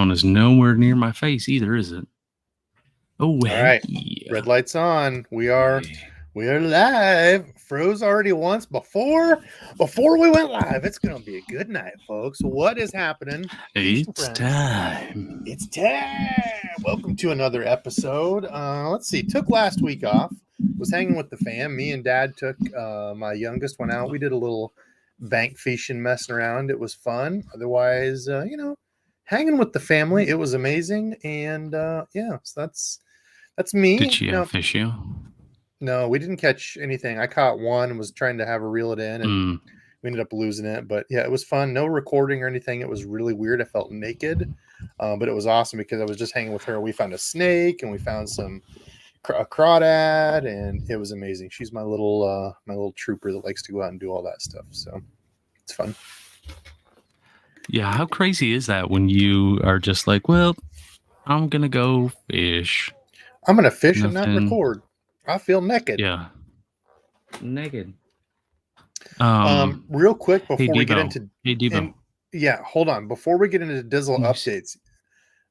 microphone is nowhere near my face either, is it? Oh, All right. yeah. Red light's on. We are live. Froze already once before we went live. It's gonna be a good night, folks. What is happening? It's time. It's time. Welcome to another episode. Let's see. Took last week off. Was hanging with the fam. Me and Dad took my youngest one out. We did a little bank fishing, messing around. It was fun. Otherwise, hanging with the family. It was amazing. And so that's me. Did she outfish you? No, we didn't catch anything. I caught one and was trying to have her reel it in, and we ended up losing it. But yeah, it was fun. No recording or anything. It was really weird. I felt naked, but it was awesome because I was just hanging with her. We found a snake and we found a crawdad, and it was amazing. She's my little trooper that likes to go out and do all that stuff. So it's fun. Yeah, how crazy is that when you are just like, well, I'm gonna go fish. I'm gonna fish and not record. I feel naked. Yeah. Naked. Real quick before we get into Debo. Hold on. Before we get into Dizzle updates,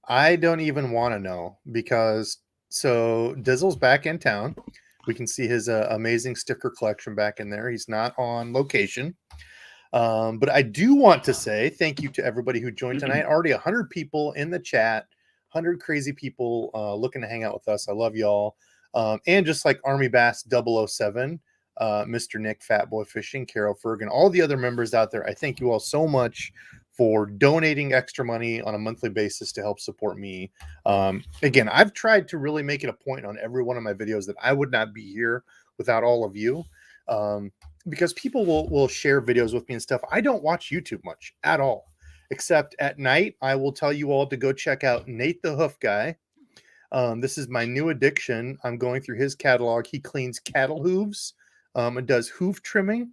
I don't even want to know because Dizzle's back in town. We can see his amazing sticker collection back in there. He's not on location. But I do want to say thank you to everybody who joined tonight. Already 100 people in the chat, 100 crazy people looking to hang out with us. I love y'all. And just like Army Bass 007, Mr. Nick, Fatboy Fishing, Carol Fergan, all the other members out there, I thank you all so much for donating extra money on a monthly basis to help support me. Again, I've tried to really make it a point on every one of my videos that I would not be here without all of you. Because people will share videos with me and stuff. I don't watch YouTube much at all, except at night. I will tell you all to go check out Nate the Hoof Guy. This is my new addiction. I'm going through his catalog. He cleans cattle hooves and does hoof trimming.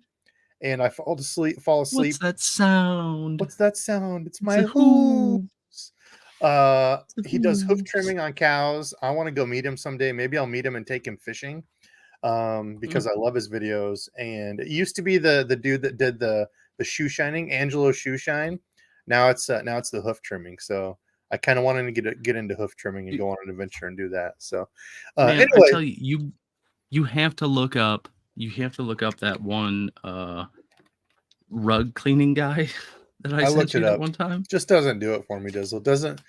And I fall asleep. What's that sound? It's my hooves. He does hoof trimming on cows. I want to go meet him someday. Maybe I'll meet him and take him fishing. Because I love his videos. And it used to be the dude that did the shoe shining, Angelo Shoe Shine. Now it's the hoof trimming. So I kind of wanted to get into hoof trimming and go on an adventure and do that. So anyway, I tell you have to look up that one rug cleaning guy that I sent you that one time. Just doesn't do it for me, Dizzle. Doesn't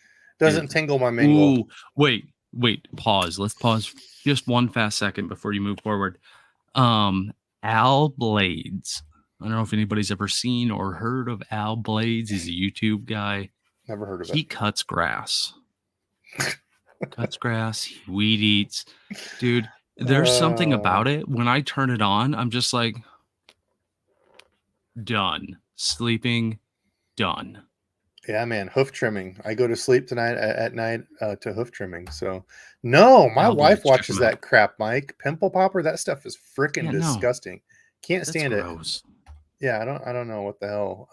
tingle my mingle. Ooh, wait, pause. Let's pause just one fast second before you move forward. Al Blades. I don't know if anybody's ever seen or heard of Al Blades. He's a YouTube guy. Never heard of it. He cuts grass. Weed eats. Dude, there's something about it. When I turn it on, I'm just like, done. Sleeping, done. Yeah, man. Hoof trimming. I go to sleep tonight at night to hoof trimming. So, no, my wife watches that crap, Mike. Pimple popper. That stuff is freaking disgusting. Can't stand it. Yeah, I don't know what the hell.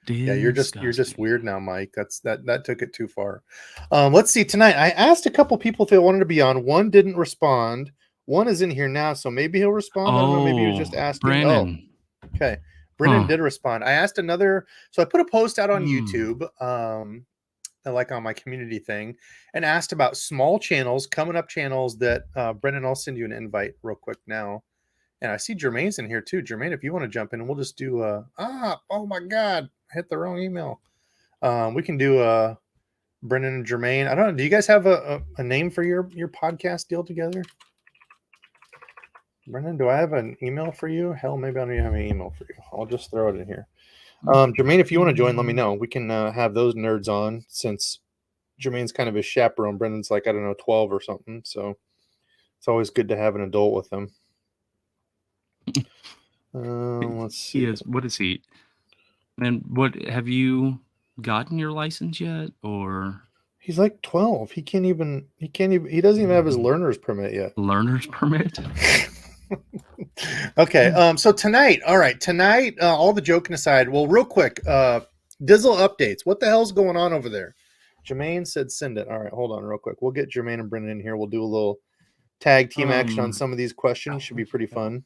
Yeah, you're just weird now, Mike. That took it too far. Let's see. Tonight, I asked a couple people if they wanted to be on. One didn't respond. One is in here now, so maybe he'll respond. I don't know. Maybe he was just asking. Brandon. Oh, okay. Brennan did respond. I asked another, so I put a post out on YouTube, like on my community thing, and asked about small channels, coming up channels that Brennan, I'll send you an invite real quick now. And I see Jermaine's in here too. Jermaine, if you want to jump in, and we'll just do oh my God, I hit the wrong email. We can do Brennan and Jermaine. I don't know. Do you guys have a name for your podcast deal together? Brennan, do I have an email for you? Hell, maybe I don't even have an email for you. I'll just throw it in here. Jermaine, if you want to join, let me know. We can have those nerds on since Jermaine's kind of his chaperone. Brendan's like, I don't know, 12 or something. So it's always good to have an adult with them. Let's see. What is he? And what have you gotten your license yet? Or he's like 12. He doesn't even have his learner's permit yet. Learner's permit? Okay. So tonight, all the joking aside, well, real quick, Dizzle updates. What the hell's going on over there? Jermaine said send it. All right, hold on real quick. We'll get Jermaine and Brendan in here. We'll do a little tag team action on some of these questions. Should be pretty fun.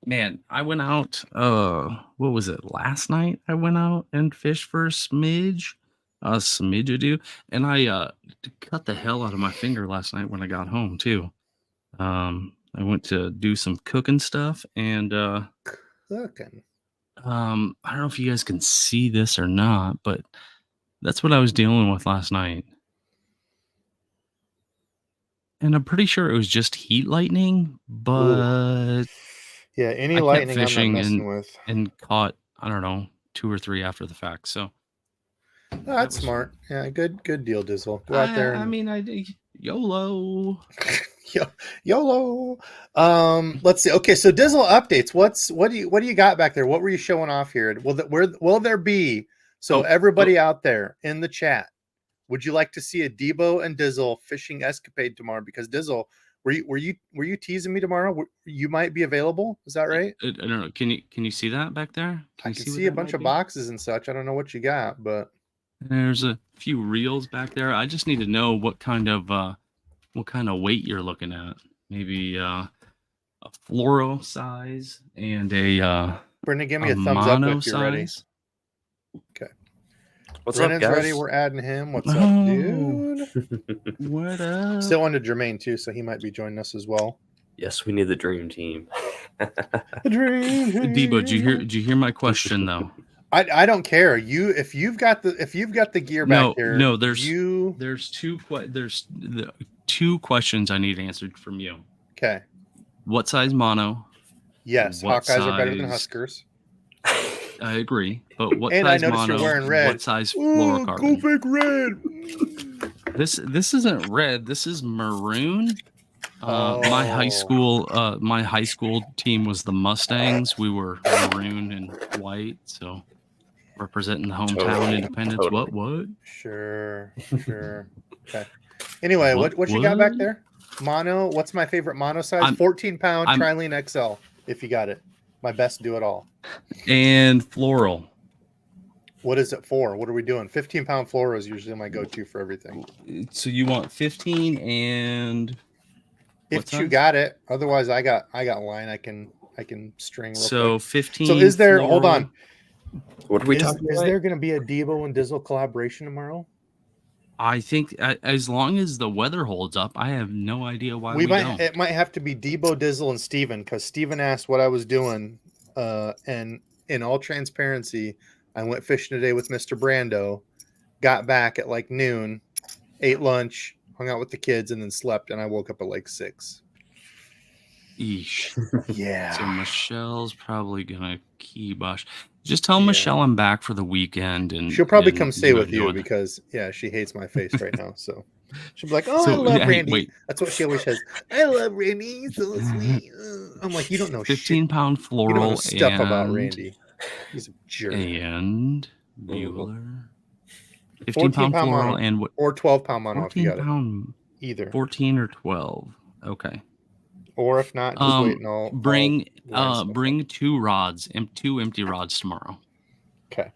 Man, I went out, what was it, last night? I went out and fished for a smidge. A smidge do. And I cut the hell out of my finger last night when I got home too. I went to do some cooking stuff, and Cooking. I don't know if you guys can see this or not, but that's what I was dealing with last night. And I'm pretty sure it was just heat lightning, Ooh. but Yeah, any I kept lightning I'm not fishing messing with. and caught, I don't know, 2 or 3 after the fact. So Oh, that that's was fun. smart. Yeah, good deal, Dizzle. Go out there I and mean, YOLO. YOLO. Let's see. Okay, so Dizzle updates. What do you got back there? What were you showing off here? Will there be, so Oh, everybody out there in the chat, would you like to see a Debo and Dizzle fishing escapade tomorrow? Because Dizzle, were you teasing me tomorrow? You might be available. Is that right? I don't know. Can you see that back there? I Can you can see what see a that bunch might of be? boxes and such. I don't know what you got, but There's a few reels back there. I just need to know what kind of weight you're looking at. Maybe a fluoro size and Brendan, give me a a thumbs up mono if you're ready. size. Okay. What's Brennan's up, ready. guys? We're adding him. What's up, Oh, dude? what up? Still under Jermaine too, so he might be joining us as well. Yes, we need the dream team. The dream team. Debo, did you hear my question though? I don't care. If you've got the gear back there, No. There's two questions I need answered from you. Okay. What size mono? Yes, What Hawkeyes are better than size- Huskers. I agree, but what And I size noticed mono? you're wearing red. What size Ooh, fluorocarbon? go big red. This isn't red. This is maroon. My high school team was the Mustangs. We were maroon and white, so representing the hometown Totally, independence. totally. What? Sure. Okay. Anyway, what you got back there? Mono. What's my favorite mono size? 14-pound Trilene XL. If you got it, my best do it all. And floral. What is it for? What are we doing? 15-pound fluoro is usually my go-to for everything. So you want 15 and if you got it. Otherwise, I got line. I can string. So quick. 15. So is there? floral. Hold on. What are we talking Is about? there going to be a Debo and Dizzle collaboration tomorrow? I think as long as the weather holds up, I have no idea why we don't. It might have to be Debo, Dizzle, and Steven, because Steven asked what I was doing. And in all transparency, I went fishing today with Mr. Brando, got back at like noon, ate lunch, hung out with the kids, and then slept. And I woke up at like 6. Eesh. Yeah. So Michelle's probably gonna kibosh. Just tell Michelle I'm back for the weekend, and she'll probably and come stay with you enjoy that. because she hates my face right now. So she'll be like, "Oh, So, I love hey, Randy." wait. That's what she always says. I love Randy. He's so sweet. I'm like, you don't know 15-pound shit. floral You don't know stuff and about Randy. He's a jerk. and Bueller. 14-pound 15-pound floral mono. and what? Or 12-pound mono if you got it. 14-pound. Either. 14 or 12. Okay. Or if not, just wait and I'll bring line stuff up. 2 rods and 2 empty rods tomorrow. Okay.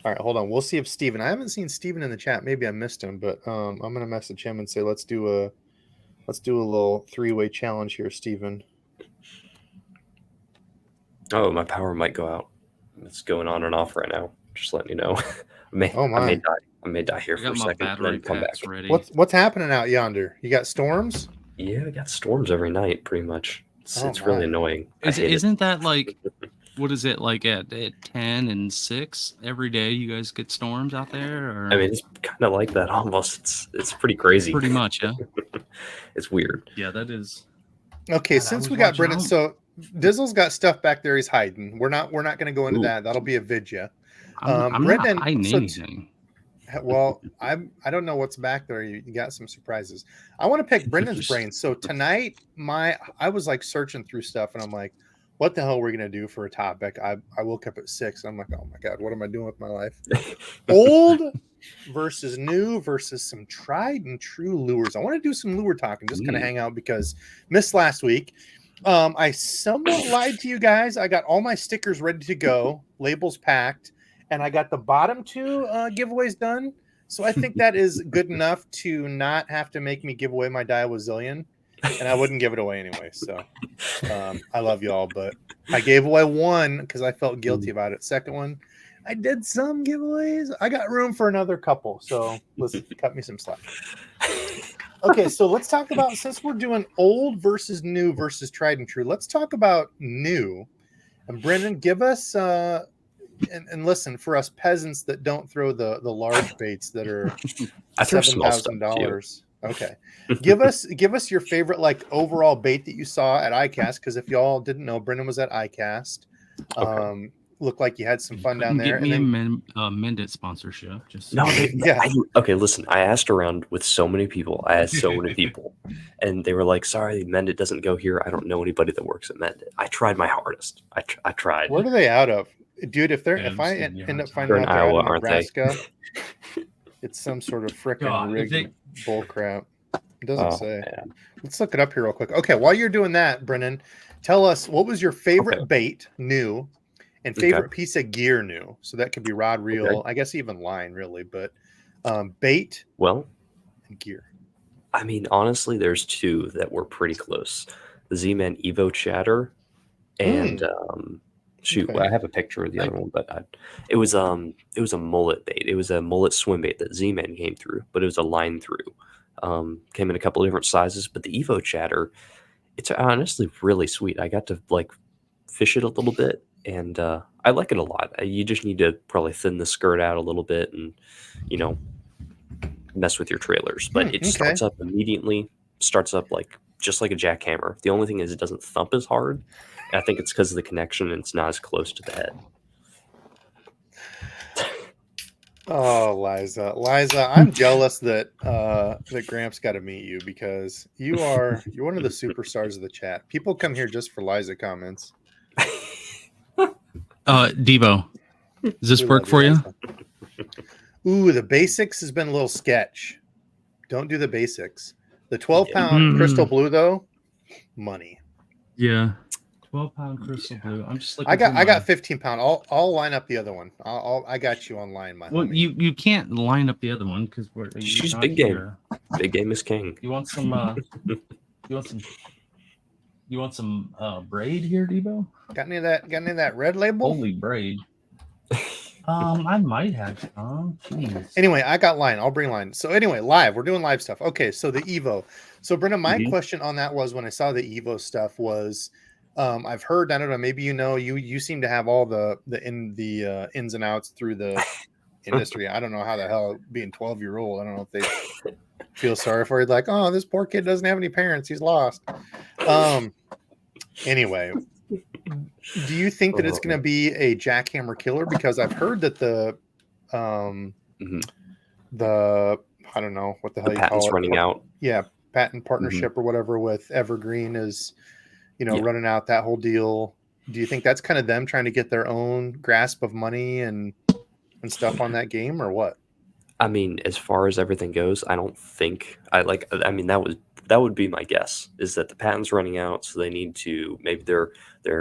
All right, hold on. We'll see if Steven. I haven't seen Steven in the chat. Maybe I missed him, but I'm gonna message him and say let's do a little 3-way challenge here, Steven. Oh, my power might go out. It's going on and off right now. Just letting you know. I may die here I for got a my second. battery Then come back. packs ready. What's happening out yonder? You got storms? Yeah, we got storms every night, pretty much. It's my. really annoying. Isn't that like what is it like at 10 and 6 every day? You guys get storms out there? Or? I mean, it's kind of like that almost. It's pretty crazy. Pretty much, yeah. It's weird. Yeah, that is. Okay, since we got Brendan, so Dizzle's got stuff back there he's hiding. We're not going to go into that. That'll be a vidya. I'm Brendan, not hiding anything. Well, I don't know what's back there. You got some surprises. I want to pick Brendan's brain. So tonight, I was like searching through stuff, and I'm like, what the hell are we gonna do for a topic? I woke up at 6. I'm like, oh my god, what am I doing with my life? Old versus new versus some tried and true lures. I want to do some lure talking, just kind of hang out because missed last week. I somewhat lied to you guys. I got all my stickers ready to go, labels packed. And I got the bottom 2 giveaways done. So I think that is good enough to not have to make me give away my Daiwa Zillion. And I wouldn't give it away anyway. So I love you all. But I gave away 1 because I felt guilty about it. Second one, I did some giveaways. I got room for another couple, so let's cut me some slack. Okay, so let's talk about, since we're doing old versus new versus tried and true, let's talk about new. And Brendan, give us and listen, for us peasants that don't throw the large baits that are $7,000. Okay. give us your favorite like overall bait that you saw at Icast, because if y'all didn't know, Brendan was at Icast. Okay. Looked like you had some fun down there. Get me a Mendit sponsorship. Just no, okay, listen. I asked around with so many people. I asked so many people, and they were like, "Sorry, Mendit doesn't go here. I don't know anybody that works at Mendit." I tried my hardest. I tried. Where are they out of, dude? If I end up finding out they're out of Nebraska, it's some sort of frickin' rigged bull crap. It doesn't say. Man. Let's look it up here real quick. Okay, while you're doing that, Brennan, tell us what was your favorite bait new and favorite piece of gear new. So that could be rod, reel, I guess even line, really, but bait, and gear. I mean, honestly, there's two that were pretty close: the Z-Man Evo Chatter, and I have a picture of the other one, but it was a mullet bait. It was a mullet swim bait that Z-Man came through, but it was a line through. Came in a couple of different sizes, but the Evo Chatter, it's honestly really sweet. I got to like fish it a little bit, and I like it a lot. You just need to probably thin the skirt out a little bit and, mess with your trailers. But it starts up immediately, starts up like just like a jackhammer. The only thing is it doesn't thump as hard. And I think it's because of the connection and it's not as close to the head. Oh, Liza, I'm jealous that Gramps got to meet you, because you're one of the superstars of the chat. People come here just for Liza comments. Debo, does this work for you? Ooh, the basics has been a little sketch. Don't do the basics. The 12-pound crystal blue though, money. Yeah. 12-pound crystal blue. I'm just looking. I got 15-pound. I'll line up the other one. I got you online, my. Well, homie. you can't line up the other one because she's big game. Big game is king. You want some? You want some braid here, Debo? Got any of that red label? Holy braid. I might have some. Jeez. Anyway, I got line. I'll bring line. So anyway, we're doing live stuff. Okay, so the Evo. So Brendan, my question on that was, when I saw the Evo stuff was, I've heard, I don't know, maybe you seem to have all the ins and outs through the industry. I don't know how the hell, being 12-year-old, I don't know if they feel sorry for you, like, oh, this poor kid doesn't have any parents, he's lost. Anyway, do you think that it's going to be a jackhammer killer? Because I've heard that the I don't know what the hell you call it, running out. Yeah, patent partnership or whatever with Evergreen is, running out, that whole deal. Do you think that's kind of them trying to get their own grasp of money and stuff on that game, or what? I mean, as far as everything goes, I don't think that would be my guess, is that the patent's running out, so they need to, maybe their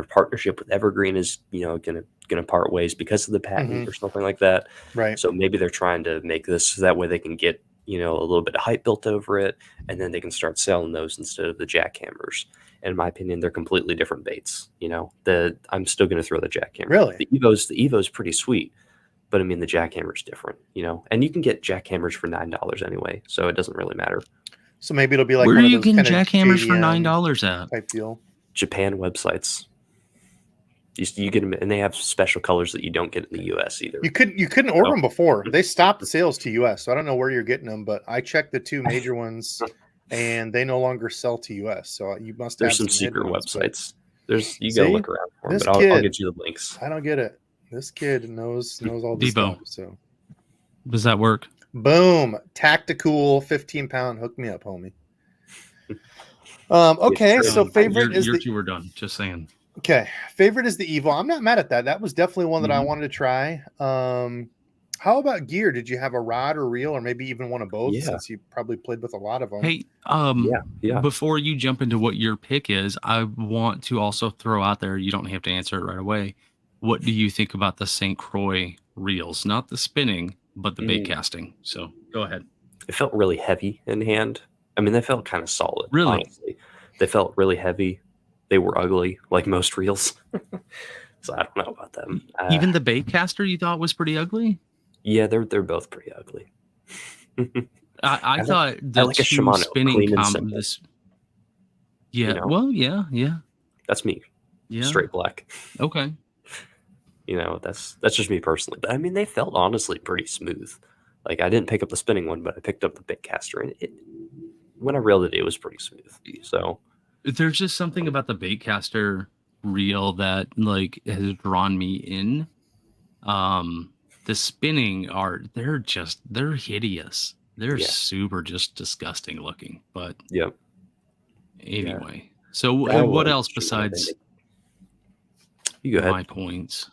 partnership with Evergreen is gonna part ways because of the patent or something like that. Right. So maybe they're trying to make this so that way they can get a little bit of hype built over it, and then they can start selling those instead of the jackhammers. In my opinion, they're completely different baits. I'm still going to throw the jackhammer. Really? The Evo's pretty sweet, but I mean the jackhammer's different. And you can get jackhammers for $9 anyway, so it doesn't really matter. So maybe it'll be like, where are you getting jackhammers for $9 at? Type deal. Japan websites. You get them, and they have special colors that you don't get in the U.S. either. You couldn't order them before. They stopped the sales to U.S., so I don't know where you're getting them, but I checked the two major ones, and they no longer sell to U.S. So you must. There's some secret websites. You go look around for them, but I'll get you the links. I don't get it. This kid knows all this stuff. So does that work? Boom! Tactical 15-pound. Hook me up, homie. Okay, so favorite is your two were done. Just saying. Okay, favorite is the Evo. I'm not mad at that. That was definitely one that I wanted to try. How about gear? Did you have a rod or reel, or maybe even one of both? Yeah. Since you probably played with a lot of them. Hey, before you jump into what your pick is, I want to also throw out there, you don't have to answer it right away, what do you think about the St. Croix reels? Not the spinning, but the bait casting. So go ahead. It felt really heavy in hand. I mean, they felt kind of solid. Really? Honestly. They felt really heavy. They were ugly, like most reels. So I don't know about them. Even the baitcaster you thought was pretty ugly? Yeah, they're both pretty ugly. I thought the like a two Shimano, spinning clean and simple. Yeah, You know? well, yeah. That's me. Yeah. Straight black. Okay. You know, that's just me personally. But I mean, they felt honestly pretty smooth. Like I didn't pick up the spinning one, but I picked up the baitcaster, and when I reeled it was pretty smooth. So there's just something about the baitcaster reel that like has drawn me in. The spinning art, they're hideous. They're super just disgusting looking. But yeah. Anyway, so what else besides you go ahead. my points?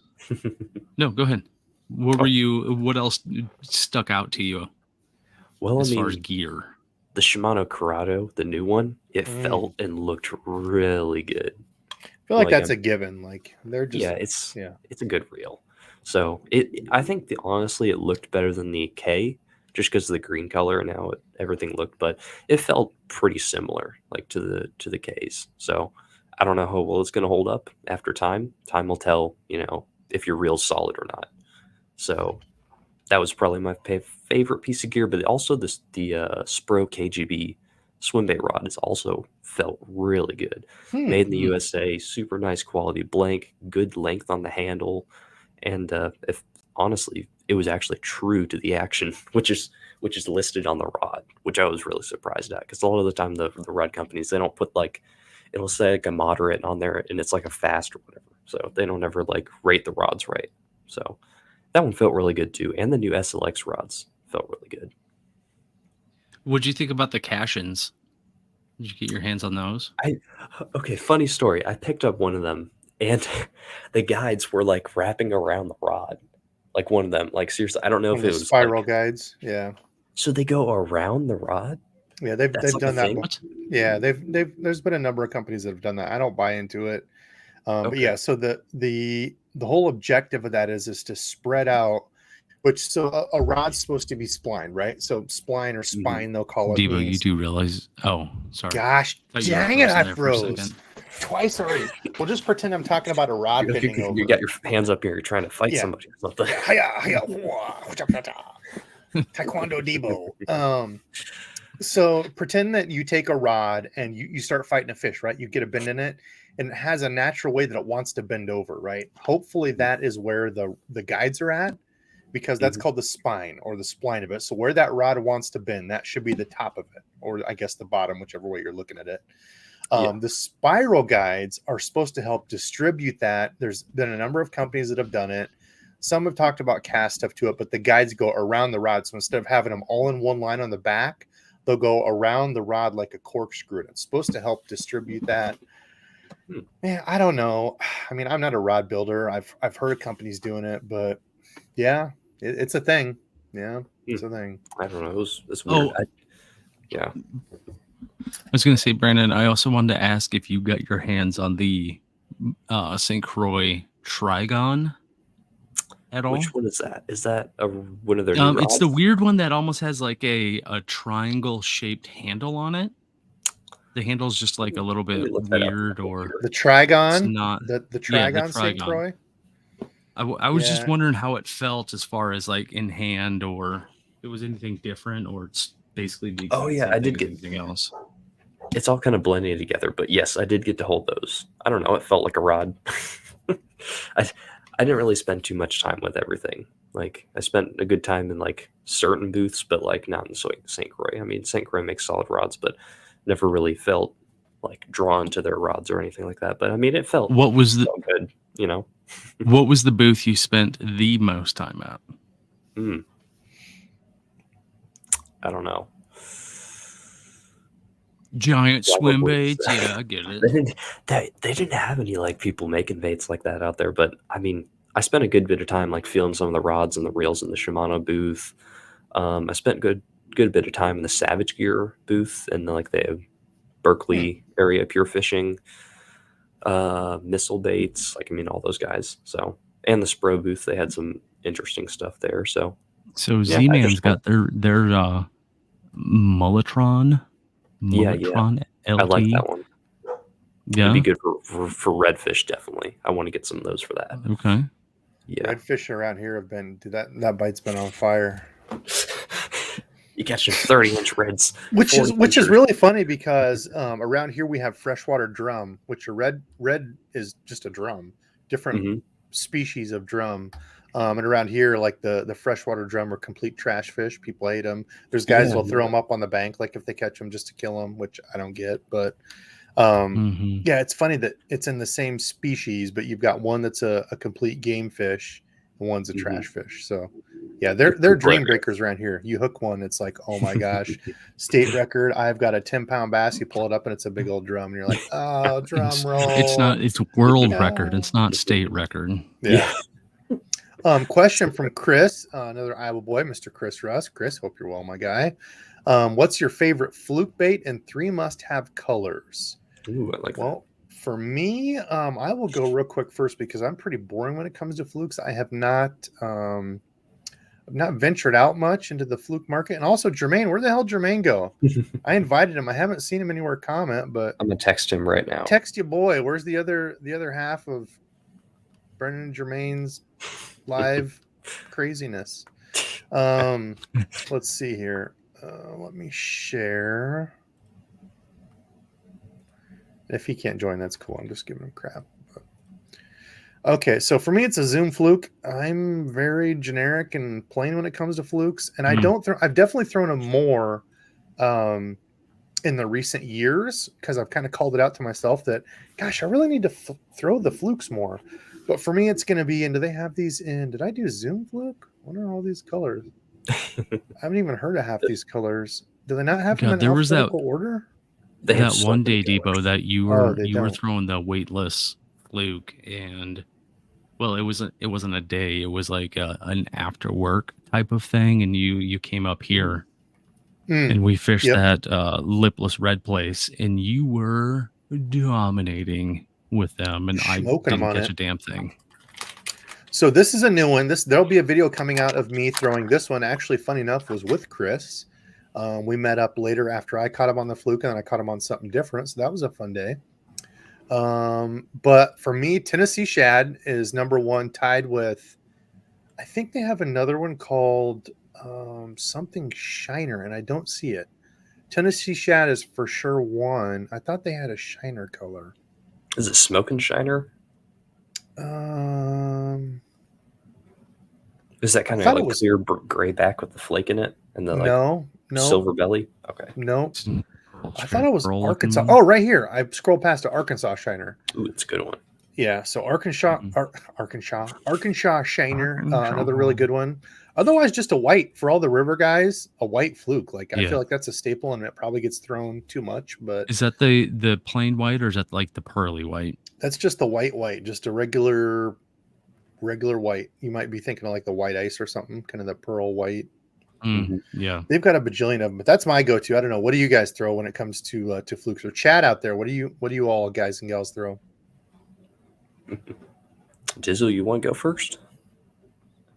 No, go ahead. What else stuck out to you? Well, as far as gear, the Shimano Corrado, the new one, it felt and looked really good. I feel like that's a given. Like they're just it's a good reel. So I think honestly it looked better than the K, just because of the green color and how everything looked, but it felt pretty similar, like to the Ks. So I don't know how well it's going to hold up after time. Time will tell, if your reel's solid or not. So that was probably my favorite piece of gear, but also the Spro KGB swim bait rod is also felt really good. Made in the USA, super nice quality blank, good length on the handle, and if honestly, it was actually true to the action, which is listed on the rod, which I was really surprised at, because a lot of the time the rod companies, they don't put like, it'll say like a moderate on there and it's like a fast or whatever, so they don't ever like rate the rods right. So that one felt really good too, and the new SLX rods felt really good. What'd you think about the Cashins? Did you get your hands on those? Okay, funny story. I picked up one of them, and the guides were like wrapping around the rod. Like one of them, like seriously, I don't know if it was spiral guides. Yeah. So they go around the rod. Yeah, they've done that. Yeah, there's been a number of companies that have done that. I don't buy into it. But yeah, so the whole objective of that is to spread out, which a rod's supposed to be spline, right? So spline or spine, they'll call it. Debo, you do realize? Oh, sorry. Gosh, dang it! I froze twice already. We'll just pretend I'm talking about a rod bending over. You got your hands up here. You're trying to fight somebody or something. Taekwondo Debo. So pretend that you take a rod and you start fighting a fish, right? You get a bend in it, and it has a natural way that it wants to bend over, right? Hopefully that is where the guides are at, because that's called the spine or the spline of it. So where that rod wants to bend, that should be the top of it, or I guess the bottom, whichever way you're looking at it. The spiral guides are supposed to help distribute that. There's been a number of companies that have done it. Some have talked about cast stuff to it, but the guides go around the rod. So instead of having them all in one line on the back, they'll go around the rod like a corkscrew. And it's supposed to help distribute that. Man, I don't know. I mean, I'm not a rod builder. I've heard of companies doing it, but yeah, it's a thing. Yeah, it's a thing. I don't know. It's weird. I was going to say, Brandon, I also wanted to ask if you got your hands on the St. Croix Trigon at all. Which one is that? Is that one of their new rods? It's the weird one that almost has like a triangle-shaped handle on it. The handle's just like a little bit weird, or the Trigon. It's not the Trigon St. Croix. I was just wondering how it felt as far as like in hand, or if it was anything different, or it's basiced the exact I did get anything else. It's all kind of blending together, but yes, I did get to hold those. I don't know, it felt like a rod. I didn't really spend too much time with everything. Like I spent a good time in like certain booths, but like not in St. Croix. I mean, St. Croix makes solid rods, but never really felt like drawn to their rods or anything like that. But I mean, it felt felt good, What was the booth you spent the most time at? I don't know. Giant swim baits. Yeah, I get it. They didn't have any like people making baits like that out there. But I mean, I spent a good bit of time like feeling some of the rods and the reels in the Shimano booth. I spent good bit of time in the Savage Gear booth and the Berkeley area pure fishing, missile baits, like I mean all those guys. So, and the Spro booth, they had some interesting stuff there. So Z-Man's got their Mulletron. LT. I like that one. Yeah. It'd be good for redfish, definitely. I want to get some of those for that. Okay. Yeah. Redfish around here have been, dude, that bite's been on fire. You catch your 30-inch reds. Which is really funny because around here we have freshwater drum, which a red is just a drum, different species of drum. And around here, like the freshwater drum are complete trash fish. People hate them. There's guys that'll throw them up on the bank, like if they catch them just to kill them, which I don't get. But yeah, it's funny that it's in the same species, but you've got one that's a complete game fish and one's a trash fish. So yeah, they're dream breakers around here. You hook one, it's like, oh my gosh, state record. I've got a 10-pound bass. You pull it up and it's a big old drum, and you're like, oh, drum roll. It's world record. It's not state record. Yeah. Question from Chris, another Iowa boy, Mr. Chris Russ. Chris, hope you're well, my guy. What's your favorite fluke bait and 3 must-have colors? Ooh, I like that. Well, for me, I will go real quick first because I'm pretty boring when it comes to flukes. I have not ventured out much into the fluke market. And also, Jermaine, where the hell did Jermaine go? I invited him. I haven't seen him anywhere comment, but I'm gonna text him right now. Text you, boy. Where's the other half of Brendan and Jermaine's live craziness? Let's see here. Let me share. If he can't join, that's cool. I'm just giving him crap. Okay, so for me, it's a Zoom fluke. I'm very generic and plain when it comes to flukes, and I've definitely thrown them more in the recent years because I've kind of called it out to myself that, gosh, I really need to throw the flukes more. But for me, it's going to be, and do they have these in? Did I do Zoom fluke? What are all these colors? I haven't even heard of half these colors. Do they not have them in alphabetical order? They had one day, Debo, that you were throwing the weightless fluke, and well, it wasn't a day. It was like an after work type of thing, and you came up here, and we fished that lipless red place, and you were dominating with them, and I didn't catch a damn thing. So this is a new one. There'll be a video coming out of me throwing this one. Actually, funny enough, was with Chris. We met up later after I caught him on the fluke, and then I caught him on something different. So that was a fun day. But for me, Tennessee shad is number one, tied with, I think they have another one called something shiner, and I don't see it. Tennessee shad is for sure one. I thought they had a shiner color. Is it smoking shiner? Is that kind of like clear gray back with the flake in it and the no silver belly? Okay. No. I thought it was Arkansas. Oh, right here. I scrolled past the Arkansas shiner. Ooh, it's a good one. Yeah, so Arkansas shiner, another really good one. Otherwise, just a white for all the river guys, a white fluke. Like I feel like that's a staple, and it probably gets thrown too much. But is that the plain white, or is that like the pearly white? That's just the white, just a regular white. You might be thinking of like the white ice or something, kind of the pearl white. Yeah, they've got a bajillion of them, but that's my go-to. I don't know. What do you guys throw when it comes to flukes? Or chat out there? What do you all guys and gals throw? Dizzle, you want to go first?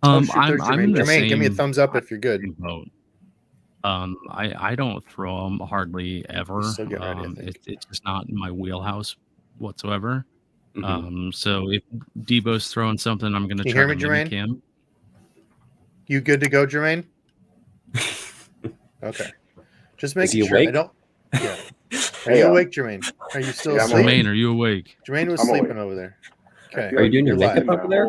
I'm Jermaine, give me a thumbs up if you're good. I don't throw them hardly ever. So ready, it's just not in my wheelhouse whatsoever. So if Debo's throwing something, I'm going to try to mimic him. You good to go, Jermaine? Okay. Just making sure. Awake? I don't. Yeah. Are you awake, Jermaine? Are you still asleep? Jermaine, are you awake? Jermaine was sleeping over there. Okay. Are you doing your makeup over there?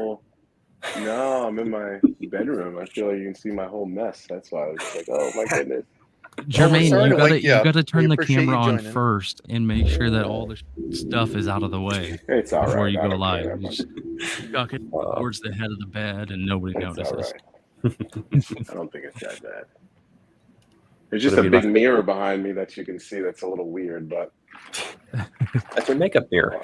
No, I'm in my bedroom. I feel like you can see my whole mess. That's why I was like, oh my goodness. Jermaine, you got to turn the camera on first and make sure that all the stuff is out of the way before you go live. You just duck it towards the head of the bed and nobody notices. I don't think it's that bad. There's just a big mirror behind me that you can see that's a little weird, but that's a makeup mirror.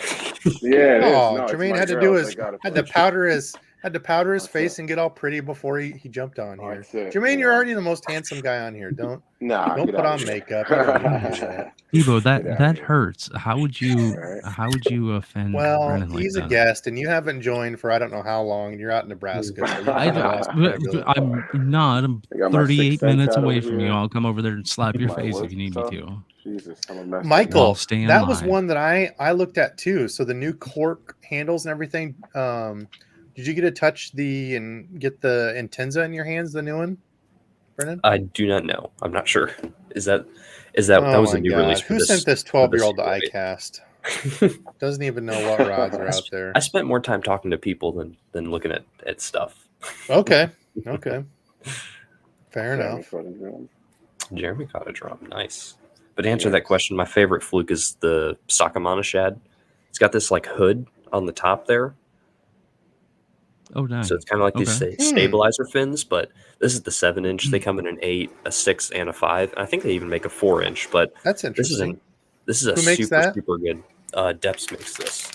Yeah, it is. Jermaine had to do his had to powder his Had to powder his That's face it. and get all pretty before he jumped on Oh, here. that's it, Jermaine, you you're know. already the most handsome guy on here. Don't Nah, get put out on of here. makeup. You don't need to do that. Debo, Get outta that here. hurts. How would you All right. offend Well, Brennan like he's a that? guest, and you haven't joined for I don't know how long, and you're out in Nebraska, so you kind of lost credibility. I'm not. I'm I got my 38 6 cents minutes out away over from you. here. I'll come over there and slap your My face if worst you need me stuff. to. Jesus, I'm a mess. Michael, I'll stay in that was line. one that I looked at too. So the new cork handles and everything. Did you get to touch and get the Intenza in your hands? The new one, Brennan? I do not know. I'm not sure. That Oh was a my new God. release for Who this? sent this for this 12-year-old to right? Icast? Doesn't even know what rods are out there. I spent more time talking to people than looking at stuff. Okay. Fair Jeremy enough. caught a drum. Jeremy caught a drum. Nice. But to answer that question, my favorite fluke is the Sakamana shad. It's got this like hood on the top there. Oh, nice. So it's kind of like these stabilizer fins, but this is the 7-inch. They come in an 8, a 6, and a 5. And I think they even make a 4-inch. But That's interesting. This is a Who makes super that? super good. DEBO'S makes this.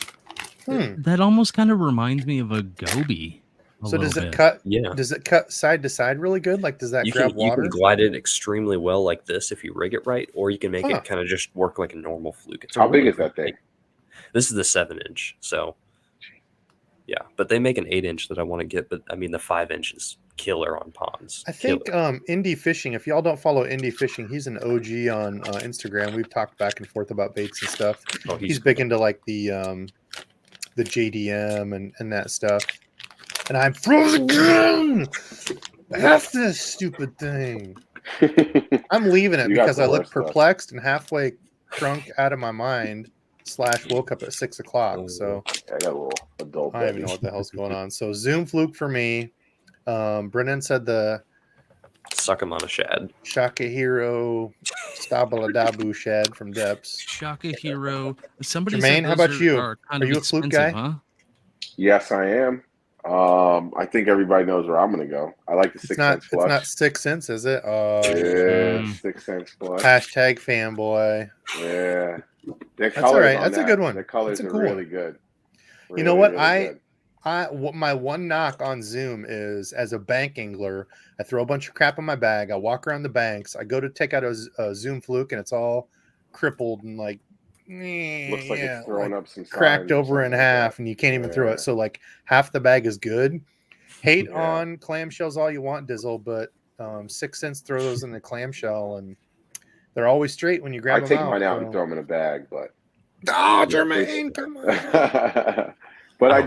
That almost kind of reminds me of a Gobi. So does it cut? Yeah. Does it cut side to side really good? Like, does that grab water? You can glide it extremely well like this if you rig it right, or you can make it kind of just work like a normal fluke. How big is that thing? This is the 7-inch. So yeah, but they make an 8-inch that I want to get. But I mean, the 5-inch is killer on ponds. I think Indie Fishing. If y'all don't follow Indie Fishing, he's an OG on Instagram. We've talked back and forth about baits and stuff. Oh, he's big into like the JDM and that stuff. And I'm frozen again. F this stupid thing. I'm leaving it because I look perplexed and halfway drunk out of my mind. / woke up at 6 o'clock. So I got a little adult. I don't even know what the hell's going on. So Zoom fluke for me. Brennan said the Sakamana shad. Shaka Hero Stabaladabu shad from Depths. Shaka Hero. Somebody Jermaine, said how about you? Are you a fluke guy? Huh? Yes, I am. I think everybody knows where I'm going to go. I like the 6 cents flush. It's not 6 cents, is it? Yeah, 6 cents flush. Hashtag fanboy. Yeah. That's all right. That's a good one. The colors are really good. Really, you know what? really my one knock on Zoom is, as a bank angler, I throw a bunch of crap in my bag. I walk around the banks. I go to take out a Zoom fluke, and it's all crippled and like looks like it's throwing up some cracked over in half, and you can't even throw it. So like half the bag is good. Hate on clamshells all you want, Dizzle, but 6 cents, throw those in the clamshell, and they're always straight when you grab them out. I take mine out and throw them in a bag, but Jermaine, come on. But I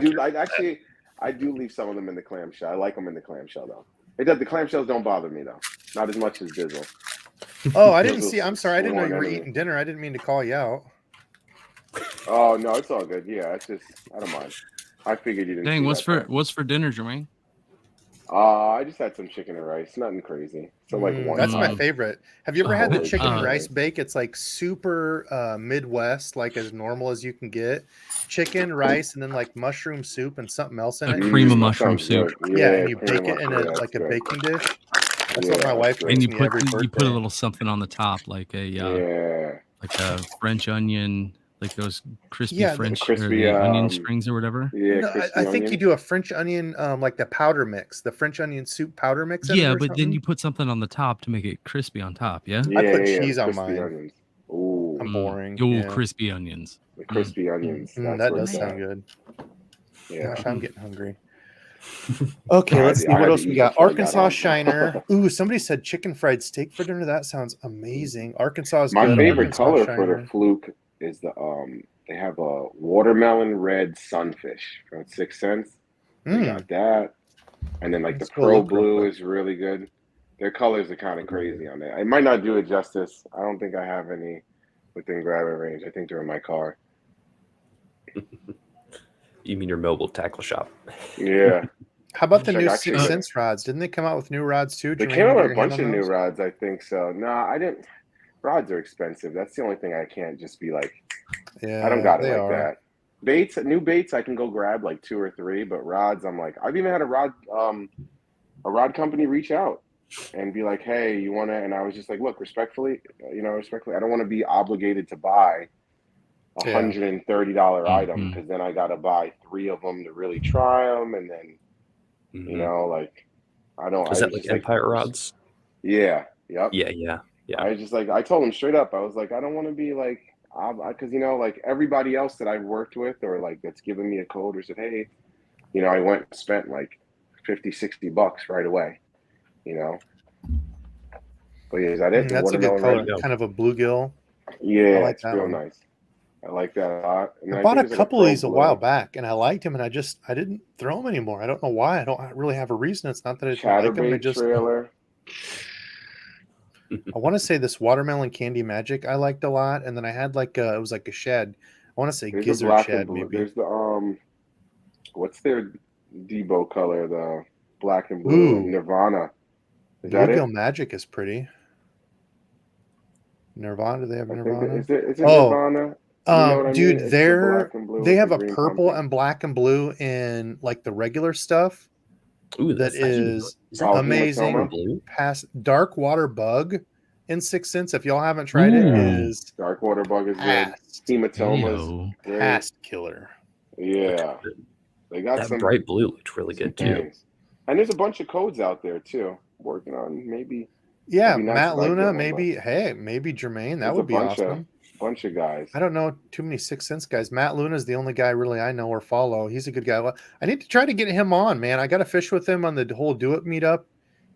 do leave some of them in the clamshell. I like them in the clamshell though. The clamshells don't bother me though, not as much as Dizzle. Oh, I didn't see. I'm sorry. I didn't know you were eating dinner. I didn't mean to call you out. Oh no, it's all good. Yeah, it's just I don't mind. I figured you didn't. Dang, what's for dinner, Jermaine? I just had some chicken and rice. Nothing crazy. So like one. That's my favorite. Have you ever had the chicken and rice bake? It's like super Midwest, like as normal as you can get. Chicken, rice, and then like mushroom soup and something else in it. Cream of mushroom soup. Yeah, and you bake it in a baking dish. That's what my wife makes. And you me every birthday. You put a little something on the top, like a French onion. Like those crispy French onion strings or whatever. Yeah, no, I think you do a French onion, like the powder mix, the French onion soup powder mix. Yeah, but then you put something on the top to make it crispy on top. Yeah, I put cheese on mine. Onions. Ooh, I'm boring. Crispy onions. The crispy onions. That does sound good. Yeah, gosh, I'm getting hungry. Okay, let's see what else we got. Arkansas Shiner. Ooh, somebody said chicken fried steak for dinner. That sounds amazing. Arkansas is my good. favorite Arkansas color Shiner. for the fluke is the they have a watermelon red sunfish from 6 cents. They got that, and then like the pearl blue is really good. Their colors are kind of crazy on there. I might not do it justice. I don't think I have any within grabbing range. I think they're in my car. You mean your mobile tackle shop? Yeah. How about the new 6 cents rods? Didn't they come out with new rods too? They came out with a bunch of new rods. I think so. No, I didn't. Rods are expensive. That's the only thing I can't just be like. Yeah, I don't got it like that. Baits, new baits, I can go grab like 2 or 3, but rods, I'm like, I've even had a rod company reach out and be like, hey, you want to? And I was just like, look, respectfully, I don't want to be obligated to buy $130 item because then I got to buy 3 of them to really try them, and then You know, like I don't. Is that like Empire rods? Yeah. Yep. Yeah. I just like I told him straight up. I was like, I don't want to be like, because you know, like everybody else that I've worked with or like that's given me a code or said, hey, you know, I went and spent like $50-$60 right away. You know. But yeah, is that it? That's a good color, kind of a bluegill. Yeah, like it's real nice. I like that a lot. I bought a couple of these a while back, and I liked them, and I didn't throw them anymore. I don't know why. I don't really have a reason. It's not that I don't like them. I just trailer. I want to say this watermelon candy magic I liked a lot, and then I had like it was like a shed. I want to say gizzard shed maybe. There's the what's their Debo color? The black and blue Nirvana. Is that it? Bluegill Magic is pretty. Nirvana? Do they have Nirvana? Is it Nirvana? Dude, they have a purple and black and blue in like the regular stuff. Ooh, that is amazing. Past Dark Water Bug in 6 cents. If y'all haven't tried it, is Dark Water Bug is good. Hematomas, past killer. Yeah, they got that some bright blue. Looks really good too. And there's a bunch of codes out there too. Working on maybe. Yeah, Matt Luna, maybe. Hey, maybe Jermaine. That would be awesome. Bunch of guys. I don't know too many 6 cents guys. Matt Luna is the only guy really I know or follow. He's a good guy. Well, I need to try to get him on, man. I got to fish with him on the whole Do It meetup.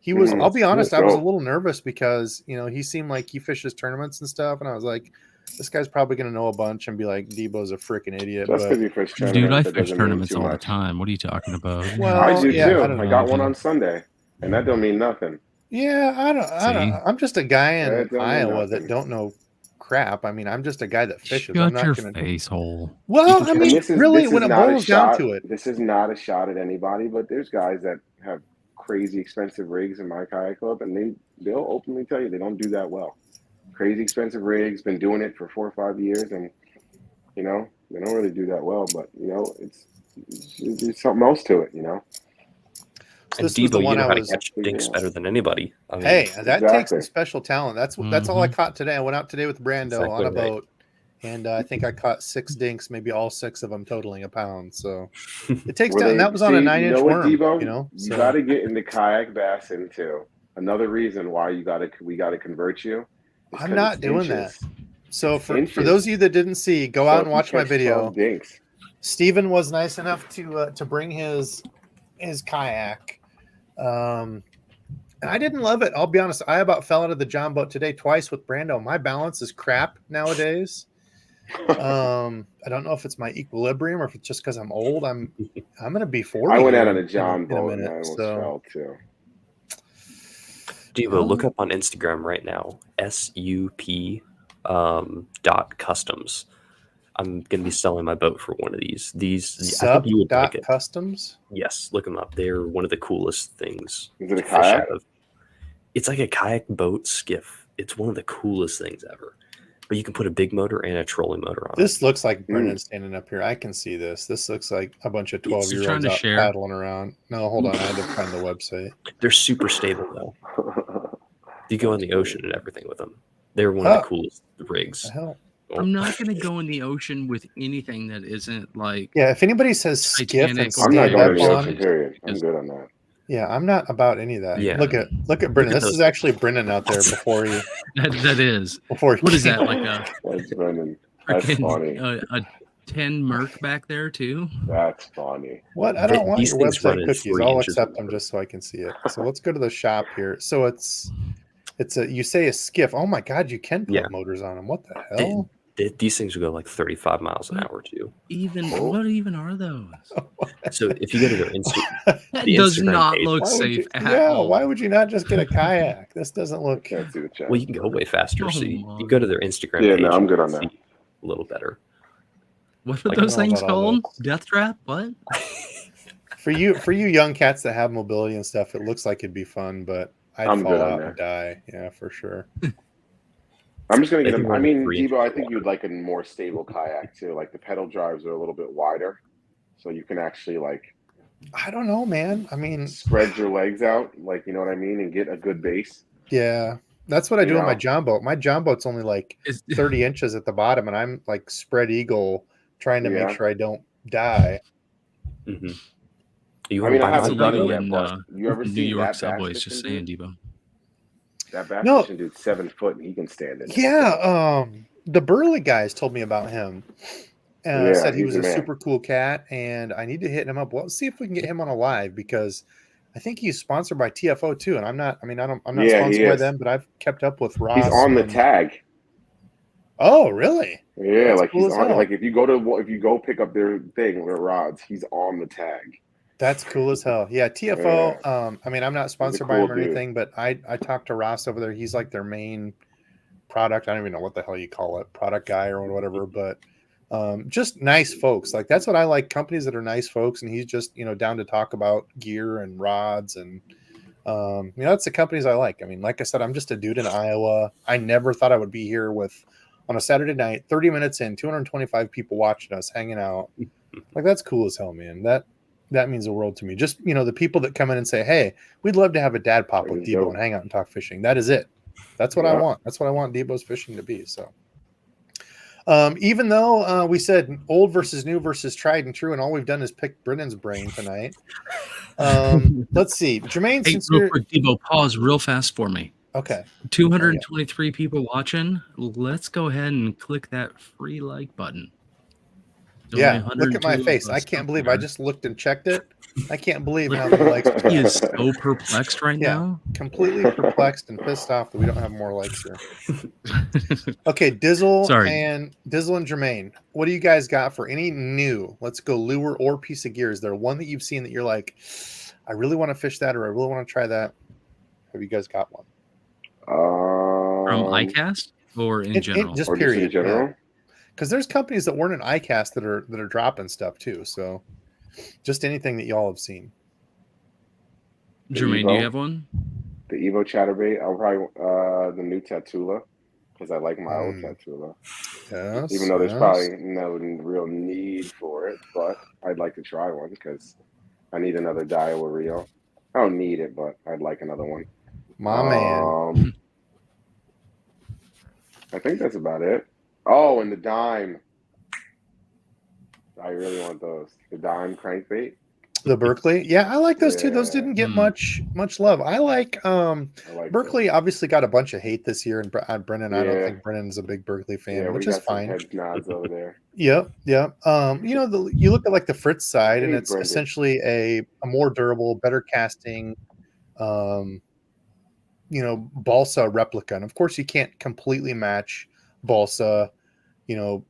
He was. I'll be honest. I was a little nervous because he seemed like he fishes tournaments and stuff, and I was like, this guy's probably going to know a bunch and be like, Debo's a freaking idiot. Just because you fish tournaments, dude, I fish tournaments all the time. What are you talking about? Well, I do too. I got one on Sunday, and that don't mean nothing. Yeah, I don't. I'm just a guy in Iowa that don't know crap. I mean, I'm just a guy that fishes. Shut I'm not your gonna face hole. Well, I mean, really, when it boils down to it, this is not a shot at anybody, but there's guys that have crazy expensive rigs in my kayak club, and they'll openly tell you they don't do that well. Crazy expensive rigs, been doing it for 4 or 5 years, and they don't really do that well. But it's something else to it, So and this was the Debo, one you know I how to was catch dinks better than anybody. I mean, hey, that takes some special talent. That's all I caught today. I went out today with Brando on a boat, and I think I caught 6 dinks, maybe all 6 of them totaling a pound. So it takes talent. That was on a 9-inch worm. Debo, you got to get into kayak bassing too. Another reason why we got to convert you. I'm not doing that. So for those of you that didn't see, go out and watch my video. Steven was nice enough to bring his kayak. And I didn't love it. I'll be honest. I about fell out of the John boat today twice with Brando. My balance is crap nowadays. I don't know if it's my equilibrium or if it's just because I'm old. I'm going to be 40. I went out on a John boat and I almost fell too. Debo, look up on Instagram right now. SUP .customs. I'm going to be selling my boat for one of these. I think you would like it. Customs? Yes, look them up. They're one of the coolest things. Is it a kayak? It's like a kayak boat skiff. It's one of the coolest things ever. But you can put a big motor and a trolling motor on it. This looks like Brennan standing up here. I can see this. This looks like a bunch of 12-year-olds out paddling around. No, hold on. I had to find the website. They're super stable, though. You go in the ocean and everything with them. They're one of the coolest rigs. I'm not going to go in the ocean with anything that isn't like. Yeah, if anybody says skiff, I'm not going in the ocean. Period. I'm good on that. Yeah, I'm not about any of that. Yeah. Look at Brennan. This is actually Brennan out there before he. That is. Before what is that like a? That's Brennan. That's funny. A 10 Merc back there too. That's funny. What? I don't want your website cookies. I'll accept them just so I can see it. So let's go to the shop here. So it's you say a skiff. Oh my God, you can put motors on them. What the hell? These things will go like 35 miles an hour too. What even are those? So if you go to their Instagram, that does not look safe at all. Why would you not just get a kayak? This doesn't look. Well, you can go way faster. So you go to their Instagram page. Yeah, no, I'm good on that. A little better. What are those things called? Death trap? What? For you young cats that have mobility and stuff, it looks like it'd be fun, but I'd fall out and die. Yeah, for sure. I'm just going to get them. I mean, Debo, I think you'd like a more stable kayak too. Like the pedal drives are a little bit wider, so you can actually like. I don't know, man. I mean, spread your legs out, like you know what I mean, and get a good base. Yeah, that's what I do on my John boat. My John boat's only like 30 inches at the bottom, and I'm like spread eagle, trying to make sure I don't die. Mm-hmm. You I mean, I want haven't my done it Debo? yet, but you ever New seen York that bass Subways. Just fishing saying, dude? Debo. That bass No. fishing dude's 7 foot and he can stand in it. Yeah, the Burley guys told me about him. Yeah, Said he he's was the a man. super cool cat, and I need to hit him up. Well, let's see if we can get him on a live, because I think he's sponsored by TFO too. And I'm not. I mean, I'm not Yeah, he sponsored by is. them, but I've kept up with Ross. He's on the from- tag. Oh, really? Yeah, That's like cool he's as on. hell. Like if you go pick up their thing, their rods, he's on the tag. That's cool as hell. Yeah, TFO. I mean, I'm not sponsored by cool him or dude. anything, but I talked to Ross over there. He's like their main product. I don't even know what the hell you call it, product guy or whatever, but just nice folks. Like that's what I like, companies that are nice folks, and he's just, down to talk about gear and rods, and that's the companies I like. I mean, like I said, I'm just a dude in Iowa. I never thought I would be here on a Saturday night, 30 minutes in, 225 people watching us, hanging out. Like that's cool as hell, man. That means the world to me. Just, the people that come in and say, hey, we'd love to have a dad pop with Debo and hang out and talk fishing. That is it. That's what I want. That's what I want DEBO'S fishing to be. So even though we said old versus new versus tried and true, and all we've done is pick Brennan's brain tonight. Let's see. Jermaine, Hey, since real you're... quick, Debo, pause real fast for me. Okay. 223 people watching. Let's go ahead and click that free like button. Yeah, look at my face. I can't believe I just looked and checked it. I can't believe how many likes we He got. is so perplexed right now. Completely perplexed and pissed off that we don't have more likes here. Okay, Dizzle and Jermaine, what do you guys got for any new? Let's go lure or piece of gear. Is there one that you've seen that you're like, I really want to fish that, or I really want to try that? Have you guys got one? From Icast or in general? Just or period. Just in general? Because there's companies that weren't in Icast that are dropping stuff too. So just anything that y'all have seen. Jermaine, do you have one? The Evo chatterbait. I'll probably the new Tatula, because I like my old Tatula. Yes. Even though there's probably no real need for it, but I'd like to try one because I need another Daiwa reel. I don't need it, but I'd like another one. My man. I think that's about it. Oh, and the dime. I really want those. The dime crankbait. The Berkeley. Yeah, I like those too. Those didn't get much love. I like Berkeley those. Obviously got a bunch of hate this year, and Brennan, I don't think Brennan's a big Berkeley fan, which is fine. Head nods over there. Yep. You look at like the Fritz side, and it's essentially a more durable, better casting balsa replica. And of course you can't completely match balsa,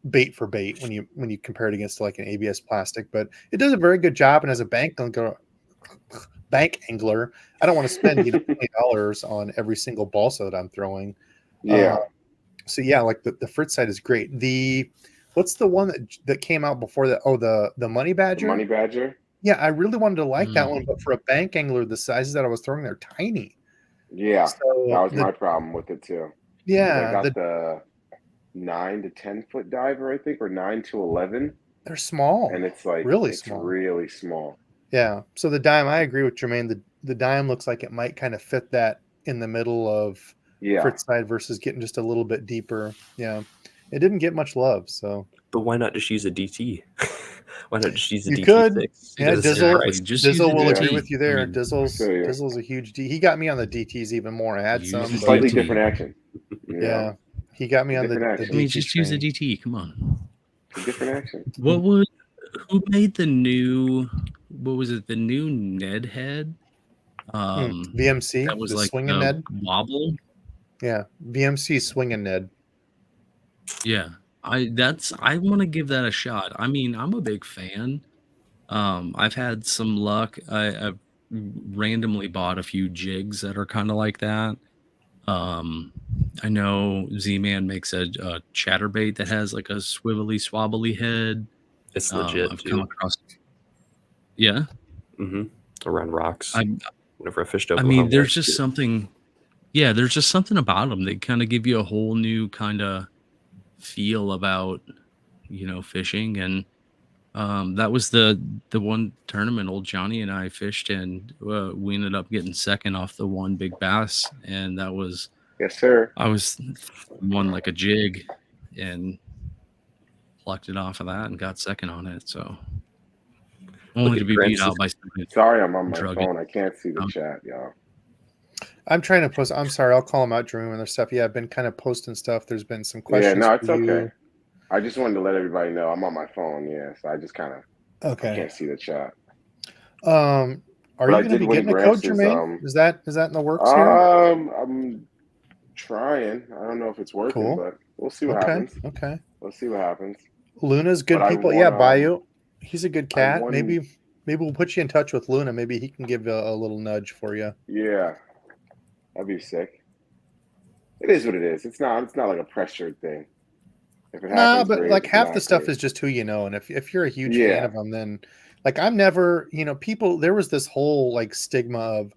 bait for bait when you compare it against like an ABS plastic, but it does a very good job. And as a bank angler, I don't want to spend $20 on every single balsa that I'm throwing. So like the Fritz side is great. What's the one that came out before that? Oh, the Money Badger. The Money Badger. Yeah, I really wanted to like that one, but for a bank angler, the sizes that I was throwing, they're tiny. Yeah, so that was my problem with it too. Yeah, I got the 9 to 10 foot diver, I think, or 9 to 11. They're small, and it's like really small. Really small. Yeah. So the dime, I agree with Jermaine. The dime looks like it might kind of fit that in the middle of Fritz side versus getting just a little bit deeper. Yeah, it didn't get much love. So, but why not just use a DT? Why not just use a DT6? Could. Yeah, Dizzle will agree with you there. Dizzle's a huge D. He got me on the DTs even more. I had some slightly different action. Yeah, he got me on the DT. I mean, just use a DT. Come on. Different action. Who made the new? What was it? The new Ned head. VMC. That was the like swinging Ned wobble. Yeah, VMC swinging Ned. Yeah. I want to give that a shot. I mean, I'm a big fan. I've had some luck. I've randomly bought a few jigs that are kind of like that. I know Z-Man makes a chatterbait that has like a swivelly swabbly head. It's legit. I've come across. Yeah. Around rocks. Whenever I fished Oklahoma. I mean, there's just something. Yeah, there's just something about them. They kind of give you a whole new kind of feel about fishing, and that was the one tournament old Johnny and I fished, and we ended up getting second off the one big bass, and that was yes sir. I was won like a jig and plucked it off of that and got second on it. So only at to be beat out by somebody. Sorry, I'm on my Drug phone. I can't see the chat, y'all. I'm trying to post. I'm sorry. I'll call them out during their stuff. Yeah, I've been kind of posting stuff. There's been some questions. Yeah, no, it's for you. okay. I just wanted to let everybody know I'm on my phone. Yeah, so I just kind of I can't see the chat. Are you going to be getting a code, Jermaine? Is that in the works here? I'm trying. I don't know if it's working, but we'll see what happens. Okay. We'll see what happens. Luna's good people. Yeah, Bayou. He's a good cat. Maybe we'll put you in touch with Luna. Maybe he can give a little nudge for you. Yeah, that'd be sick. It is what it is. It's not like a pressured thing. If it happens, but great. like half the stuff is just who you know, and if you're a huge fan of them, then like I'm never, people. There was this whole like stigma of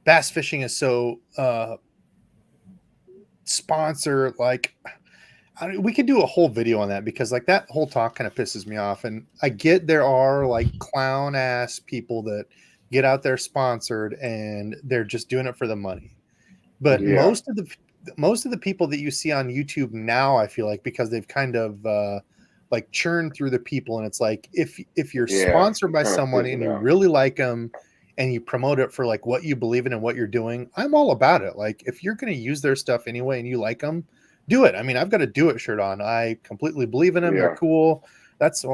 bass fishing is so sponsor. Like we could do a whole video on that because like that whole talk kind of pisses me off, and I get there are like clown ass people that get out there sponsored and they're just doing it for the money, but most of the people that you see on YouTube now, I feel like because they've kind of like churned through the people, and it's like if you're sponsored by someone and you really like them and you promote it for like what you believe in and what you're doing, I'm all about it. Like if you're going to use their stuff anyway and you like them, do it. I mean, I've got a do it shirt on. I completely believe in them. They're cool.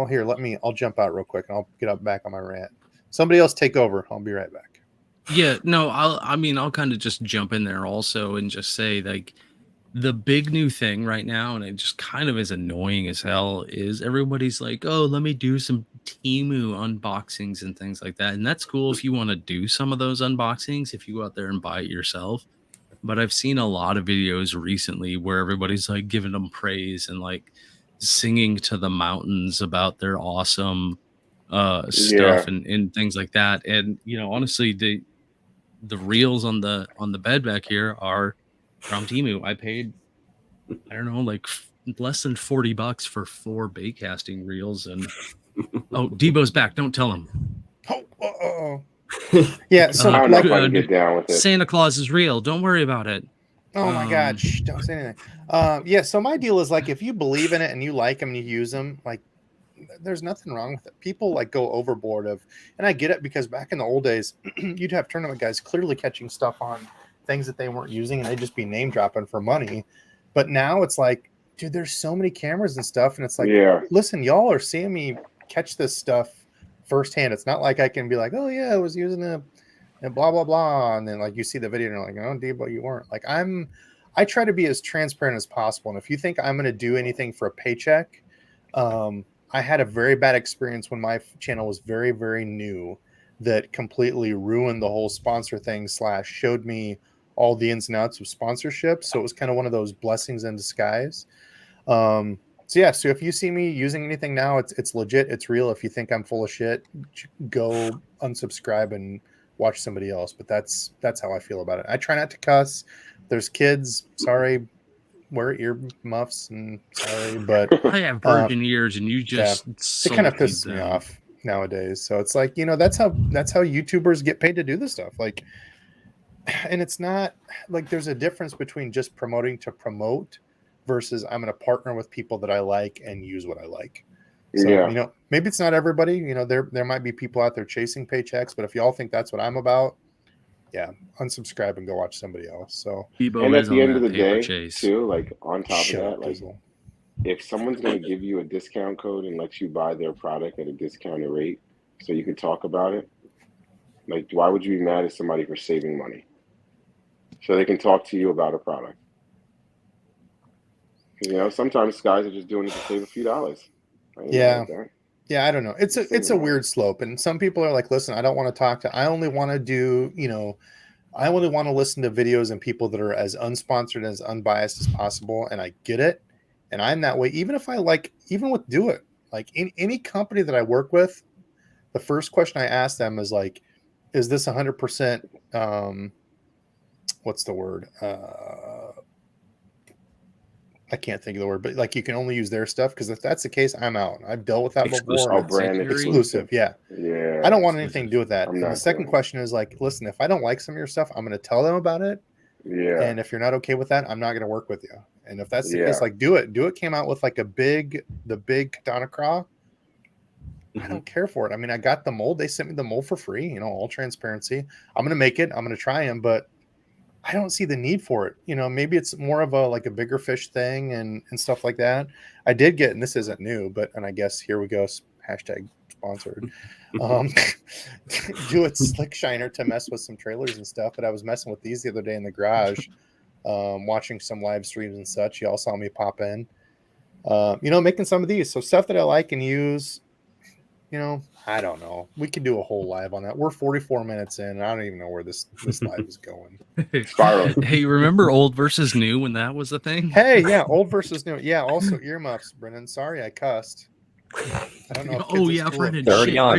Here, I'll jump out real quick and I'll get back on my rant. Somebody else take over. I'll be right back. Yeah, no, I'll kind of just jump in there also and just say like the big new thing right now, and it just kind of is annoying as hell, is everybody's like, oh, let me do some Temu unboxings and things like that. And that's cool if you want to do some of those unboxings, if you go out there and buy it yourself. But I've seen a lot of videos recently where everybody's like giving them praise and like singing to the mountains about their awesome stuff and things like that. And honestly, the reels on the bed back here are from Temu. I paid, I don't know, like less than $40 for 4 bait casting reels. And DEBO'S back. Don't tell him. Yeah. So I don't know if I can get down with it. Santa Claus is real. Don't worry about it. Oh my God! Shh, don't say anything. Yeah. So my deal is like, if you believe in it and you like them and you use them, like, there's nothing wrong with it. People like go overboard and I get it because back in the old days, you'd have tournament guys clearly catching stuff on things that they weren't using and they'd just be name dropping for money. But now it's like, dude, there's so many cameras and stuff. And it's like, listen, y'all are seeing me catch this stuff firsthand. It's not like I can be like, oh yeah, I was using a blah, blah, blah. And then like you see the video and you're like, oh, Debo, you weren't. Like I try to be as transparent as possible. And if you think I'm going to do anything for a paycheck, I had a very bad experience when my channel was very, very new that completely ruined the whole sponsor thing / showed me all the ins and outs of sponsorship. So it was kind of one of those blessings in disguise. So if you see me using anything now, it's legit. It's real. If you think I'm full of shit, go unsubscribe and watch somebody else. But that's how I feel about it. I try not to cuss. There's kids. Sorry. Wear ear muffs and sorry, but I have virgin ears, and you just it kind of pisses me off nowadays. So it's like, that's how YouTubers get paid to do this stuff. Like, and it's not like there's a difference between just promoting to promote versus I'm going to partner with people that I like and use what I like. So maybe it's not everybody. There might be people out there chasing paychecks, but if y'all think that's what I'm about, unsubscribe and go watch somebody else. So, and at the end of the day, too, like on top of that, like if someone's going to give you a discount code and let you buy their product at a discounted rate, so you can talk about it, like why would you be mad at somebody for saving money? So they can talk to you about a product. Sometimes guys are just doing it to save a few dollars. Yeah, I don't know. It's a weird slope, and some people are like, listen, I don't want to talk to. I only want to do, I only want to listen to videos and people that are as unsponsored, as unbiased as possible. And I get it. And I'm that way. Even with Do It, like in any company that I work with, the first question I ask them is like, is this 100%, what's the word? I can't think of the word, but like you can only use their stuff, because if that's the case, I'm out. I've dealt with that before. Brand exclusive, yeah. I don't want anything to do with that. And the second question is like, listen, if I don't like some of your stuff, I'm going to tell them about it. Yeah. And if you're not okay with that, I'm not going to work with you. And if that's the case, like Do It came out with like the big Katana Craw. I don't care for it. I mean, I got the mold. They sent me the mold for free, you know, all transparency. I'm going to make it. I'm going to try them, but I don't see the need for it. You know, maybe it's more of a bigger fish thing and stuff like that. I did get, and this isn't new, but, and I guess here we go, hashtag sponsored. Do it slick shiner to mess with some trailers and stuff. But I was messing with these the other day in the garage, watching some live streams and such. Y'all saw me pop in, you know, making some of these. So stuff that I like and use, you know, I don't know. We could do a whole live on that. We're 44 minutes in, and I don't even know where this live is going. Spiraling. Hey, remember old versus new when that was a thing? Hey, yeah, old versus new. Yeah, also earmuffs, Brennan. Sorry, I cussed. I don't know. Oh yeah, Brennan.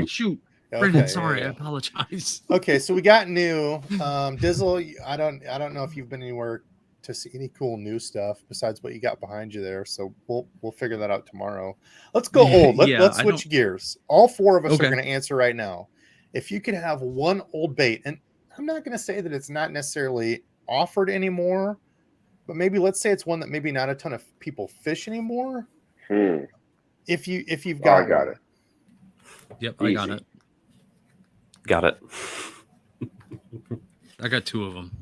Shoot. Okay, Brennan, sorry, I apologize. Okay, so we got new. Dizzle, I don't know if you've been anywhere to see any cool new stuff besides what you got behind you there. So we'll figure that out tomorrow. Let's go old. Let's switch gears. All four of us are going to answer right now. If you could have one old bait, and I'm not going to say that it's not necessarily offered anymore, but maybe let's say it's one that maybe not a ton of people fish anymore. If you've got I got it. Yep, Easy. I got it. Got it. I got two of them.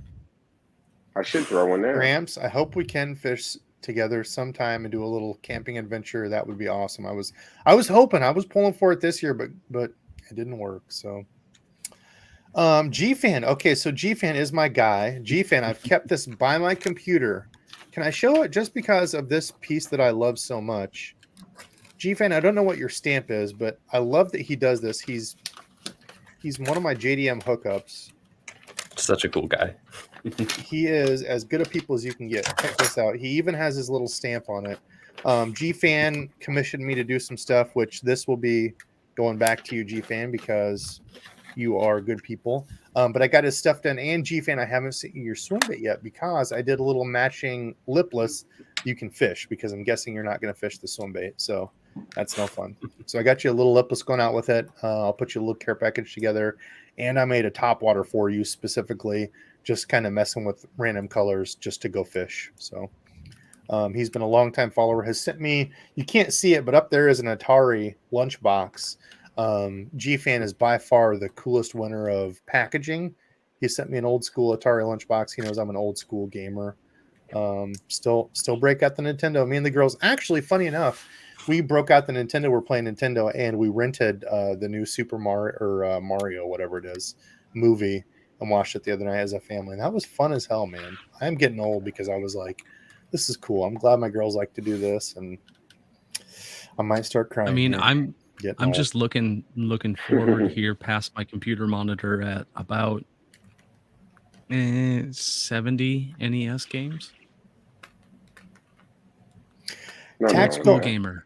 I should throw one there. Gramps, I hope we can fish together sometime and do a little camping adventure. That would be awesome. I was hoping, I was pulling for it this year, but it didn't work. So G-Fan. Okay, so G-Fan is my guy. G-Fan, I've kept this by my computer. Can I show it just because of this piece that I love so much? G-Fan, I don't know what your stamp is, but I love that he does this. He's one of my JDM hookups. Such a cool guy. He is as good a people as you can get. Check this out. He even has his little stamp on it. G-Fan commissioned me to do some stuff, which this will be going back to you, G-Fan, because you are good people. But I got his stuff done. And G-Fan, I haven't seen your swim bait yet because I did a little matching lipless you can fish, because I'm guessing you're not going to fish the swim bait. So that's no fun. So I got you a little lipless going out with it. I'll put you a little care package together. And I made a top water for you specifically, just kind of messing with random colors just to go fish. So he's been a long time follower, has sent me, you can't see it, but up there is an Atari lunchbox. G-Fan is by far the coolest winner of packaging. He sent me an old school Atari lunchbox. He knows I'm an old school gamer. Still break out the Nintendo. Me and the girls, actually, funny enough, we broke out the Nintendo. We're playing Nintendo, and we rented the new Super Mario or Mario, whatever it is, movie, and watched it the other night as a family. And that was fun as hell, man. I'm getting old because I was like, this is cool. I'm glad my girls like to do this, and I might start crying. I mean, here. I'm just looking forward here past my computer monitor at about 70 NES games. Tactical gamer,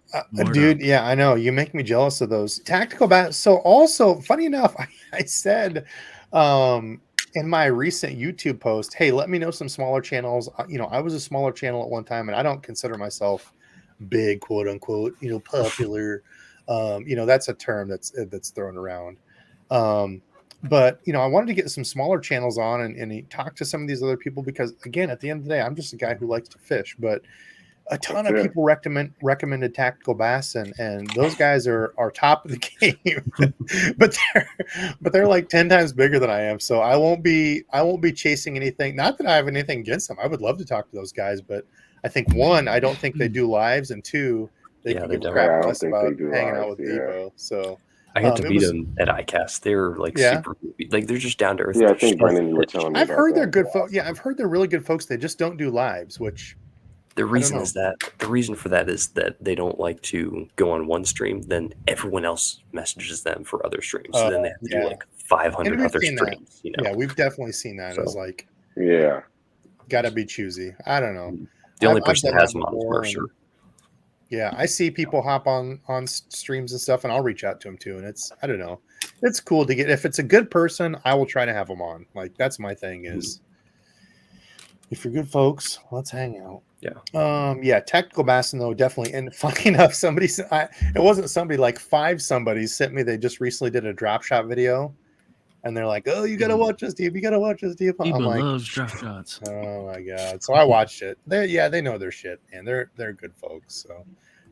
dude. Yeah, I know. You make me jealous of those tactical bats. So also, funny enough, I said in my recent YouTube post, hey, let me know some smaller channels. You know, I was a smaller channel at one time, and I don't consider myself big, quote unquote, you know, popular. You know, that's a term that's thrown around. But you know, I wanted to get some smaller channels on and talk to some of these other people, because again, at the end of the day, I'm just a guy who likes to fish, but a ton of people recommended Tactical Bass, and those guys are top of the game, but they're like 10 times bigger than I am. So I won't be chasing anything. Not that I have anything against them. I would love to talk to those guys, but I think one, I don't think they do lives, and two, they can give crap less about hanging out with Debo. So I got to meet them at Icast. They're like super, like they're just down to earth. Yeah, I think Brennan, you were telling me. I've heard they're good folks. Yeah, I've heard they're really good folks. They just don't do lives, which. The reason for that is that they don't like to go on one stream, then everyone else messages them for other streams. So then they have to do like 500 other streams. You know? Yeah, we've definitely seen that. It's like, gotta be choosy. I don't know. The only person that has them on is Mercer. Yeah, I see people hop on streams and stuff, and I'll reach out to them too. And I don't know, it's cool to get. If it's a good person, I will try to have them on. Like, that's my thing is, if you're good folks, let's hang out. Yeah. Tactical Bassin though, definitely. And funny enough, it wasn't somebody, like 5 somebodies sent me. They just recently did a drop shot video, and they're like, "Oh, you gotta watch this, Steve. You gotta watch this, Steve." I'm like, loves drop shots. Oh my god! So I watched it. They know their shit, and they're good folks. So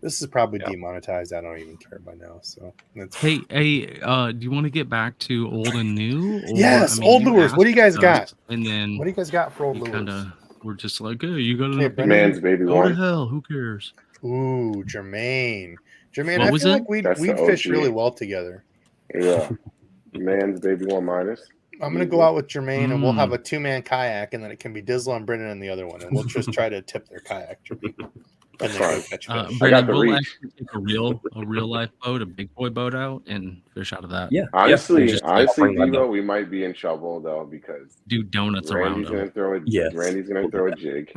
This is probably demonetized. I don't even care by now. So hey, do you want to get back to old and new? Or, yes, old lures. What do you guys got? And then what do you guys got for old lures? We're just like, hey, you got Okay, man's baby go one. to hell. Who cares? Ooh, Jermaine. What I feel like we'd fish really well together. Yeah, man's baby one minus. I'm gonna go out with Jermaine, and we'll have a 2-man kayak, and then it can be Dizzle and Brennan in the other one, and we'll just try to tip their kayak, Jermaine. And then go catch fish. Brennan, we'll actually take a real life boat, a big boy boat out, and fish out of that. Yeah. Honestly, Debo, we might be in trouble though because do donuts Randy's around Randy's gonna throw a jig,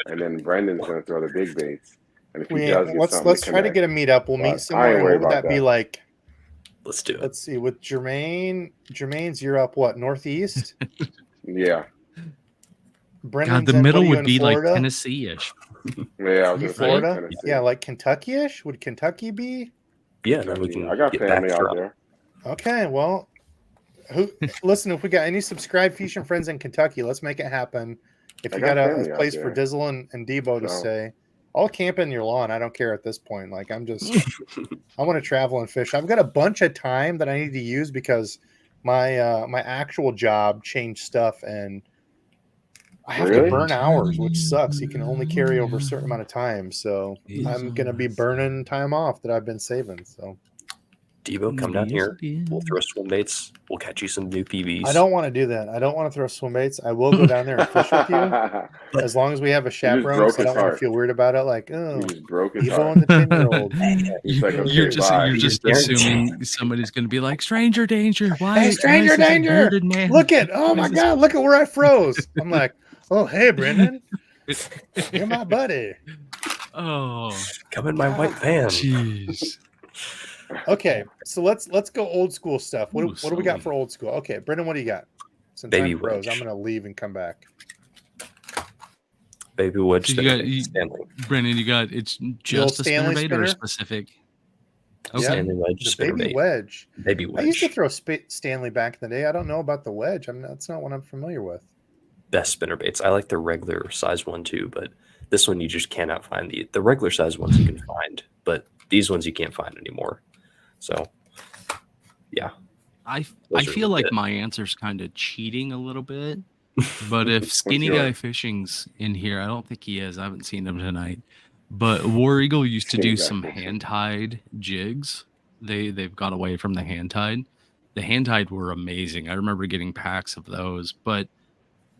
and then Brendan's gonna throw the big baits. And if he does let's try to get a meetup. We'll meet somewhere. What would that be like? Let's do it. Let's see. With Jermaine's you're up what, northeast? Yeah. Brendan's the middle would be Florida? like Tennessee-ish. Yeah, Florida. Yeah, like Kentucky-ish. Would Kentucky be? Yeah, then we can. I got family out there. Okay, well, listen. If we got any subscribed fishing friends in Kentucky, let's make it happen. If you got a place for Dizzle and Debo to stay, I'll camp in your lawn. I don't care at this point. Like I want to travel and fish. I've got a bunch of time that I need to use because my my actual job changed stuff and I have to burn hours, which sucks. You can only carry over a certain amount of time. So I'm going to be burning time off that I've been saving. So Debo, come down here. We'll throw swim baits. We'll catch you some new PBs. I don't want to do that. I don't want to throw swim baits. I will go down there and fish with you as long as we have a chaperone. So I don't want to feel weird about it. Like, oh, Debo and the 10-year-old. You're just assuming somebody's going to be like, stranger danger. Why? Hey, stranger danger. Look at, oh my God, look at where I froze. I'm like, oh, hey, Brendan. You're my buddy. Oh, come in my white van. Jeez. Okay, so let's go old school stuff. What do we got for old school? Okay, Brendan, what do you got? Since Baby I'm froze, wedge. I'm gonna leave and come back. Baby wedge. Stanley. Brendan, you got it's just a spinner bait or a specific? Okay. Stanley wedge. The baby wedge. Baby wedge. I used to throw Stanley back in the day. I don't know about the wedge. That's not what I'm familiar with. Best spinner baits. I like the regular size one too, but this one you just cannot find. The regular size ones you can find, but these ones you can't find anymore. So, yeah. I feel like my answer's kind of cheating a little bit, but if Skinny Guy Fishing's in here, I don't think he is. I haven't seen him tonight. But War Eagle used to do some hand-tied jigs. They've got away from the hand-tied. The hand-tied were amazing. I remember getting packs of those. But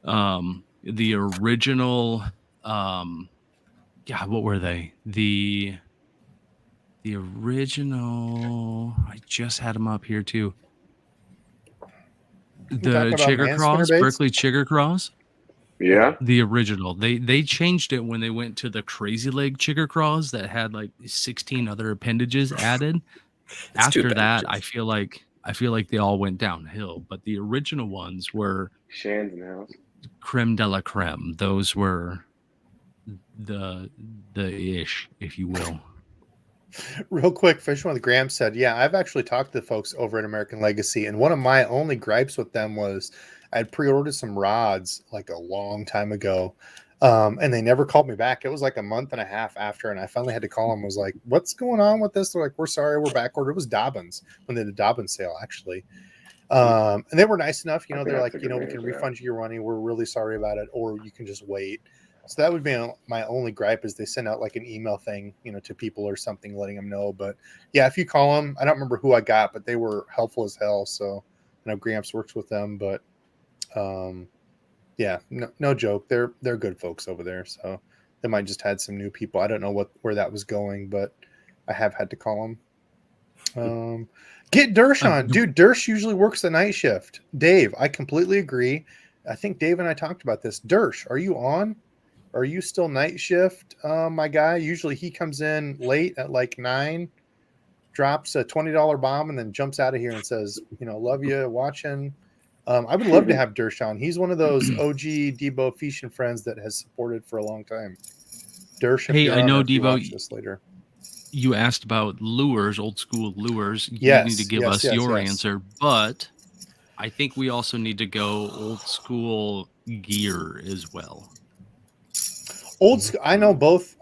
the original, what were they? The original, I just had them up here too. The Chigger Cross, Berkeley Chigger Cross. Yeah. The original. They changed it when they went to the Crazy Leg Chigger Cross that had like 16 other appendages added. After that, I feel like they all went downhill. But the original ones were Shan's in the house. Creme de la creme. Those were the ish, if you will. Real quick, Fishing with Graham said, yeah, I've actually talked to the folks over at American Legacy, and one of my only gripes with them was I had pre-ordered some rods like a long time ago, and they never called me back. It was like a month and a half after, and I finally had to call them. Was like, what's going on with this? They're like, we're sorry, we're back ordered. It was Dobbins when they did the Dobbins sale, actually. And they were nice enough, they're like, we can refund you your money. We're really sorry about it, or you can just wait. So that would be my only gripe is they send out like an email thing, to people or something, letting them know. But yeah, if you call them, I don't remember who I got, but they were helpful as hell. So I know Gramps works with them, but yeah, no joke. They're good folks over there. So they might just had some new people. I don't know where that was going, but I have had to call them. Get Dersh on. Dude, Dersh usually works the night shift. Dave, I completely agree. I think Dave and I talked about this. Dersh, are you on? Are you still night shift, my guy? Usually he comes in late at like 9, drops a $20 bomb, and then jumps out of here and says, love you watching. I would love to have Dersh on. He's one of those OG Debo Fishing friends that has supported for a long time. Dersh, hey, I know Debo. This later. You asked about lures, old school lures. You need to give us your answer, but I think we also need to go old school gear as well. Old school. I know both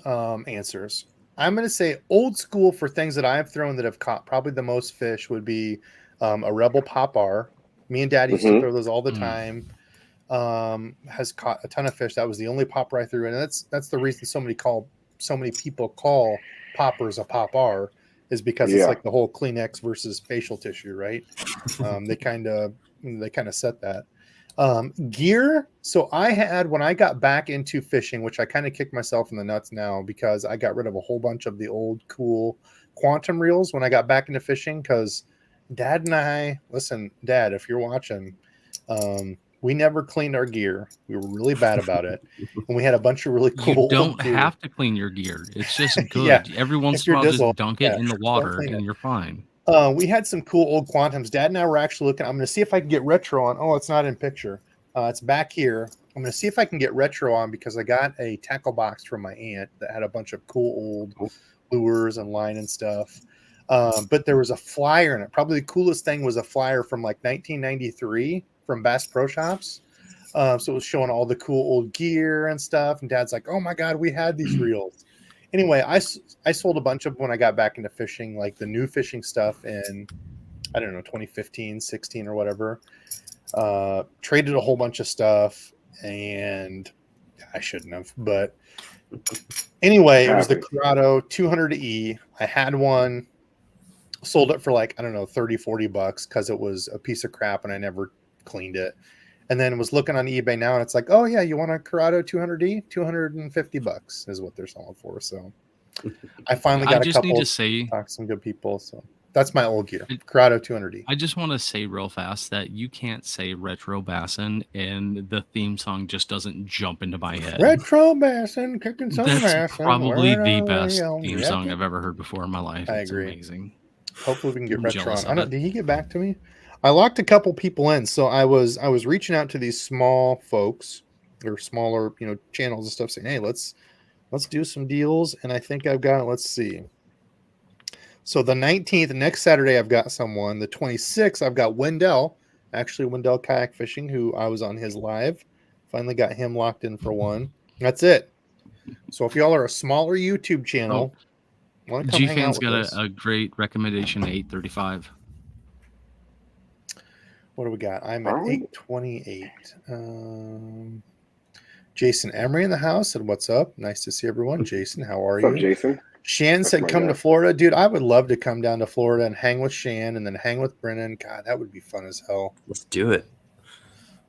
answers. I'm going to say old school for things that I've thrown that have caught probably the most fish would be a Rebel Pop R. Me and Dad used to throw those all the time. Has caught a ton of fish. That was the only popper I threw in. And that's the reason so many people call poppers a pop R is because it's like the whole Kleenex versus facial tissue, right? They kind of set that. Gear. So I had, when I got back into fishing, which I kind of kicked myself in the nuts now because I got rid of a whole bunch of the old cool quantum reels when I got back into fishing. Because Dad and I, listen, Dad, if you're watching, we never cleaned our gear. We were really bad about it. And we had a bunch of really cool. You don't have to clean your gear. It's just good. Yeah. Every once in a while, just dunk it in the water and you're fine. We had some cool old quantums. Dad and I were actually looking. I'm going to see if I can get retro on. Oh, it's not in picture. It's back here. I'm going to see if I can get retro on because I got a tackle box from my aunt that had a bunch of cool old lures and line and stuff. But there was a flyer in it. Probably the coolest thing was a flyer from like 1993 from Bass Pro Shops. So it was showing all the cool old gear and stuff. And Dad's like, oh my God, we had these reels. Anyway, I sold a bunch of them when I got back into fishing, like the new fishing stuff in, I don't know, 2015, 16 or whatever. Traded a whole bunch of stuff and I shouldn't have, but anyway, it was the Corrado 200E. I had one, sold it for like, I don't know, 30, $40 because it was a piece of crap and I never cleaned it. And then was looking on eBay now and it's like, oh yeah, you want a Corrado 200E? $250 is what they're selling for. So I finally got a couple. Need to say, talk to some good people. So that's my old gear, Corrado 200E. I just want to say real fast that you can't say Retro Bassin and the theme song just doesn't jump into my head. Retro Bassin, kicking some ass. That's probably the best theme song I've ever heard before in my life. I it's agree. Amazing. Hopefully we can get retro on. Did he get back to me? I locked a couple people in, so I was reaching out to these small folks or smaller, channels and stuff, saying, "Hey, let's do some deals." And I think I've got, let's see. So the 19th, next Saturday, I've got someone. The 26th, I've got Wendell, actually Wendell Kayak Fishing, who I was on his live. Finally got him locked in for one. That's it. So if y'all are a smaller YouTube channel, G-Fan's got a great recommendation at 835. What do we got? I'm at 828. Jason Emery in the house said, what's up? Nice to see everyone. Jason, how are you? What's up, Jason? Shan said, come to Florida. Dude, I would love to come down to Florida and hang with Shan and then hang with Brennan. God, that would be fun as hell. Let's do it.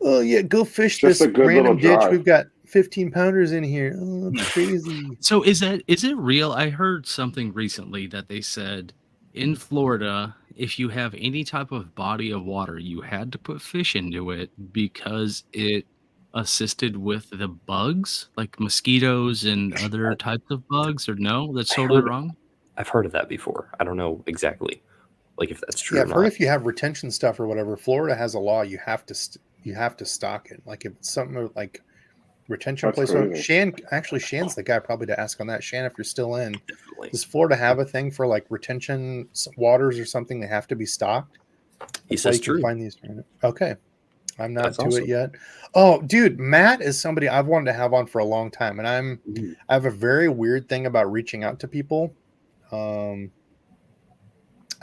Oh, yeah, go fish this random ditch. We've got 15 pounders in here. Oh, that's crazy. So is it real? I heard something recently that they said in Florida, if you have any type of body of water, you had to put fish into it because it assisted with the bugs, like mosquitoes and other types of bugs, or no? That's totally wrong? I've heard of that before. I don't know exactly, like if that's true. Yeah, I've heard if you have retention stuff or whatever, Florida has a law. You have to stock it. Like if it's something like retention place. Shan's the guy probably to ask on that. Shan, if you're still in, does Florida have a thing for like retention waters or something? They have to be stocked. He says true. Find these. Okay. I'm not to it yet. Oh, dude, Matt is somebody I've wanted to have on for a long time. And I have a very weird thing about reaching out to people. I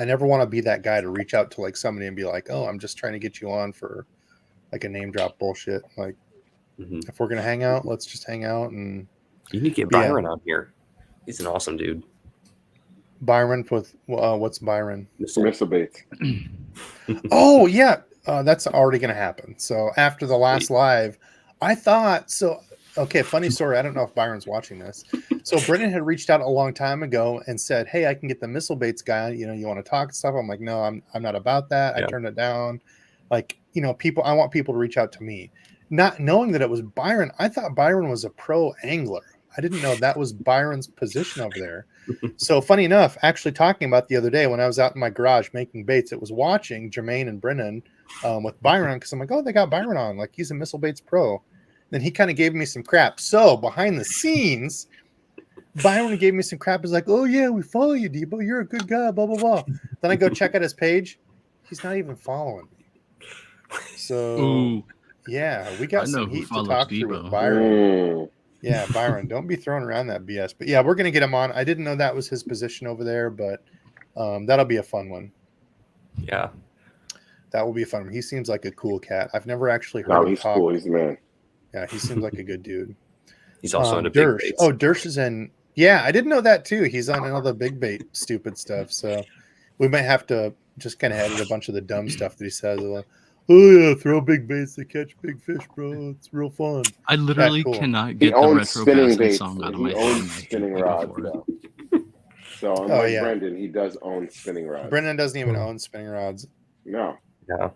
never want to be that guy to reach out to like somebody and be like, oh, I'm just trying to get you on for like a name drop bullshit. Like, if we're gonna hang out, let's just hang out. And you need to get Byron on here. He's an awesome dude. Byron with what's Byron? Missile baits. Oh yeah, that's already gonna happen. So after the last live, I thought so. Okay, funny story. I don't know if Byron's watching this. So Brennan had reached out a long time ago and said, "Hey, I can get the missile baits guy. You want to talk and stuff?" I'm like, "No, I'm not about that." I turned it down. Like, people. I want people to reach out to me. Not knowing that it was Byron, I thought Byron was a pro angler. I didn't know that was Byron's position over there. So funny enough, actually talking about the other day when I was out in my garage making baits, it was watching Jermaine and Brennan with Byron because I'm like, oh, they got Byron on. Like he's a missile baits pro. Then he kind of gave me some crap. So behind the scenes, Byron gave me some crap. He's like, oh yeah, we follow you, Debo. You're a good guy, blah, blah, blah. Then I go check out his page. He's not even following me. So... Ooh. Yeah, we got some heat to talk through with Byron. Yeah, Byron, don't be throwing around that BS. But yeah, we're gonna get him on. I didn't know that was his position over there, but that'll be a fun one. Yeah, that will be a fun one. He seems like a cool cat. I've never actually heard No, him he's talk. cool. He's the man. Yeah, he seems like a good dude. he's also in a big Dersh. bait. Oh, Dersh is in. Yeah, I didn't know that too. He's on another big bait stupid stuff. So we might have to just kind of edit a bunch of the dumb stuff that he says. Like, oh yeah, throw big baits to catch big fish, bro. It's real fun. I literally cool. cannot He get the owns retro spinning basket baits. song out of He my owns head. spinning rods. Though. So unlike Brendan, he does own spinning rods. Brendan doesn't even own spinning rods. No. Yeah.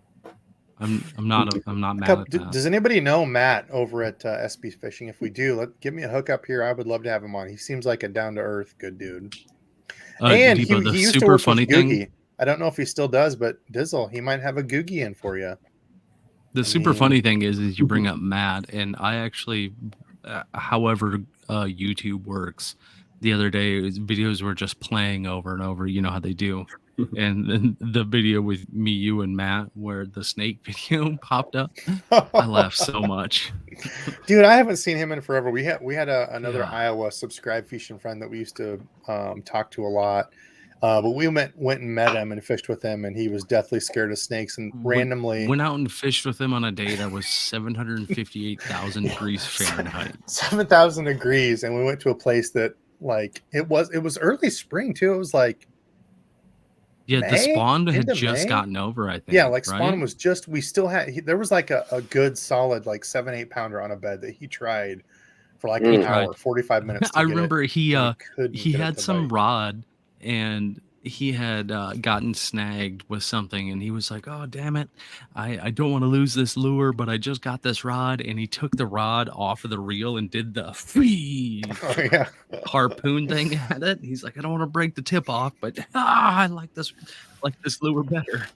I'm not mad at that. Does anybody know Matt over at SB Fishing? If we do, give me a hook up here. I would love to have him on. He seems like a down to earth good dude. And Debo, he used super to work funny with Googie. I don't know if he still does, but Dizzle, he might have a Googie in for you. The super funny thing is you bring up Matt, and I actually, however YouTube works, the other day videos were just playing over and over. You know how they do. And then the video with me, you, and Matt, where the snake video popped up, I laughed so much. Dude, I haven't seen him in forever. We had another Iowa subscribe fishing friend that we used to talk to a lot. But we went and met him and fished with him, and he was deathly scared of snakes. And randomly went out and fished with him on a day that was 758,000 degrees Fahrenheit. 7,000 degrees, and we went to a place that it was early spring too. It was like. Yeah, May? the spawn had Into just May? gotten over, I think. Yeah, spawn right? was just, we still had, there was like a good solid 7-8 pounder on a bed that he tried for an hour, 45 minutes. I remember he had some rod, and he had gotten snagged with something, and he was like, oh damn it, I don't want to lose this lure, but I just got this rod. And he took the rod off of the reel and did the harpoon thing at it. He's like, I don't want to break the tip off, but I like this lure better.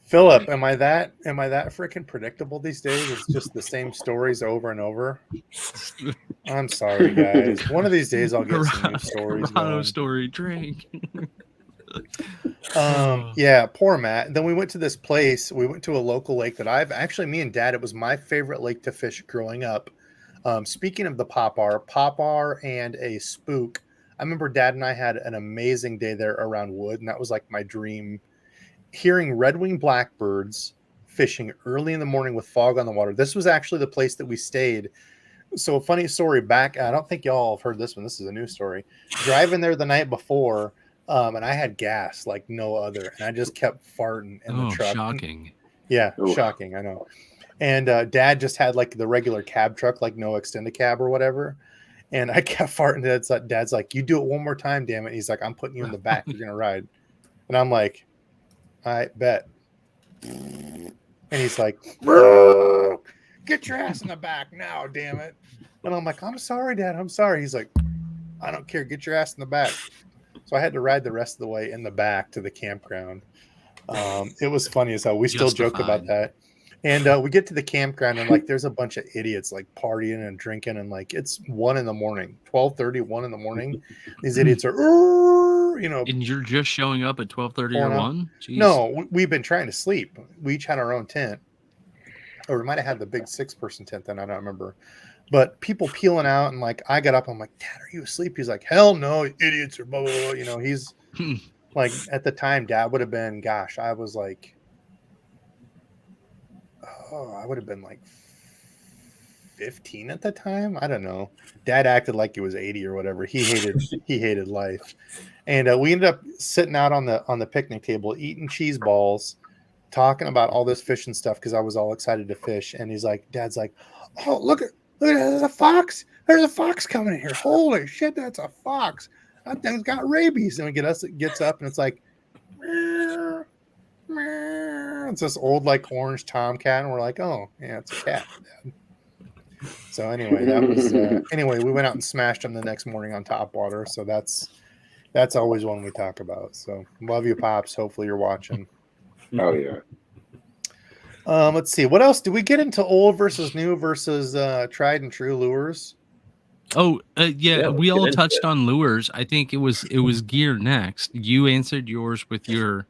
Philip, am I that freaking predictable these days? It's just the same stories over and over. I'm sorry, guys. One of these days I'll get some new stories. Story drink. Yeah, poor Matt. Then we went to this place. We went to a local lake that me and Dad, it was my favorite lake to fish growing up. Speaking of the Popar and a spook, I remember Dad and I had an amazing day there around wood, and that was my dream. Hearing red-winged blackbirds fishing early in the morning with fog on the water. This was actually the place that we stayed. So a funny story back, I don't think y'all have heard this one. This is a new story. Driving there the night before, and I had gas like no other, and I just kept farting in the truck. Shocking. Yeah, shocking, I know. And Dad just had the regular cab truck, no extended cab or whatever. And I kept farting. Dad's like, you do it one more time, damn it. He's like, I'm putting you in the back. You're going to ride. And I'm like, I bet. And he's like, get your ass in the back now, damn it. And I'm like, I'm sorry, Dad. I'm sorry. He's like, I don't care. Get your ass in the back. So I had to ride the rest of the way in the back to the campground. It was funny as hell. We still joke about that. And we get to the campground, and there's a bunch of idiots partying and drinking, and it's 1 in the morning, 12:30, 1 in the morning. These idiots are, And you're just showing up at 12:30 or 1? Jeez. No, we've been trying to sleep. We each had our own tent, or we might have had the big 6-person tent then. I don't remember. But people peeling out, and I got up. I'm like, Dad, are you asleep? He's like, hell no, idiots are blah blah blah. He's at the time, Dad would have been, gosh, I was I would have been 15 at the time. I don't know. Dad acted like he was 80 or whatever. He hated life. And we ended up sitting out on the picnic table, eating cheese balls, talking about all this fishing stuff because I was all excited to fish. And Dad's like, oh, look at there's a fox. There's a fox coming in here. Holy shit, that's a fox. That thing's got rabies. And it gets up, and it's like, meow, meow. It's this old orange tomcat, and we're like, oh yeah, it's a cat, Dad. So anyway, that was we went out and smashed them the next morning on topwater. So that's always one we talk about. So love you, Pops. Hopefully you're watching. Oh yeah. Let's see. What else? Did we get into old versus new versus tried and true lures? Oh, yeah, we all touched on lures. I think it was gear next. You answered yours with your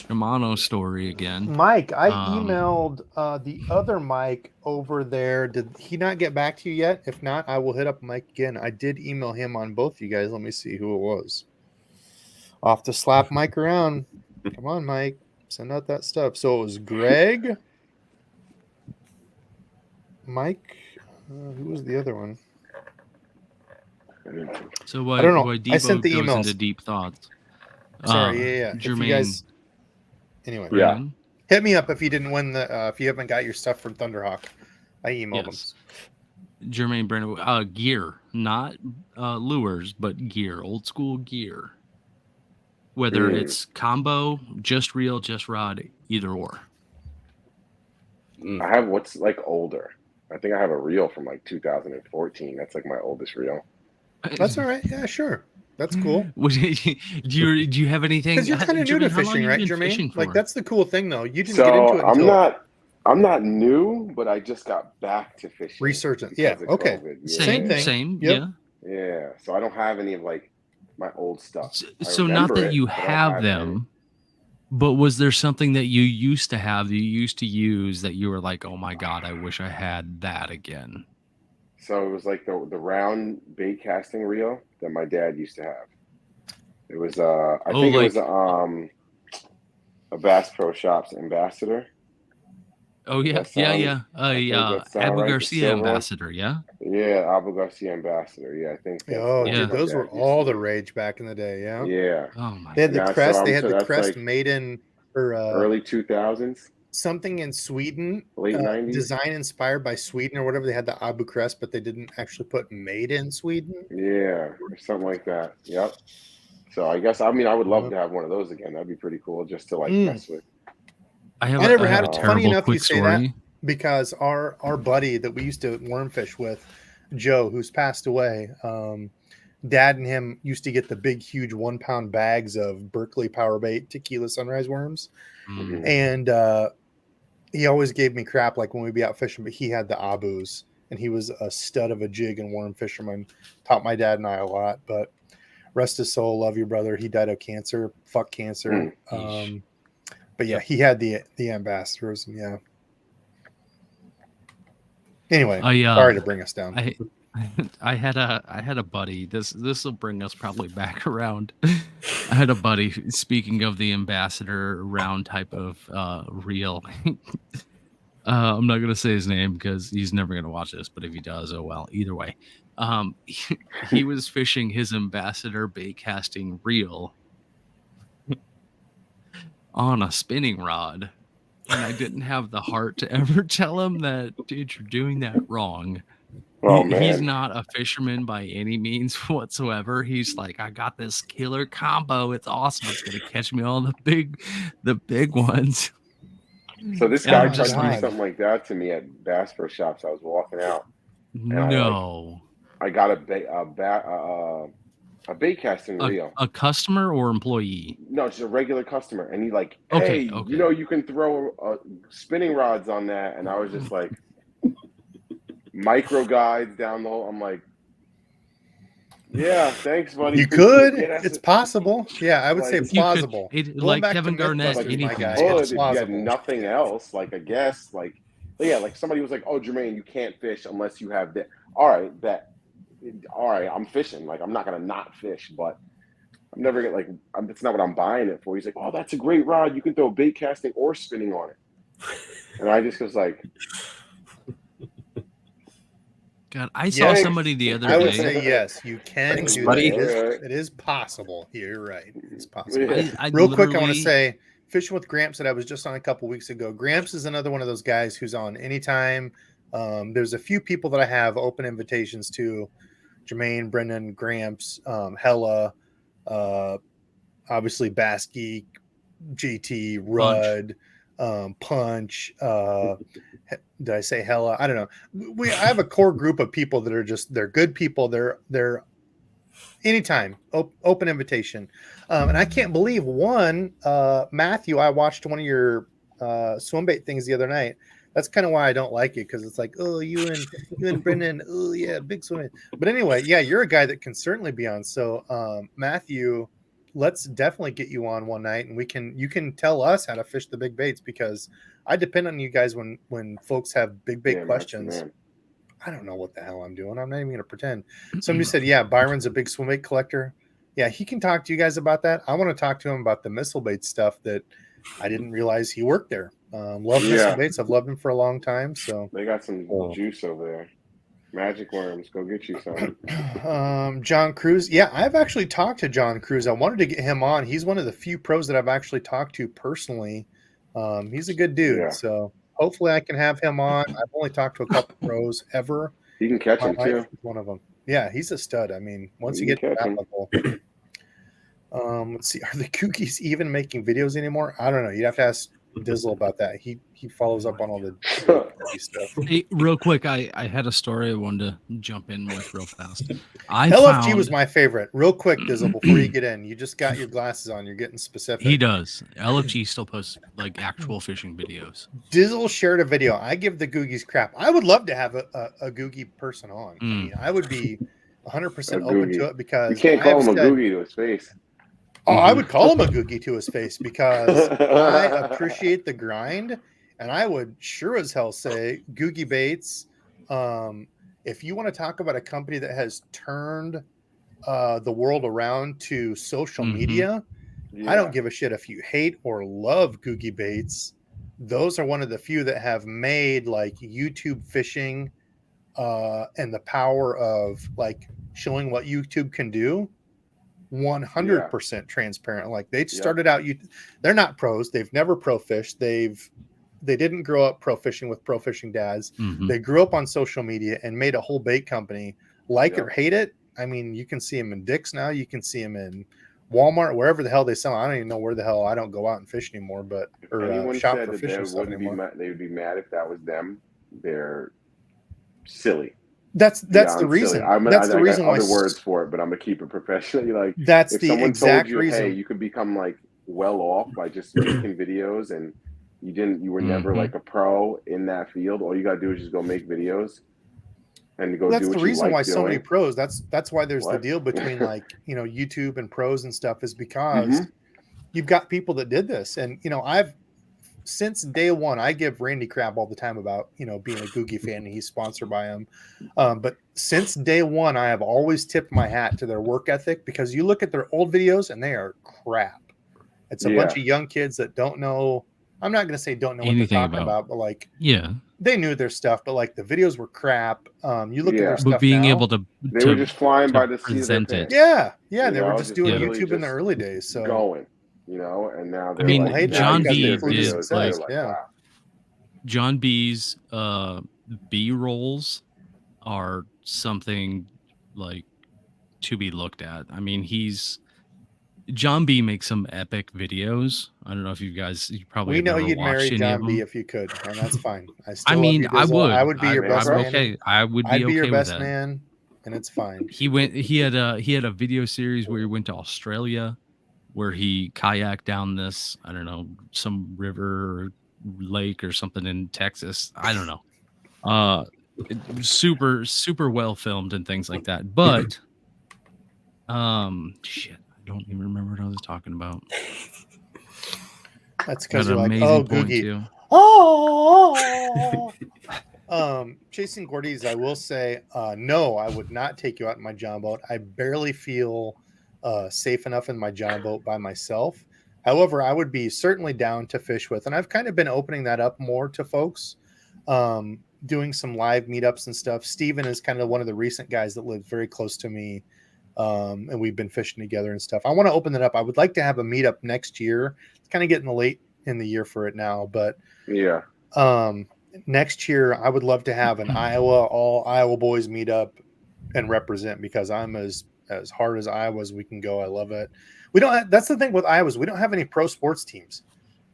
Shimano story again. Mike, I emailed the other Mike over there. Did he not get back to you yet? If not, I will hit up Mike again. I did email him on both you guys. Let me see who it was. Off to slap Mike around. Come on, Mike. Send out that stuff. So it was Greg, Mike. Who was the other one? So why, I don't know. why I sent the Debo goes emails. into deep thoughts. Sorry, If Jermaine, you guys, anyway, Brandon? hit me up if you didn't win the. If you haven't got your stuff from Thunderhawk, I emailed Yes. them. Jermaine, Brandon, gear, not lures, but gear, old school gear. Whether it's combo, just reel, just rod, either or. I have what's like older. I think I have a reel from like 2014. That's like my oldest reel. That's all right. Yeah, sure. That's cool. Do you have anything? Because you're kind of new to fishing, right, Jermaine? Like that's the cool thing, though. You didn't get into it until I'm not new, but I just got back to fishing. Researching. Yeah. Okay. Yeah. Same thing. Same. Yep. Yeah. So I don't have any of like my old stuff. So not that you have them, but was there something that you used to have, that you used to use, that you were like, oh my God, I wish I had that again? So it was like the round bait casting reel that my dad used to have. It was I think it was a Bass Pro Shops Ambassador. Oh yeah, Abu Garcia Ambassador, yeah. Yeah, Abu Garcia Ambassador. Yeah, I think. Dude, those were all the rage back in the day. Yeah. Yeah. Oh my. They had the crest. They had the crest like made in early 2000s. Something in Sweden, late 90s. Design inspired by Sweden or whatever. They had the Abu crest, but they didn't actually put made in Sweden. Yeah, or something like that. Yep. So I guess I would love to have one of those again. That'd be pretty cool, just to like mess with. I never had a funny enough you say story. that because our buddy that we used to wormfish with, Joe, who's passed away, Dad and him used to get the big, huge 1 pound bags of Berkeley Power Bait tequila sunrise worms. And he always gave me crap like when we'd be out fishing, but he had the Abus and he was a stud of a jig and worm fisherman. Taught my dad and I a lot, but rest his soul. Love you, brother. He died of cancer. Fuck cancer. But yeah, he had the ambassadors. And yeah. Anyway, sorry to bring us down. I had a buddy. This will bring us probably back around. I had a buddy. Speaking of the ambassador round type of reel, I'm not gonna say his name because he's never gonna watch this. But if he does, oh well. Either way, he was fishing his ambassador bait casting reel on a spinning rod, and I didn't have the heart to ever tell him that, dude, you're doing that wrong. He's not a fisherman by any means whatsoever. He's like, I got this killer combo. It's awesome. It's gonna catch me all the big ones. So this guy tried to do something like that to me at Bass Pro Shops. I was walking out. No, I got a bait casting reel. A customer or employee? No, just a regular customer. And he like, hey, you can throw spinning rods on that. And I was just like, micro guides down the hole. I'm like, yeah, thanks, buddy. You could. It's possible. Yeah, I would say plausible. Like Kevin Garnett, anything. If you had nothing else, like I guess, like somebody was like, oh, Jermaine, you can't fish unless you have that. All right, bet. All right, I'm fishing. Like, I'm not gonna not fish, but I'm never gonna that's not what I'm buying it for. He's like, oh, that's a great rod. You can throw bait casting or spinning on it. And I just was like, God, I saw somebody the other day. I would say yes, you can do that. It is possible. You're right. It's possible. Real quick, I want to say, fishing with Gramps that I was just on a couple weeks ago. Gramps is another one of those guys who's on anytime. There's a few people that I have open invitations to: Jermaine, Brendan, Gramps, Hella, obviously Bass Geek, JT, Rudd, Punch. Did I say Hella? I don't know. I have a core group of people that are they're good people. They're anytime open invitation. And I can't believe Matthew, I watched one of your swim bait things the other night. That's kind of why I don't like it, because it's like, oh, you and Brendan, oh yeah, big swimming. But anyway, yeah, you're a guy that can certainly be on. So Matthew, let's definitely get you on one night, and you can tell us how to fish the big baits, because I depend on you guys when folks have big bait questions. I don't know what the hell I'm doing. I'm not even going to pretend. Somebody said, yeah, Byron's a big swim bait collector. Yeah, he can talk to you guys about that. I want to talk to him about the missile bait stuff that I didn't realize he worked there. Love missile baits. I've loved him for a long time. So they got some juice over there. Magic worms, go get you some. John Cruz. Yeah, I've actually talked to John Cruz. I wanted to get him on. He's one of the few pros that I've actually talked to personally. He's a good dude. So hopefully I can have him on. I've only talked to a couple pros ever. You can catch him too. One of them. Yeah, he's a stud. I mean, once you get to that level. Let's see. Are the Kookies even making videos anymore? I don't know. You'd have to ask Dizzle about that. He follows up on all the stuff. Hey, real quick, I had a story I wanted to jump in with real fast. LFG was my favorite. Real quick, Dizzle, before you get in, you just got your glasses on. You're getting specific. He does. LFG still posts like actual fishing videos. Dizzle shared a video. I give the Googies crap. I would love to have a Googie person on. I mean, I would be 100% open to it, because you can't call him a Googie to his face. Oh, I would call him a Googie to his face, because I appreciate the grind, and I would sure as hell say Googie Baits. If you want to talk about a company that has turned the world around to social media, I don't give a shit if you hate or love Googie Baits. Those are one of the few that have made like YouTube fishing and the power of like showing what YouTube can do 100% transparent. Like they started out, they're not pros. They've never pro fished. They didn't grow up pro fishing with pro fishing dads. They grew up on social media and made a whole bait company. Like it or hate it. I mean, you can see them in Dick's now. You can see them in Walmart, wherever the hell they sell. I don't even know where the hell. I don't go out and fish anymore, but shop for fishing stuff anymore. They would be mad if that was them. They're silly. That's the reason. That's the reason why. Other words for it, but I'm gonna keep it professionally. Like that's if the someone exact told you, reason. hey, you could become like well off by just making videos, and you were never like a pro in that field. All you gotta do is just go make videos and go. That's do what the reason why doing. So many pros. That's why there's the deal between like YouTube and pros and stuff, is because you've got people that did this, and I've since day one, I give Randy crap all the time about, being a Googie fan, and he's sponsored by him. But since day one, I have always tipped my hat to their work ethic, because you look at their old videos and they are crap. It's a bunch of young kids that don't know. I'm not going to say don't know anything what they're talking about, but like, they knew their stuff, but like the videos were crap. You look at their stuff being now, able to they were just flying by the seat of their pants. They were just doing YouTube in the early days. So going. And now I mean, like, John B did like, wow. John B's B rolls are something like to be looked at. I mean, John B makes some epic videos. I don't know if you probably we know you'd marry John B if you could, and that's fine. I mean, I would. I would be your best man. Okay, I would be I'd be okay your best with that. man, and it's fine. He had a video series where he went to Australia, where he kayaked down this, I don't know, some river or lake or something in Texas. I don't know. Super, super well filmed and things like that. But shit, I don't even remember what I was talking about. That's because you're like, oh, Googie. Chasing Gordies, I will say, no, I would not take you out in my John boat. I barely feel safe enough in my John boat by myself. However, I would be certainly down to fish with, and I've kind of been opening that up more to folks, doing some live meetups and stuff. Steven is kind of one of the recent guys that lives very close to me, and we've been fishing together and stuff. I want to open it up. I would like to have a meetup next year. It's kind of getting late in the year for it now, but next year I would love to have an all Iowa boys meetup and represent, because I'm as hard as Iowa's we can go. I love it. We don't that's the thing with Iowa's. We don't have any pro sports teams.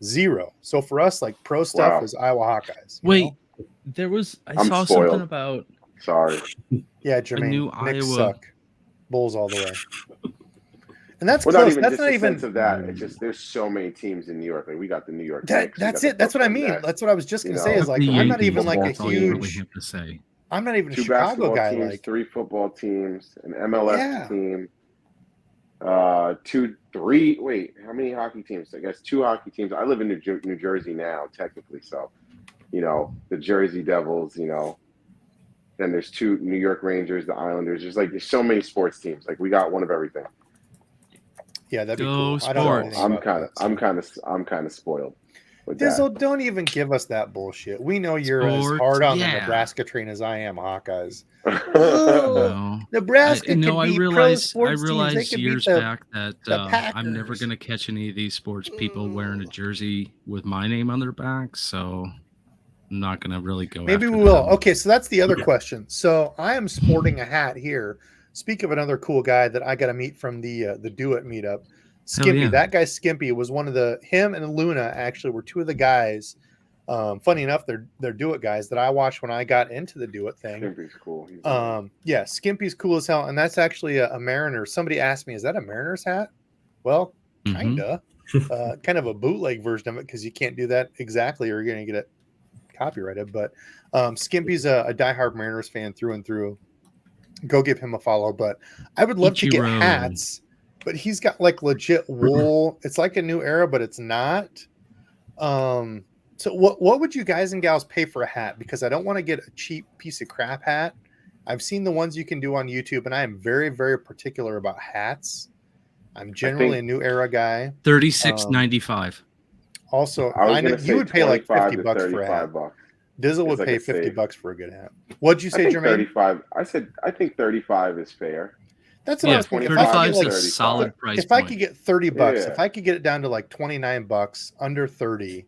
Zero. So for us, like pro stuff is Iowa Hawkeyes. Wait, there was I saw spoiled. Something about yeah, Jermaine. New Knicks Iowa suck. Bulls all the way. And that's well, close. Not even that's just not even sense of that. It's just there's so many teams in New York. Like we got the New York. That's it. That's what I mean. That's what I was just gonna say. Is like I'm not even like a huge. I'm not even a 2 Chicago guy. Teams, like 3 football teams, an MLS team. 2, 3. Wait, how many hockey teams? I guess 2 hockey teams. I live in New Jersey now, technically. So, the Jersey Devils. Then there's 2 New York Rangers, the Islanders. There's so many sports teams. Like we got one of everything. Yeah, that'd be Go cool. I don't know sports. anything about that, I'm kind of spoiled. With Dizzle, don't even give us that bullshit. We know you're as hard on the Nebraska train as I am, Hawkeyes. No. Nebraska could I beat pro realized sports teams. They could years beat back that the I'm never Packers. going to catch any of these sports people wearing a jersey with my name on their back, so I'm not going to really go. Maybe after we will. them. Okay, so that's the other question. So I am sporting a hat here. Speak of another cool guy that I got to meet from the Do It meetup. Skimpy, yeah. that guy Skimpy was one of him and Luna actually were 2 of the guys. Funny enough, they're Do It guys that I watched when I got into the Do It thing. Skimpy's cool. Yeah, Skimpy's cool as hell, and that's actually a Mariners. Somebody asked me, "Is that a Mariners hat?" Well, kinda, kind of a bootleg version of it because you can't do that exactly, or you're gonna get it copyrighted. But Skimpy's a diehard Mariners fan through and through. Go give him a follow. But I would love to get hats. But he's got like legit wool. It's like a new era, but it's not. So what would you guys and gals pay for a hat? Because I don't want to get a cheap piece of crap hat. I've seen the ones you can do on YouTube, and I am very, very particular about hats. I'm generally a new era guy. $36.95. Also, I know you would pay like $50 for a hat. Dizzle would pay $50 for a good hat. What'd you say, Jermaine? 35. I think 35 is fair. That's what I was thinking. 35 is a solid price. If I could get $30, if I could get it down to like $29, under 30,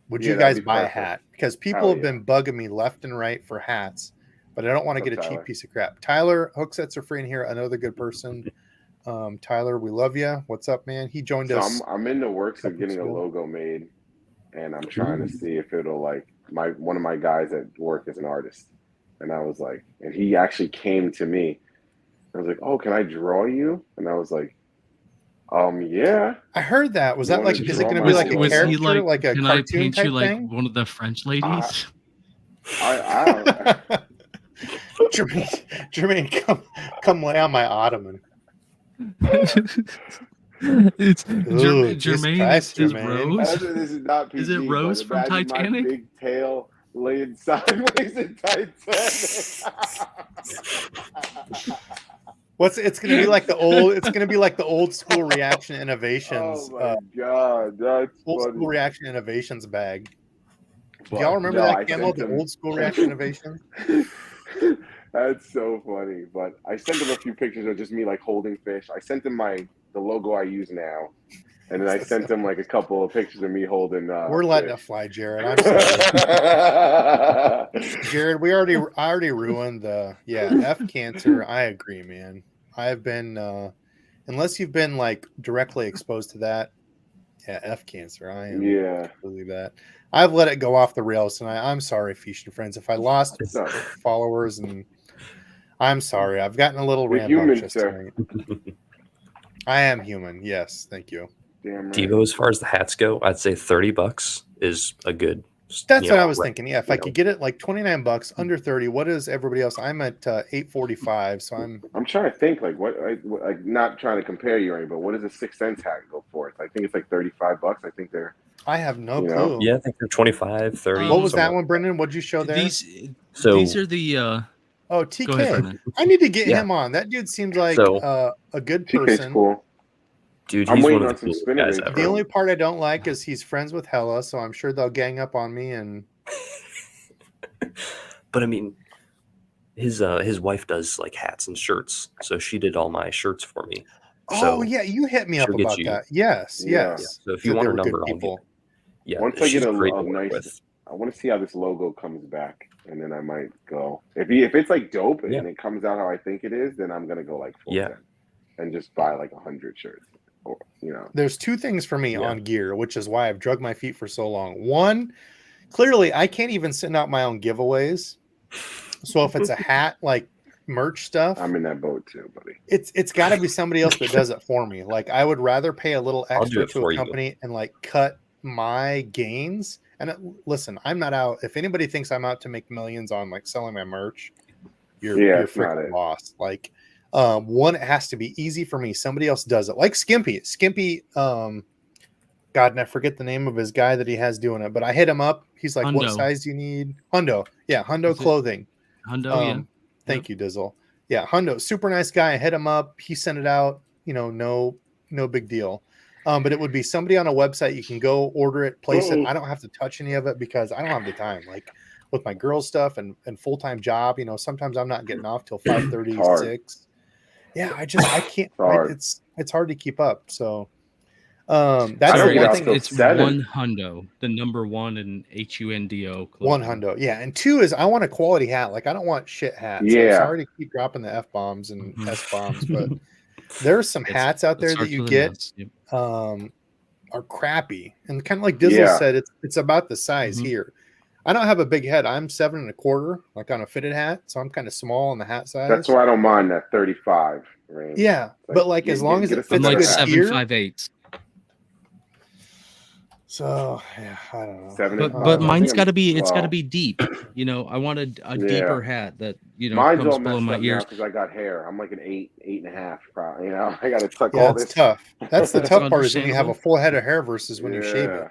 would you guys buy a hat? Because people have been bugging me left and right for hats, but I don't want to get a cheap piece of crap. Tyler, hook sets are free in here. Another good person. Tyler, we love you. What's up, man? He joined us. I'm in the works of getting a logo made, and I'm trying to see if it'll one of my guys at work is an artist, and I was like, and he actually came to me. I was like, "Oh, can I draw you?" And I was like, yeah. I heard that. Was that like? Is it going to be like a character, like a can cartoon I paint type you like thing? one of the French ladies? Jermaine, come lay on my ottoman. It's Jermaine. Rose. This is not PG, is it Rose from Titanic? My big tail laying sideways in Titanic. It's going to be like the old. It's going to be like the old school Reaction Innovations. Oh my god, that's old funny. School Reaction Innovations bag. Do y'all remember that camo? The old school Reaction Innovations. That's so funny. But I sent him a few pictures of just me like holding fish. I sent him the logo I use now, and then I sent him like a couple of pictures of me holding. We're letting it fly, Jared. I'm sorry, Jared. I already ruined the F cancer. I agree, man. I've been unless you've been like directly exposed to that. Yeah, F cancer. I am. Yeah, believe that. I've let it go off the rails tonight. I'm sorry, Fish and Friends, if I lost followers, and I'm sorry. I've gotten a little rambunctious tonight. I am human. Yes, thank you. Damn right. Debo, as far as the hats go, I'd say $30 is a good. That's what I was thinking. Yeah, if I could get it like $29 under 30, what is everybody else? I'm at $8.45, so I'm trying to think like like not trying to compare you or anything, but what does a 6 cents hat go for? I think it's like $35. I think they're. I have no clue. Yeah, I think they're 25, 30. What was that one, Brendan? What'd you show there? These are the. TK. Go ahead, I need to get him on. That dude seems like a good person. TK's cool. Dude, I'm he's waiting one on of some the spin guys rates. ever. The only part I don't like is he's friends with Hella, so I'm sure they'll gang up on me. And but I mean, his wife does like hats and shirts, so she did all my shirts for me. So you hit me up about that. Yes. Yeah. So if you want her number, once I get a nice, I want to see how this logo comes back, and then I might go. If it's like dope and it comes out how I think it is, then I'm gonna go like full 10 and just buy like 100 shirts. Or, there's two things for me on gear, which is why I've drugged my feet for so long. One, clearly I can't even send out my own giveaways. So if it's a hat, like merch stuff, I'm in that boat too, buddy. It's got to be somebody else that does it for me. Like I would rather pay a little extra to a company and like cut my gains. And listen, I'm not out. If anybody thinks I'm out to make millions on like selling my merch, you're freaking lost. Like One, it has to be easy for me. Somebody else does it, like Skimpy. God, and I forget the name of his guy that he has doing it, but I hit him up. He's like, Hundo. "What size do you need?" Hundo, yeah, Hundo Clothing. Hundo, yeah. Thank you, Dizzle. Yeah, Hundo, super nice guy. I hit him up. He sent it out. No big deal. But it would be somebody on a website. You can go order it, place it. I don't have to touch any of it because I don't have the time. Like with my girls' stuff and full-time job, sometimes I'm not getting off till 5:30, 6. Yeah, I can't. It's hard to keep up. So that's the one thing. It's 1 hundo, the number 1 in HUNDO. One hundo, yeah, and 2 is I want a quality hat. Like I don't want shit hats. Yeah. I'm sorry to keep dropping the F bombs and S bombs, but there's some hats out there that you get are crappy, and kind of like Dizzle said, it's about the size here. I don't have a big head. I'm 7 1/4, like on a fitted hat, so I'm kind of small on the hat size. That's why I don't mind that 35 range. Yeah, but like as long as it fits like good 7.58. So yeah, I don't know. But mine's got to be. It's got to be deep. I want a deeper hat that mine's comes all below my ears because I got hair. I'm like an 8.5. Probably. I got to tuck all this. That's tough. That's the tough part is when you have a full head of hair versus when you shave it.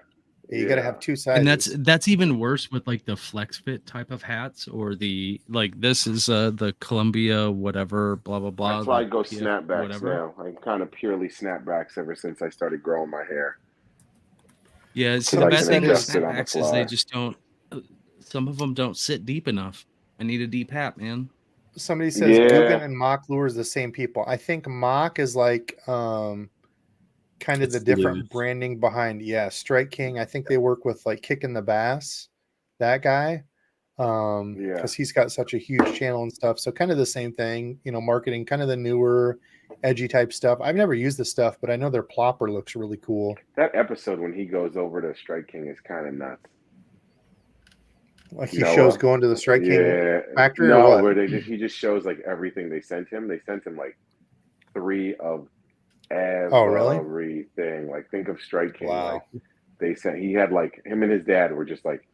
You got to have 2 sizes. And that's even worse with like the flex fit type of hats or the this is the Columbia whatever blah blah blah. That's why I go snapbacks now. I'm kind of purely snapbacks ever since I started growing my hair. Yeah, see, the bad thing with snapbacks is they just don't. Some of them don't sit deep enough. I need a deep hat, man. Somebody says Guggen and Mock lures the same people. I think Mock is like kind of the different branding behind Strike King. I think they work with like Kicking the Bass, that guy. Because he's got such a huge channel and stuff. So kind of the same thing, marketing kind of the newer edgy type stuff. I've never used this stuff, but I know their plopper looks really cool. That episode when he goes over to Strike King is kind of nuts. Like he shows going to the Strike King factory? No, or what? where he just shows like everything they sent him. They sent him like 3 of everything. Like think of Strike King. Wow. Like they sent he had like him and his dad were just like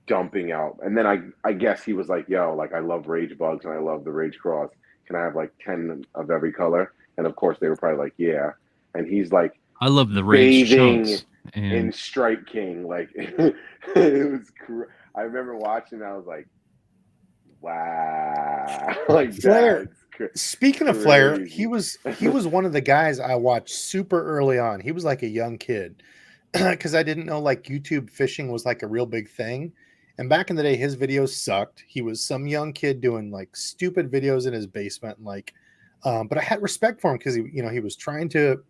dumping out. And then I guess he was like, yo, like I love Rage Bugs and I love the Rage Cross. Can I have like 10 of every color? And of course they were probably like, yeah. And he's like, I love the Rage chunks in Strike King. Like it was I remember watching I was like, wow. Like Flair. Speaking of Flair, he was one of the guys I watched super early on. He was like a young kid because I didn't know like YouTube fishing was like a real big thing. And back in the day, his videos sucked. He was some young kid doing like stupid videos in his basement, but I had respect for him because he was trying to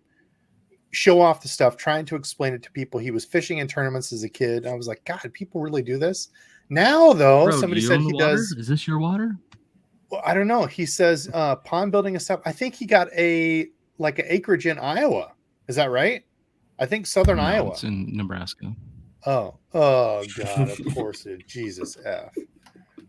show off the stuff, trying to explain it to people. He was fishing in tournaments as a kid. I was like, God, people really do this now. Though somebody said he does. Is this your water? Well, I don't know. He says pond building and stuff. I think he got an acreage in Iowa. Is that right? I think southern Iowa. It's in Nebraska. Oh God! Of course it. Jesus F.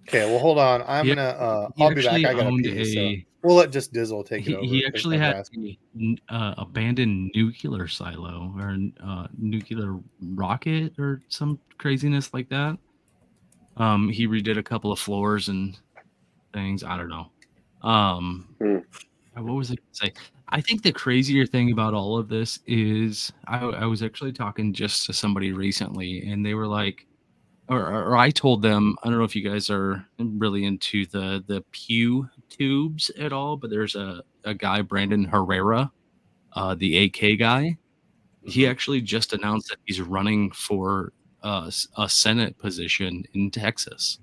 Okay, well, hold on. I'll be back. I got to pee. So we'll let just Dizzle take it over. He actually had an abandoned nuclear silo or nuclear rocket or some craziness like that. He redid a couple of floors and things. I don't know. What was I going to say? I think the crazier thing about all of this is I was actually talking just to somebody recently, and they were like, or I told them, I don't know if you guys are really into the Pew tubes at all, but there's a guy, Brandon Herrera, the AK guy. He actually just announced that he's running for a Senate position in Texas.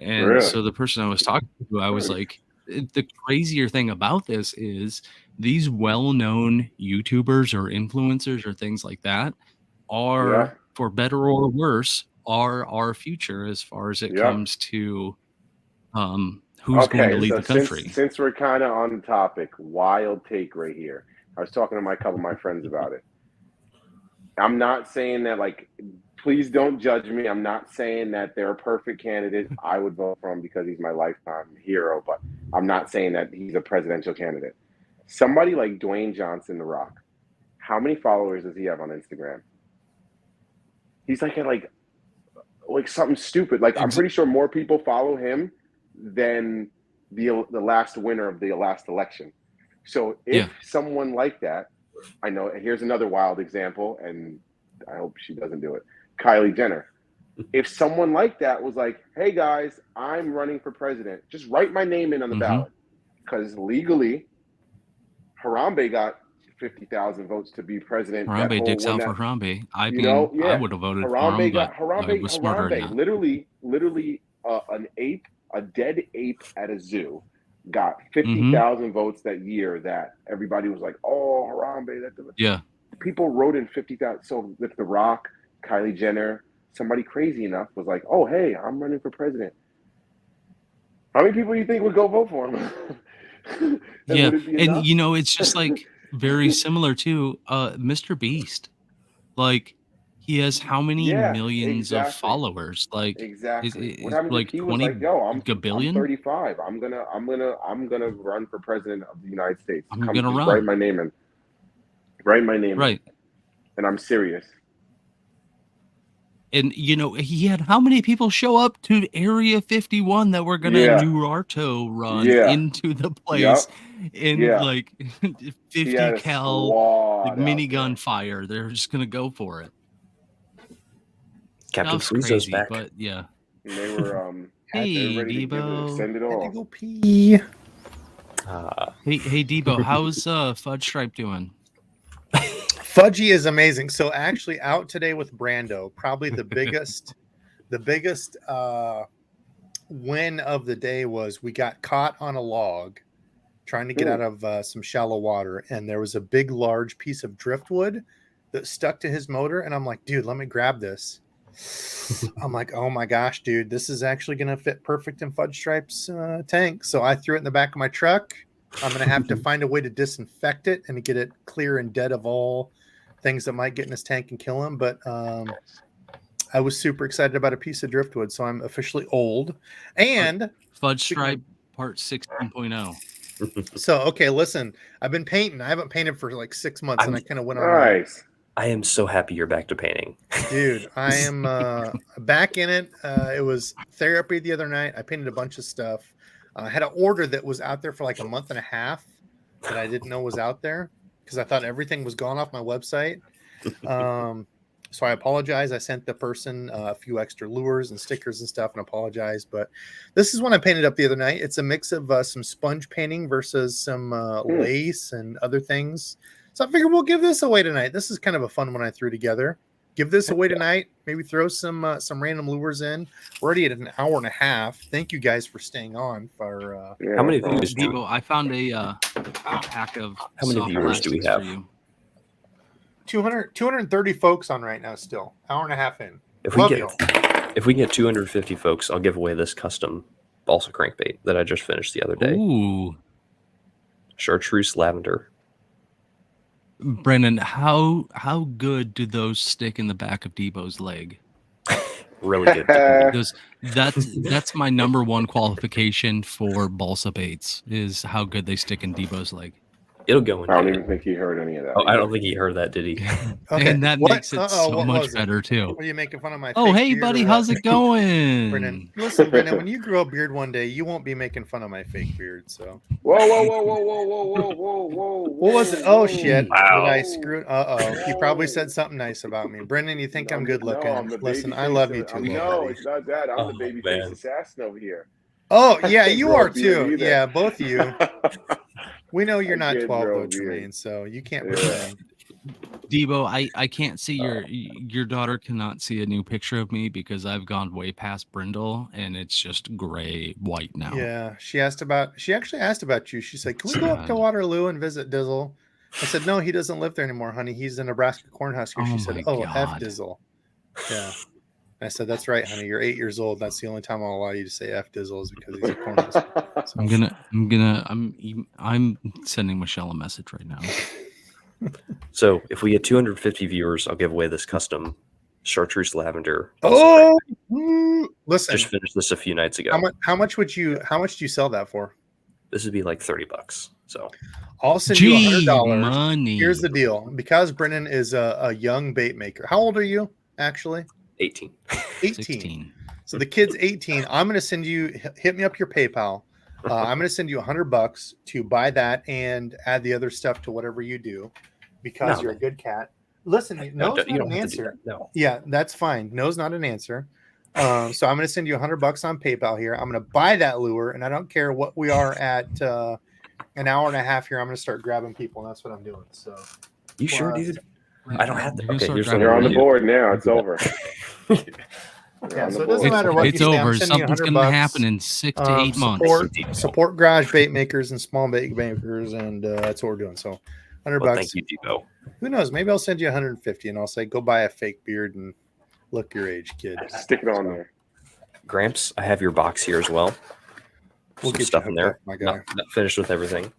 And so the person I was talking to, I was like, the crazier thing about this is these well-known YouTubers or influencers or things like that are, for better or worse, are our future as far as it comes to who's going to lead the country. Since we're kind of on the topic, wild take right here. I was talking to a couple of my friends about it. I'm not saying that, like, please don't judge me. I'm not saying that they're a perfect candidate. I would vote for him because he's my lifetime hero, but I'm not saying that he's a presidential candidate. Somebody like Dwayne Johnson, The Rock, how many followers does he have on Instagram? He's like at like something stupid. Like I'm pretty sure more people follow him than the last winner of the last election. So if someone like that, I know, here's another wild example, and I hope she doesn't do it. Kylie Jenner. If someone like that was like, hey guys, I'm running for president, just write my name in on the ballot. Because legally, Harambe got 50,000 votes to be president. Harambe dicks out for Harambe. I would have voted Harambe for him, but I was smarter than that. Literally an ape, a dead ape at a zoo, got 50,000 votes that year. That everybody was like, "Oh, Harambe!" People wrote in 50,000. So with The Rock, Kylie Jenner, somebody crazy enough was like, "Oh, hey, I'm running for president." How many people do you think would go vote for him? And it's just like very similar to Mr. Beast. Like, he has how many millions of followers? Like, what happened like if he 20 was like, "Yo, I'm gabillion? 35. I'm gonna run for president of the United States. I'm gonna run. Write my name in. Write my name right. in. And I'm serious." And he had how many people show up to Area 51 that were gonna Naruto run into the place in like 50 cal minigun fire. They're just gonna go for it. Captain Frieza's back. But and they were hey Debo, send it all. had to go pee. Hey Debo, how's Fudge Stripe doing? Fudgy is amazing. So actually out today with Brando, probably the biggest win of the day was we got caught on a log trying to get out of some shallow water, and there was a big large piece of driftwood that stuck to his motor, and I'm like, dude, let me grab this. I'm like, oh my gosh, dude, this is actually gonna fit perfect in Fudge Stripe's tank. So I threw it in the back of my truck. I'm gonna have to find a way to disinfect it and get it clear and dead of all things that might get in his tank and kill him. But I was super excited about a piece of driftwood, so I'm officially old. And Fudge Stripe part 16.0. So okay, listen, I've been painting. I haven't painted for like 6 months, and I kind of went on. Nice. I am so happy you're back to painting, dude. I am back in it. It was therapy the other night. I painted a bunch of stuff. I had an order that was out there for like a month and a half that I didn't know was out there because I thought everything was gone off my website. So I apologize. I sent the person a few extra lures and stickers and stuff and apologize. But this is one I painted up the other night. It's a mix of some sponge painting versus some lace and other things. So I figured we'll give this away tonight. This is kind of a fun one I threw together. Give this away tonight. Maybe throw some random lures in. We're already at an hour and a half. Thank you guys for staying on. For how many viewers? Debo, I found a pack of. How many viewers do we have? 230 folks on right now. Still hour and a half in. If we get 250 folks, I'll give away this custom balsa crankbait that I just finished the other day. Ooh, chartreuse lavender. Brendan, how good do those stick in the back of Debo's leg? Really good. That's my number one qualification for balsa baits is how good they stick in Debo's leg. It'll go in. I don't even think he heard any of that. Oh, I don't think he heard that, did he? Okay. And that makes it so much better too. Were you making fun of my? Oh, hey, buddy, how's it going? Brendan, listen, Brendan. When you grow a beard one day, you won't be making fun of my fake beard. So. Whoa! What was it? Oh shit! Wow. Did I screw it? He probably said something nice about me. Brendan, you think I'm good looking? No, listen, I love you too. No, it's not that. I'm the babyface assassin over here. Oh yeah, you are too. Yeah, both of you. We know you're not 12 though, Tremaine, so you can't pretend. Debo, I can't see your daughter cannot see a new picture of me because I've gone way past brindle and it's just gray white now. Yeah, she actually asked about you. She said, "Can we go up to Waterloo and visit Dizzle?" I said, "No, he doesn't live there anymore, honey. He's a Nebraska Cornhusker." She said, "Oh, F Dizzle." Yeah. I said, "That's right, honey. You're 8 years old. That's the only time I'll allow you to say F Dizzle is because he's a Cornhusker." So I'm sending Michelle a message right now. So if we get 250 viewers, I'll give away this custom chartreuse lavender. Oh, listen! Just finished this a few nights ago. How much do you sell that for? This would be like $30. So I'll send you $100. Money. Here's the deal: because Brennan is a young bait maker. How old are you actually? 18. 16. So the kid's 18. I'm going to send you, hit me up your PayPal. I'm going to send you $100 to buy that and add the other stuff to whatever you do because you're a good cat. Listen, no's not an answer. No. Yeah, that's fine. No's not an answer. So I'm going to send you $100 on PayPal here. I'm going to buy that lure, and I don't care what we are at an hour and a half here. I'm going to start grabbing people, and that's what I'm doing. So you sure, dude? I don't have to. Okay, you're on the board now. It's over. Yeah, so it doesn't matter what it's over. Something's going to happen in 6 to 8 months. Support garage bait makers and small bait makers, and that's what we're doing. So $100. Thank you, Debo. Who knows? Maybe I'll send you 150, and I'll say go buy a fake beard and look your age, kid. Stick it on there. Gramps, I have your box here as well. We'll get stuff in there. my guy. Not finished with everything.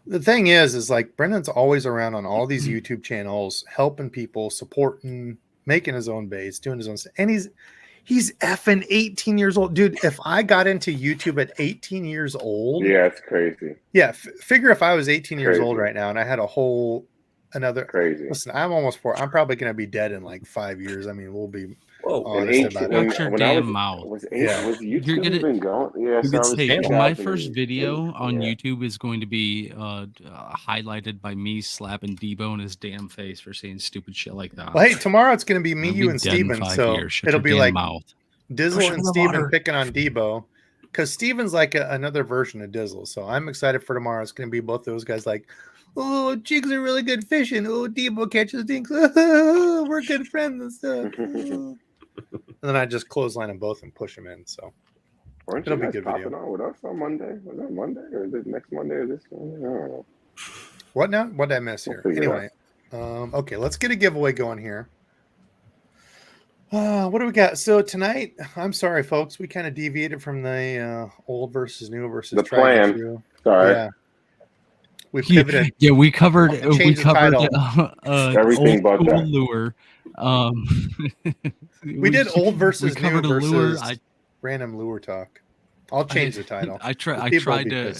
The thing is like Brendan's always around on all these YouTube channels, helping people, supporting, making his own baits, doing his own stuff. And he's effing 18 years old. Dude, if I got into YouTube at 18 years old. Yeah, it's crazy. Yeah. Figure if I was 18 years old right now and I had another. Crazy. Listen, I'm almost 4. I'm probably going to be dead in like 5 years. I mean, we'll be. Shut your damn mouth. Was YouTube even going? Yeah, my first video on YouTube is going to be highlighted by me slapping Debo in his damn face for saying stupid shit like that. Well, hey, tomorrow it's going to be me, you, and Steven. So it'll be like Dizzle and Steven picking on Debo because Steven's like another version of Dizzle. So I'm excited for tomorrow. It's going to be both those guys like, oh, jigs are really good fishing. Oh, Debo catches dinks. We're good friends and stuff. And then I just clothesline them both and push them in. So it'll be a good video. On with us on Monday? Was that Monday or is it next Monday or this Monday? I don't know. What now? What did I miss here? Anyway, okay, let's get a giveaway going here. What do we got? So tonight, I'm sorry, folks, we kind of deviated from the old versus new versus the plan. Sorry. Yeah. We pivoted. Yeah, we covered everything but that lure. We did old versus new versus random lure talk. I'll change the title. I tried to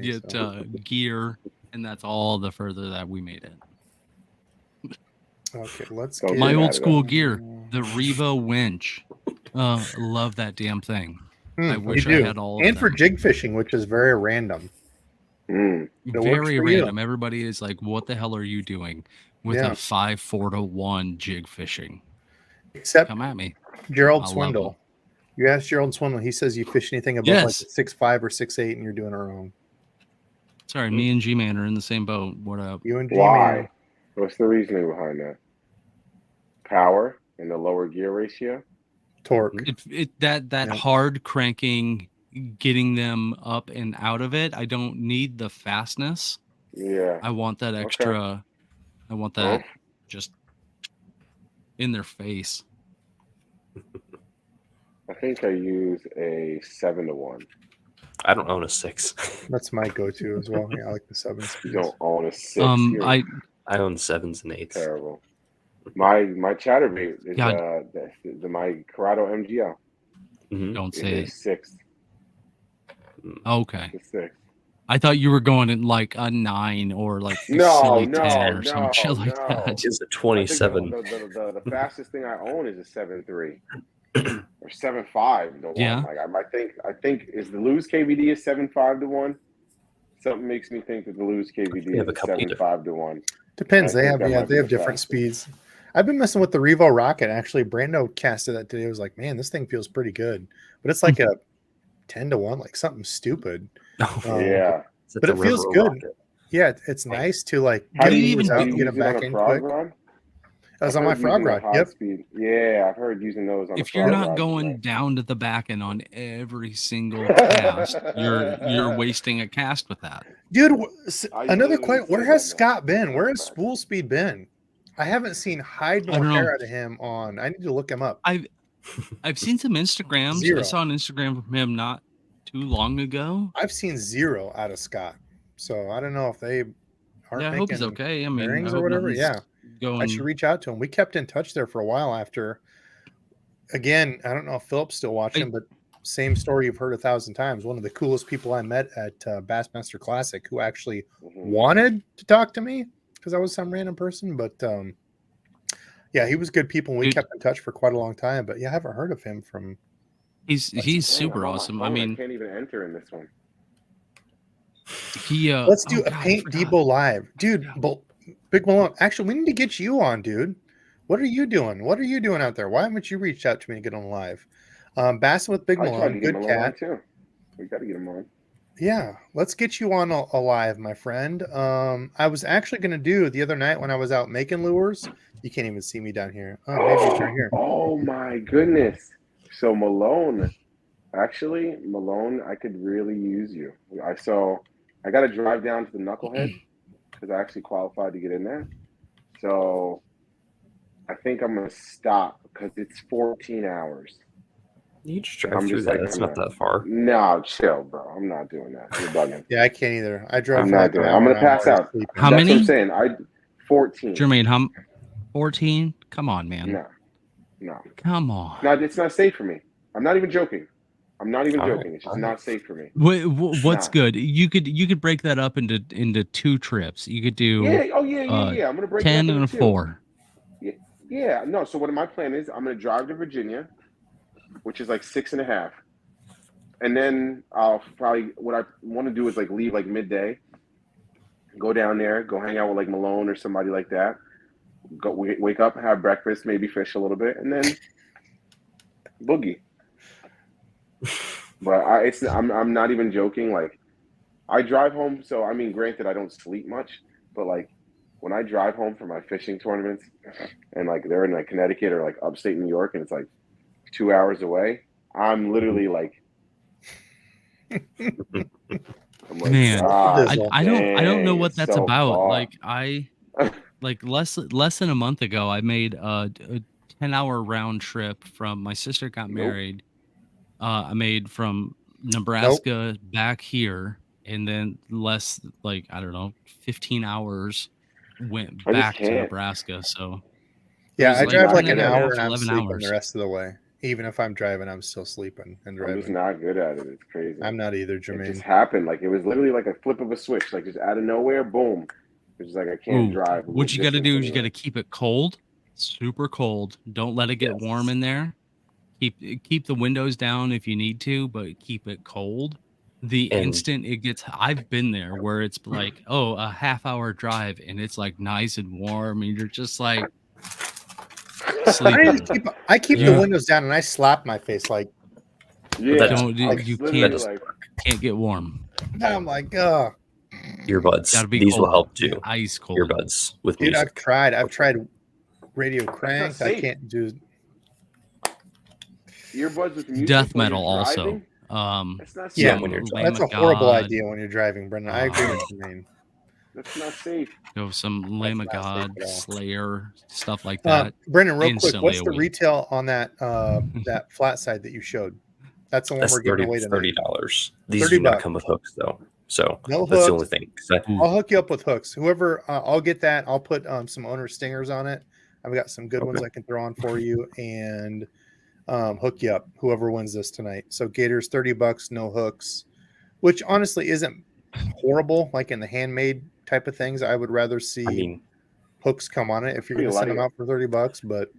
get gear, and that's all the further that we made it. Okay, let's get my old school gear, the Revo winch. Love that damn thing. I wish I had all of and them. For jig fishing, which is very random. Very random. Everybody is like, what the hell are you doing with a 5-4-1 jig fishing? Except come at me. Gerald Swindle. You asked Gerald Swindle. He says you fish anything above like 6'5" or 6'8", and you're doing it wrong. Sorry, me and G-Man are in the same boat. What up? You and G-Man. Why? What's the reasoning behind that? Power and the lower gear ratio? Torque. That hard cranking, getting them up and out of it. I don't need the fastness. Yeah. I want that extra. Okay. I want that just in their face. I think I use a 7-to-1. I don't own a 6. That's my go-to as well. Yeah, I like the 7 speeds. You don't own a 6. I own 7s and 8s. Terrible. My chatterbait is my Corrado MGL. Mm-hmm. Don't say it. 6. Okay. It's 6. I thought you were going in like a 9 or like silly 10 or some shit like that. It's a 27. The fastest thing I own is a 7.3 or 7.5. Yeah. Like I think is the Lew's KVD is 7.5 to 1. Something makes me think that the Lew's KVD is 7.5 to 1. Depends. They have different speeds. I've been messing with the Revo Rocket. Actually, Brando casted that today. I was like, man, this thing feels pretty good. But it's like a 10-to-1, like something stupid. Yeah. But it feels good. Rocket. Yeah, it's nice to like get them back in quick. That was on my frog rod. Yep. Speed. Yeah, I've heard using those on. If you're not going down to the back end on every single cast, you're wasting a cast with that. Dude, another question. Where has Scott been? Where has Spool Speed been? I haven't seen hide nor hair out of him on. I need to look him up. I've seen some Instagrams. 0. I saw an Instagram from him not too long ago. I've seen 0 out of Scott. So I don't know if they aren't I hope he's okay. I mean, or whatever. Yeah. I should reach out to him. We kept in touch there for a while after. Again, I don't know if Philip's still watching, but same story you've heard 1,000 times. One of the coolest people I met at Bassmaster Classic who actually wanted to talk to me because I was some random person. But yeah, he was good people. We kept in touch for quite a long time. But yeah, I haven't heard of him from. He's super awesome. I mean, I can't even enter in this one. Let's do a Paint Debo live, dude. Big Malone. Actually, we need to get you on, dude. What are you doing? What are you doing out there? Why haven't you reached out to me to get on live? Bassing with Big Malone, good cat. Too. We got to get him on. Yeah, let's get you on a live, my friend. I was actually going to do the other night when I was out making lures. You can't even see me down here. Oh, maybe it's right here. Oh my goodness! So Malone, I could really use you. I got to drive down to the Knucklehead because I actually qualified to get in there. So I think I'm going to stop because it's 14 hours. You just drive through that. It's not that far. No, chill, bro. I'm not doing that. You're bugging. Yeah, I can't either. I drove. I'm not doing it. I'm going to pass out. How many? That's what I'm saying. 14. Jermaine, 14? Come on, man. No. Come on. No, it's not safe for me. I'm not even joking. It's just not safe for me. What's good? You could break that up into 2 trips. You could do yeah. I'm gonna break 10 and a 4. Yeah. No. So what my plan is, I'm gonna drive to Virginia, which is like 6.5, and then I'll probably what I want to do is like leave like midday, go down there, go hang out with like Malone or somebody like that. Go wake up, have breakfast, maybe fish a little bit, and then boogie. But I'm not even joking. Like, I drive home. So I mean, granted, I don't sleep much, but like when I drive home from my fishing tournaments, and like they're in like Connecticut or like upstate New York, and it's like 2 hours away, I'm literally like, man, I don't know what that's so about. far. Like like less than a month ago, I made a 10-hour round trip from my sister got married. I made from Nebraska back here, and then like I don't know, 15 hours went back to Nebraska. So yeah, I drive like an 10 hour and and I'm 11 sleeping hours. the rest of the way. Even if I'm driving, I'm still sleeping and driving. I'm just not good at it. It's crazy. I'm not either, Jermaine. It just happened. Like it was literally like a flip of a switch. Like just out of nowhere, boom. It's just like I can't drive. What you got to do is you got to keep it cold, super cold. Don't let it get warm in there. Keep the windows down if you need to, but keep it cold. Instant it gets, I've been there where it's like, a half-hour drive and it's like nice and warm and you're just like sleeping. I keep the windows down and I slap my face like, you can't get warm. I'm like, earbuds. These will help too. Ice cold. Earbuds with dude, music. I've tried radio crank. I can't do earbuds with music. Death metal also. When you're driving. That's a horrible idea when you're driving, Brendan. I agree with you, man. That's not safe. Some Lamb of God, Slayer, stuff like that. Brendan, real quick, what's the retail on that that flat side that you showed? That's the one we're giving away tonight. $30. These do not come with hooks though. So no that's hooks. the only thing. I'll hook you up with hooks. Whoever, I'll get that. I'll put some owner stingers on it. I've got some good ones I can throw on for you and hook you up. Whoever wins this tonight. So Gators, $30, no hooks, which honestly isn't horrible. Like in the handmade type of things, I would rather see hooks come on it if you're going to send them out for $30. But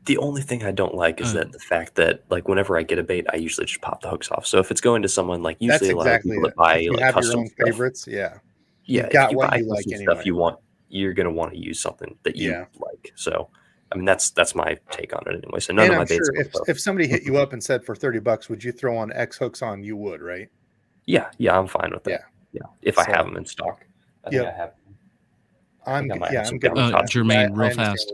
the only thing I don't like is that the fact that like whenever I get a bait, I usually just pop the hooks off. So if it's going to someone like usually a lot of people that buy like custom stuff, favorites, if you buy custom stuff you're going to want to use something that you like. So I mean that's my take on it anyway. So none of my baits. If somebody hit you up and said for $30, would you throw on X hooks on? You would, right? Yeah, I'm fine with that. Yeah, if I have them in stock, I think I have. I'm good. Jermaine, real fast.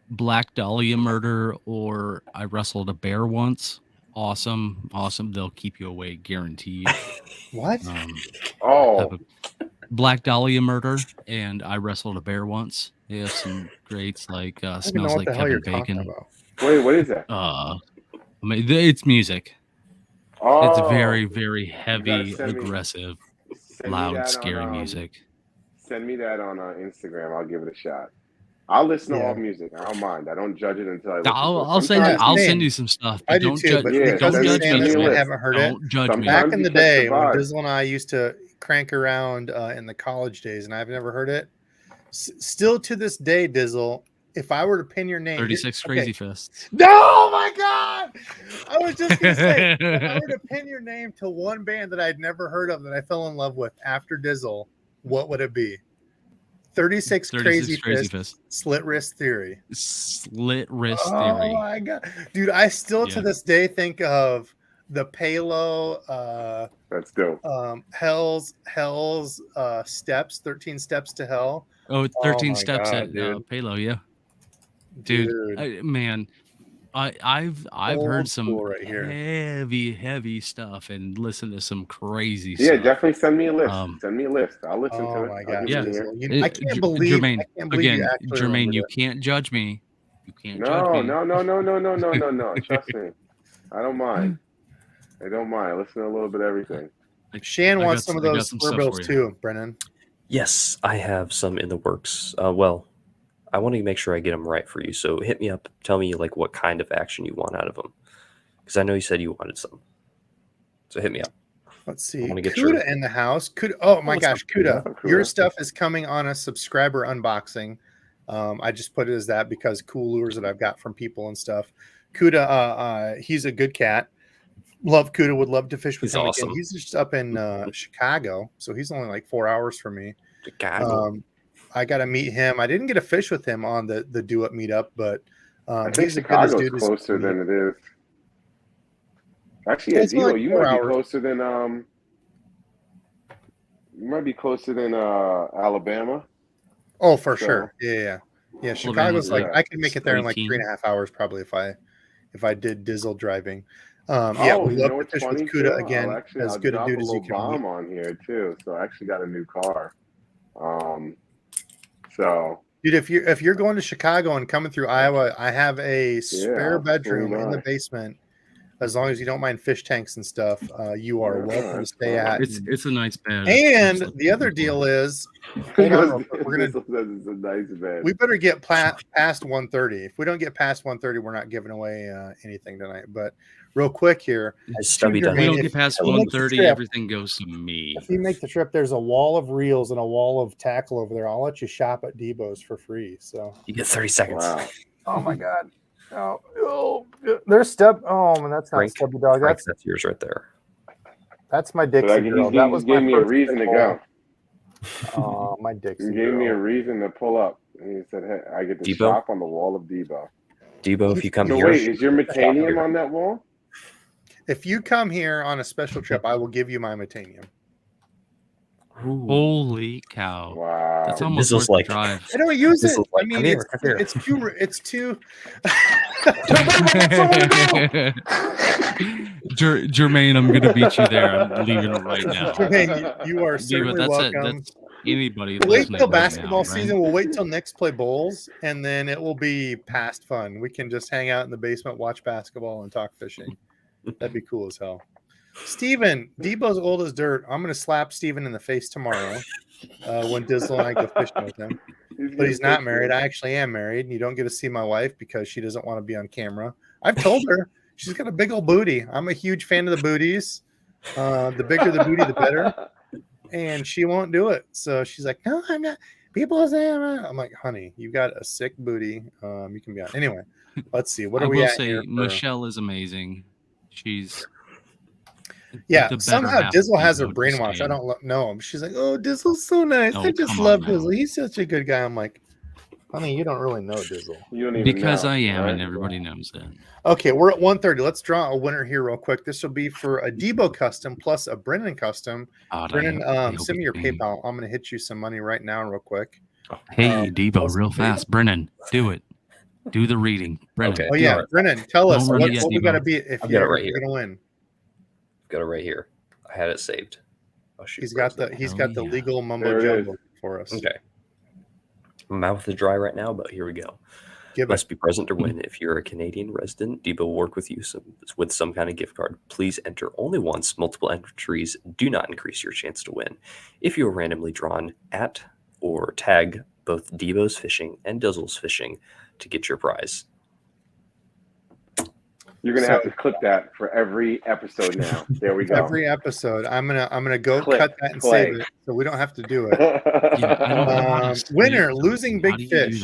Black Dahlia murder, or I wrestled a bear once. Awesome. They'll keep you away, guaranteed. What? Black Dahlia murder, and I wrestled a bear once. They have some greats like smells like Kevin Bacon. Wait, what is that? It's music. It's very, very heavy, aggressive, loud, scary music. Send me that on Instagram. I'll give it a shot. I'll listen to all music. I don't mind. I don't judge it until I listen I'll send you some stuff. I do too, but don't judge me. I haven't heard it. Judge me. Back in the day when Dizzle and I used to crank around in the college days, and I've never heard it. Still to this day, Dizzle, if I were to pin your name, 36 Crazy Fists. No, oh my God! I was just gonna say, if I were to pin your name to one band that I'd never heard of that I fell in love with after Dizzle, what would it be? 36 Crazy Fists, Slit Wrist Theory. Slit Wrist Theory. Oh my God, dude! I still to this day think of the Palo. That's dope. Hell's Steps, 13 Steps to Hell. Oh, 13 Steps God, at Palo, yeah. Dude. I've heard some right here. heavy stuff and listened to some crazy stuff. Yeah, definitely send me a list. Send me a list. I'll listen to it. Oh my God. Yeah. I can't believe Jermaine, again, Jermaine, you can't judge me. You can't judge me. No. Trust me. I don't mind. I don't mind. Listen to a little bit of everything. Shan wants some of those square bills too, Brennan. Yes, I have some in the works. Well, I want to make sure I get them right for you. So hit me up. Tell me like what kind of action you want out of them, because I know you said you wanted some. So hit me up. Let's see. Kuda in the house. Kuda. Oh my gosh, Kuda. Your stuff is coming on a subscriber unboxing. I just put it as that because cool lures that I've got from people and stuff. Kuda, he's a good cat. Love Kuda. Would love to fish with him awesome. again. He's just up in Chicago, so he's only like 4 hours from me. Chicago. I got to meet him. I didn't get a fish with him on the Do Up meetup, but I think Chicago's closer than it is. Actually, yeah, Dilo, you might be closer than you might be closer than Alabama. Oh, for sure. Yeah. Chicago's like I could make it there in like 3.5 hours probably if I did Dizzle driving. We love to fish with Kuda again. As good a dude as you can. Bomb on here too, so I actually got a new car. So, dude, if you're going to Chicago and coming through Iowa, I have a spare bedroom in the basement. As long as you don't mind fish tanks and stuff, you are welcome to stay at. It's a nice bed. And the other deal is, hold on, we're gonna. It's a nice bed. We better get past 1:30. If we don't get past 1:30, we're not giving away anything tonight. But real quick here, if we don't get past 1:30, everything goes to me. If you make the trip, there's a wall of reels and a wall of tackle over there. I'll let you shop at DEBO'S for free. So you get 30 seconds. Wow. Oh my God. Oh, there's Stub. Oh man, that's not Frank, Stubby Dog. That's yours right there. That's my Dixie girl. That was gave me a reason to go. Oh, my Dixie. You gave me a reason to pull up. And he said, "Hey, I get to shop on the wall of Debo." Debo, if you come here. So wait, is your Metanium on that wall? If you come here on a special trip, I will give you my Metanium. Ooh. Holy cow! Wow, that's almost worth the drive. I don't use it. I mean, it's too. Jermaine, I'm gonna beat you there. I'm leaving it right now. Jermaine, you are certainly welcome. That's anybody. Wait till basketball season. We'll wait till Knicks play bowls, and then it will be past fun. We can just hang out in the basement, watch basketball, and talk fishing. That'd be cool as hell. Steven, Debo's old as dirt. I'm going to slap Steven in the face tomorrow when Dizzle and I go fishing with him. But he's not married. I actually am married. You don't get to see my wife because she doesn't want to be on camera. I've told her she's got a big old booty. I'm a huge fan of the booties. The bigger the booty, the better. And she won't do it. So she's like, no, I'm not. People say I'm like, honey, you've got a sick booty. You can be on. Anyway, let's see. What are we at here? Michelle is amazing. She's... somehow Dizzle has her brainwashed. I don't know. She's like, oh, Dizzle's so nice. I just love Dizzle. He's such a good guy. I'm like, honey, you don't really know Dizzle. You don't even because know, I am, right? and everybody knows that. Okay, we're at 1:30. Let's draw a winner here real quick. This will be for a Debo custom plus a Brennan custom. Brennan, send me your PayPal. I'm going to hit you some money right now real quick. Hey, Debo, real fast. Brennan, do it. Do the reading. Brennan. Okay. Oh, yeah. Brennan, tell us what we got to be if you're going to win. Got it right here. I had it saved. Oh, shoot, he's got the legal mumbo jumbo for us. Okay. Mouth is dry right now, but here we go. Must be present to win. If you're a Canadian resident, Debo will work with you with some kind of gift card. Please enter only once. Multiple entries do not increase your chance to win. If you are randomly drawn at or tag both Debo's Fishing and Dizzle's Fishing to get your prize. You're gonna have to clip that for every episode now. There we go. Every episode, I'm gonna go cut that and save it, so we don't have to do it. Winner, losing big fish.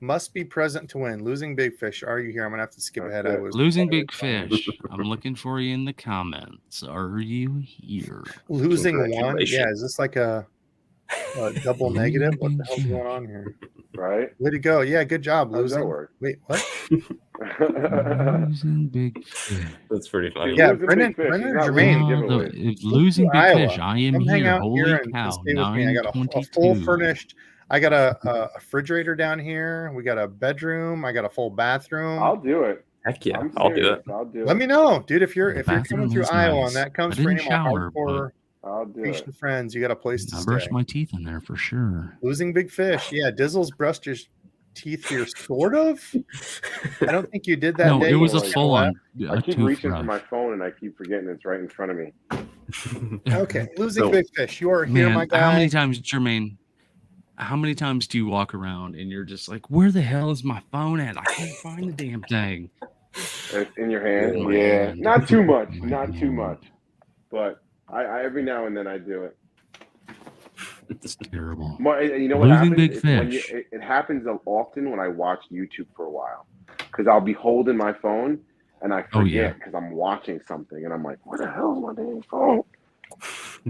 Must be present to win. Losing big fish. Are you here? I'm gonna have to skip ahead. I was losing big fish. I'm looking for you in the comments. Are you here? Losing one. Yeah, is this like a double negative? What the hell's fish. going on here? Right? Way to go. Yeah, good job. How does Losing. that work? Wait, what? Losing big fish. That's pretty funny. Yeah, Losing Brendan, big fish. Brendan He's not Jermaine. losing giveaways. Losing big Iowa. fish. I am Come hang here. out Holy here and cow. stay with me. I got a full furnished. I got a refrigerator down here. We got a bedroom. I got a full bathroom. I'll do it. Heck yeah, I'm I'll do serious. it. I'll do Let it. me know, dude. If you're bathroom coming through is Iowa nice. and that comes I for didn't any of my shower, hardcore I'll do it. Haitian friends, you got a place to I stay. brushed my teeth in there for sure. Losing big fish. Yeah, Dizzle's brushed his teeth here, sort of. I don't think you did that. No, day. it was a You full on I keep reaching for toothbrush. my phone and I keep forgetting it's right in front of me. Okay, losing So- big fish. You are here, Man, my guy. how many times, Jermaine? How many times do you walk around and you're just like, where the hell is my phone at? I can't find the damn thing. It's in your hand. Oh, Yeah. man. Not too much. Oh, Not too man. much. But I every now and then I do it. It's terrible. You know what Losing happens? big It's when fish. it happens often when I watch YouTube for a while. Because I'll be holding my phone and I Oh, yeah. forget because I'm watching something and I'm like, what the hell is my damn phone?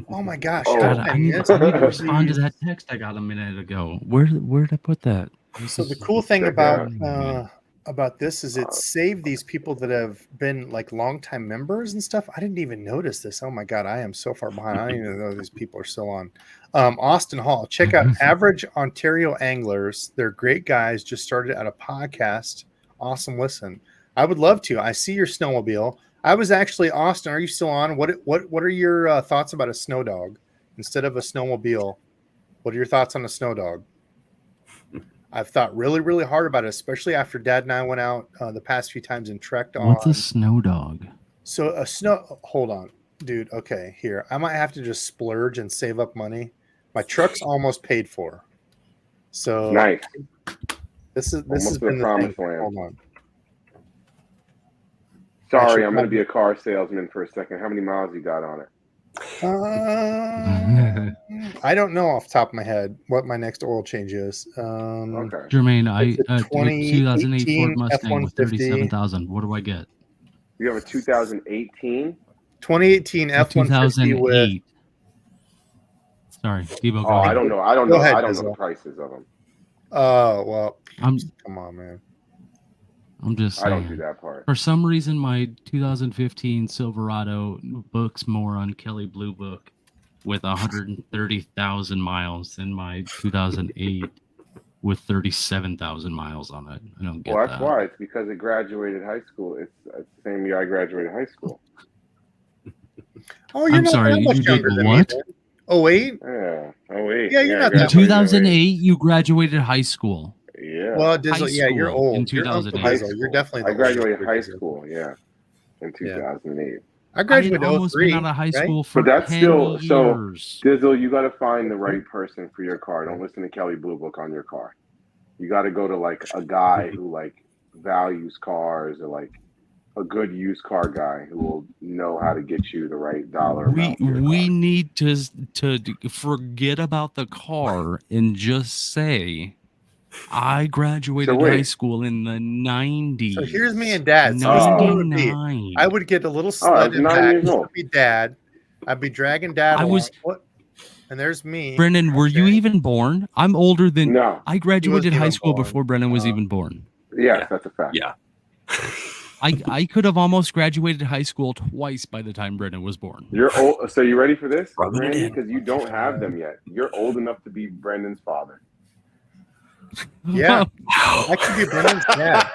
Oh my gosh. Oh. how God, did I need miss to all respond to these? that text I got a minute ago. Where did I put that? So the cool thing Check about this is it saved these people that have been like longtime members and stuff. I didn't even notice this. Oh my god, I am so far behind. I don't even know these people are still on. Austin Hall, check out Average Ontario Anglers. They're great guys. Just started at a podcast. Awesome listen. I would love to. I see your snowmobile. I was actually Austin. Are you still on? What are your thoughts about a snow dog instead of a snowmobile? What are your thoughts on a snow dog? I've thought really, really hard about it, especially after Dad and I went out the past few times and trekked on. What's a snow dog? So hold on, dude. Okay, here. I might have to just splurge and save up money. My truck's almost paid for. So Nice. This has Almost been the the thing. promised land. Hold on. Sorry, I'm going to be a car salesman for a second. How many miles you got on it? I don't know off the top of my head what my next oil change is. Okay. Jermaine, It's a 2008 Ford 2018 Mustang with F-150. 37,000. What do I get? You have a 2018? 2018 F-150 with 2008. Sorry, Debo. Oh, I don't know. I don't Go know. ahead, I don't know the Dizzle. prices of them. well, I'm come on, man. just I don't do saying. that part. For some reason, my 2015 Silverado books more on Kelly Blue Book with 130,000 miles than my 2008 with 37,000 miles on it. I don't get Well, that's that. why. It's because it graduated high school. It's the same year I graduated high school. Oh, you're I'm not sorry, that much you did younger than what? me. Oh, 08? Yeah. Oh, wait. Yeah, you're not I that In much. graduated in 2008, you graduated high school. 08. Yeah. Well, High Dizzle, yeah, you're school old. in You're Uncle 2008. High Dizzle. You're school. definitely the I graduated older high Dizzle. school, yeah, in 2008. I I had graduated almost 03, been out of high right? school for But that's 10 still so. years. Dizzle, you got to find the right person for your car. Don't listen to Kelly Blue Book on your car. You got to go to like a guy who like values cars or like a good used car guy who will know how to get you the right dollar amount for your We car. need to forget about the car and just say I graduated wait. high school in the 90s. So here's me and Dad. So this is what it would be. 99. I would get a little I sled was in 9 back. years This old. would be Dad. I'd be dragging Dad I along. was- What? And there's me. Brendan, were you Okay. even born? I'm older than No. I graduated He wasn't high even school born. before Brendan was Uh, even born. Yes, Yeah. that's a fact. Yeah. I could have almost graduated high school twice by the time Brendan was born. You're old. So you ready for this, Rubbing it Randy? in. Because you don't have them yet. You're old enough to be Brendan's father. Yeah. I could be Brendan's dad.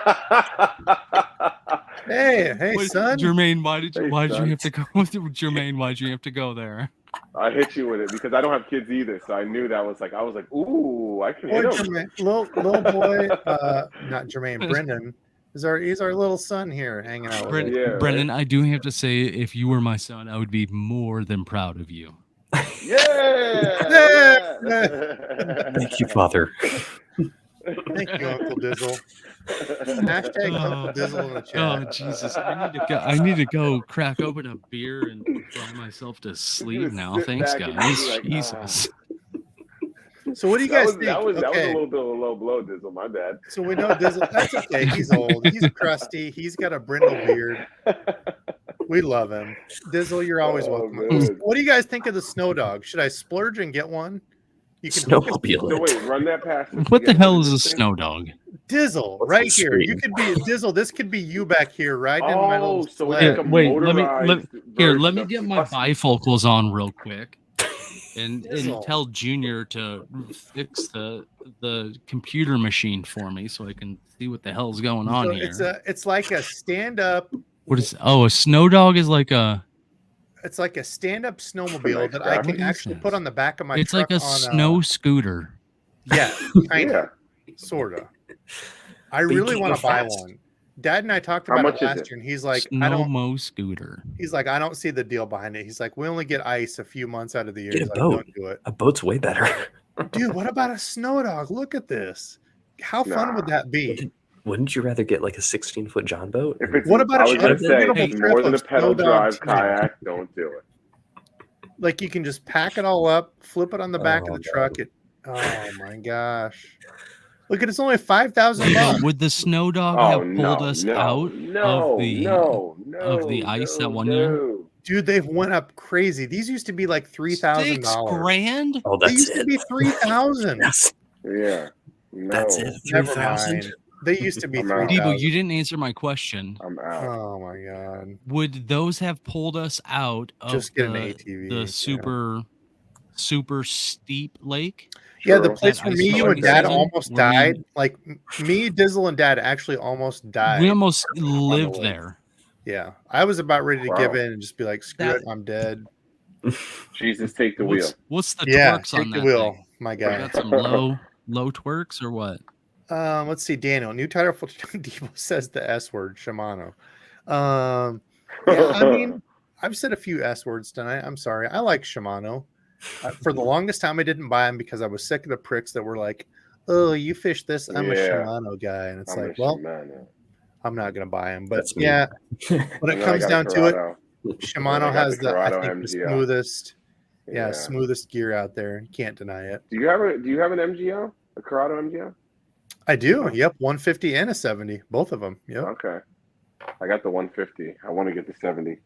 Hey, Wait, son. Jermaine, why did you Hey, son. have to go with Jermaine? Why'd you have to go there? I hit you with it because I don't have kids either. So I knew that was like, I was like, ooh, I can Boy, hit him. Jermaine, little boy, not Jermaine, Brendan. He's our little son here hanging out with Brendan, us. Yeah, right. Brendan, I do have to say, if you were my son, I would be more than proud of you. Yeah. Thank you, Father. Thank you, Uncle Dizzle. Hashtag Uncle Dizzle in the Oh chat. Jesus! I need to go crack open a beer and cry myself to sleep just now. sit Thanks, back and guys. be like, Jesus. So what do you guys think? That was a little bit of a low blow, Dizzle. My bad. So we know Dizzle. That's okay. He's old. He's crusty. He's got a brindle beard. We love him. Dizzle, you're always welcome. Man. What do you guys think of the snow dog? Should I splurge and get one? You can snowmobile. So wait, run that past. What the hell is a snow dog? Dizzle, What's right the here. screen? You could be Dizzle. This could be you back here, right in my little so it's sled. like a Wait, let motorized me get my bifocals on real quick, and Dizzle. tell Junior to fix the computer machine for me so I can see what the hell's going on So here. it's like a stand-up. What is? Oh, a snow dog is like a. It's like a stand-up snowmobile that I What can is actually this? put on the back of my It's truck like a on snow scooter. Yeah, kind of, sorta. I really want to buy one. Dad and I talked about it last year, and he's like, Snowmo scooter. He's like, I don't see the deal behind it. He's like, we only get ice a few months out of the year. Get a He's boat. Like, don't do it. A boat's way better. Dude, what about a snow dog? Look at this. How fun would that be? Wouldn't you rather get like a 16-foot John boat? If it's, What about I a was gonna say, beautiful if it's trip more than of a pedal snow dog drive tonight? kayak, don't do it. Like you can just pack it all up, flip it on the back of the Oh, truck. Oh my gosh. Look at it's only $5,000. Would the snow dog Oh, have pulled us out of the ice that one year? Dude, they've went up crazy. These used to be like $3,000. $6,000? Oh, They that's used to it. be $3,000. Yes, Yeah. No. that's it. Never 3,000. mind. They used to be I'm out. Debo, $3,000. you didn't answer my question. I'm out. Oh my god. Would those have pulled us out of Just get an ATV. the super steep lake? Yeah, the Sure. place That where ice me, you, storm and Dad season, almost where we- died. Like me, Dizzle, and Dad actually almost died. We almost lived lake. there. Yeah, I was about ready to give Wow. in and just be like, "Screw That- it, I'm dead." Jesus, take the wheel. What's the Yeah, twerks on take the that wheel, thing? my We guy. got some low twerks or what? Let's see, Daniel. New title for Debo says the S word, Shimano. Yeah, I mean, I've said a few S words tonight. I'm sorry. I like Shimano. For the longest time, I didn't buy them because I was sick of the pricks that were like, "Oh, you fish this? I'm a Yeah. Shimano guy," and it's I'm like, a well, Shimano. I'm not gonna buy them. But That's me. yeah, when And it then I comes got a down to it, Corrado. Shimano got has the the I Corrado think the MGO. smoothest, Yeah. smoothest gear out there. You can't deny it. Do you have an MGO? A Corrado MGO? I do. Yep, 150 and a 70, both of them. Yep. Okay. I got the 150. I want to get the 70.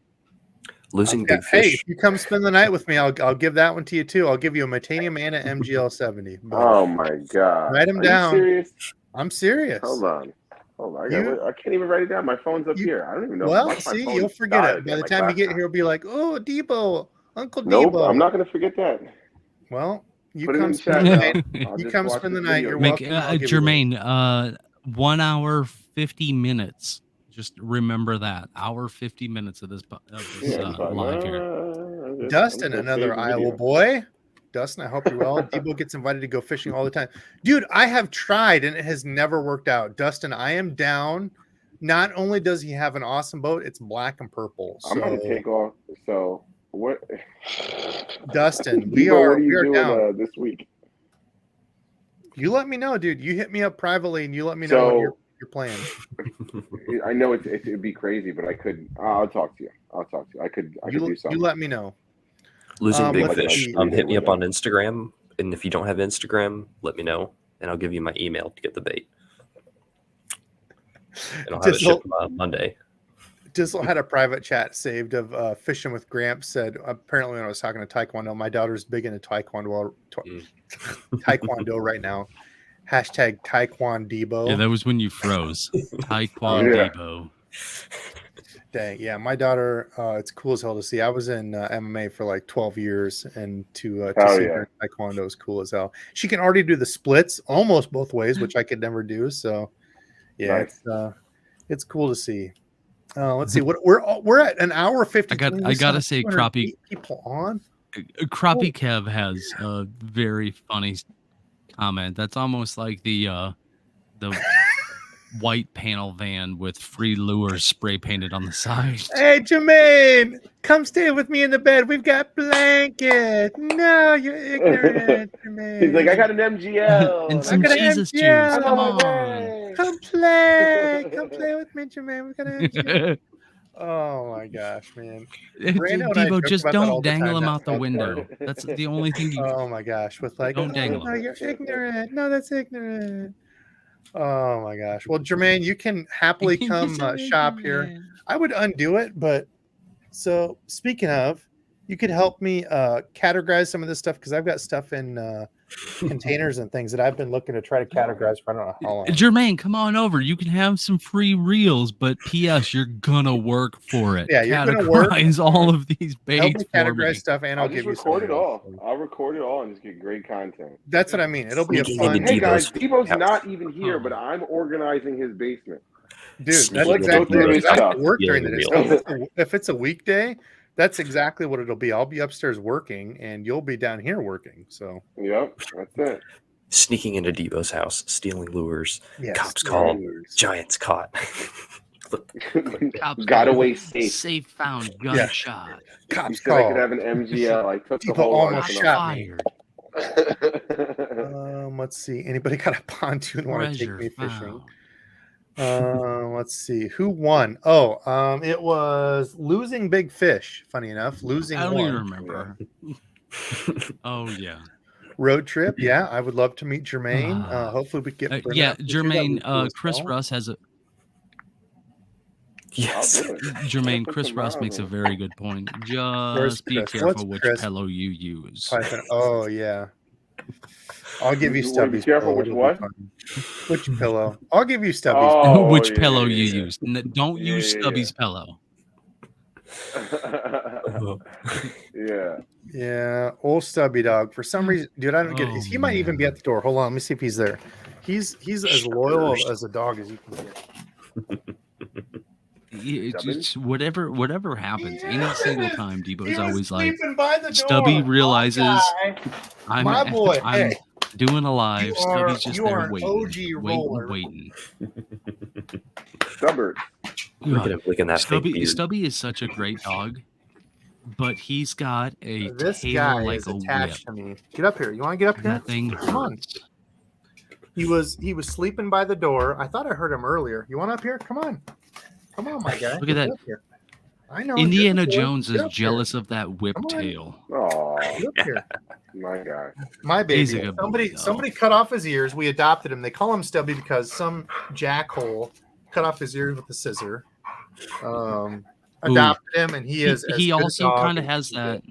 Losing Yeah, big hey, fish. if you come spend the night with me, I'll give that one to you too. I'll give you a Titanium and an MGL 70. Oh my god! Write 'em Are down. You serious? I'm serious. Hold on. I can't even write it down. My phone's up here. I don't even know. Well, my see, phone you'll forget died it. By at the my time you class get time. here, it'll be like, "Oh, Debo, Uncle Nope, Debo." I'm not going to forget that. Well, you Put it in come the spend the chat. night. I'll You just come watch spend this the night. video. You're Make welcome. I'll give you one. Jermaine, 1 hour 50 minutes. Just remember that hour 50 minutes of this Yeah, but, live here. I'm Dustin, gonna another save the Iowa video. boy. Dustin, I hope you're well. Debo gets invited to go fishing all the time. Dude, I have tried and it has never worked out. Dustin, I am down. Not only does he have an awesome boat, it's black and purple. I'm going to take off. So what? Dustin, Debo, we what are doing down. this week? You let me know, dude. You hit me up privately and you let me know what your plans. I know it'd be crazy, but I could. I'll talk to you. I could do something. You let me know. Losing big let's fish. see. Hit me up on Instagram, and if you don't have Instagram, let me know, and I'll give you my email to get the bait. And I'll have it shipped Monday. Dizzle had a private chat saved of fishing with Gramps. Said apparently when I was talking to Taekwondo, my daughter's big into Taekwondo. Taekwondo right now. Hashtag Taekwondo. Yeah, that was when you froze. Taekwondo. Dang, yeah, my daughter. It's cool as hell to see. I was in MMA for like 12 years, and to see her in Taekwondo is cool as hell. She can already do the splits almost both ways, which I could never do. So, yeah, Nice. it's cool to see. Let's see what we're at an hour 50. I gotta say, Crappie people on. Crappie Kev has a very funny comment. That's almost like the white panel van with free lures spray painted on the side. Hey, Jermaine, come stay with me in the bed. We've got blankets. No, you're ignorant, Jermaine. He's like, I got an MGL. And some got an Jesus juice. MGL. Come on. Come play with me, Jermaine. We got an MGL. Oh my gosh, man. Debo, Brando and I joke just about that all don't the dangle time, him that's out the so window. funny. That's the only thing you Oh my gosh, with like, don't dangle no, him. you're ignorant. No, that's ignorant. Oh my gosh. Well, Jermaine, you can happily come shop here. I would undo it, but so speaking of, you could help me categorize some of this stuff because I've got stuff in containers and things that I've been looking to try to categorize for I don't know how long. Jermaine, come on over. You can have some free reels, but P.S. You're gonna work for it. Yeah, you're gonna work. All of these baits. Help me for categorize me. stuff, and I'll I'll just give you record some it all. reels. I'll record it all and just get great content. That's what I mean. It'll be a Sneaking fun. into Hey guys, Debo's Debo's house. not even here, but I'm organizing his basement. Dude, that's Sneaking into exactly Debo's it. I stuff. can work during the day. Feeling So if it's a weekday, that's exactly what it'll be. I'll be upstairs working, and you'll be down here working. So Yep, that's it. Sneaking into Debo's house, stealing lures. yes, Cops called. Giants caught. Cops Got called. away safe. Safe found gunshot. He Cops said I could call. have an MGL. I took the People whole almost Shots shot me. fired. Let's see. Anybody got a pontoon want to take Treasure me fishing? found. Let's see. Who won? Oh, it was Losing Big Fish. Funny enough, losing I don't one. even remember. Oh yeah. Road trip. Yeah, I would love to meet Jermaine. Hopefully we get. Brennan Yeah, up with you. That would Jermaine. be cool as Chris well. Russ has a. Yes. I'll do it. Jermaine, Put Chris some Russ miles makes a on it. very good point. Where's Just be Chris? careful What's which Chris? pillow you use. Python. Oh yeah. I'll give you You wanna be Stubby's careful pillow. which It'll be what? fun. Which pillow? I'll give you Stubby's. Oh, Which yeah, pillow yeah, you yeah. use. Don't use Yeah. Stubby's pillow. Yeah. Yeah, old Stubby dog. For some reason, dude, I don't get it. Oh, He might even be man. at the door. Hold on, let me see if he's there. He's as loyal as a dog as you can get. It's just whatever happens, any single time Debo is always like, by the door. Stubby realizes I'm My boy, I'm hey, doing a live. you Stubby's are- just you there are an waiting, OG roller. waiting. Stubborn. Look at him licking that fake beard. Stubby is such a great dog, but he's got a This tail guy like is a whip. attached to me. Get up here. You want to get up here? That thing Come on. hurts. He was sleeping by the door. I thought I heard him earlier. You want up here? Come on, my guy. Look at that. Get up here. I know. Indiana get up here. Jones Get is up here. jealous of that whip Come on. tail. Oh, Get up here. my guy. My He's a baby. good boy, though. Somebody cut off his ears. We adopted him. They call him Stubby because some jackhole cut off his ears with a scissor. Adopted him, and he is. He also kind of has that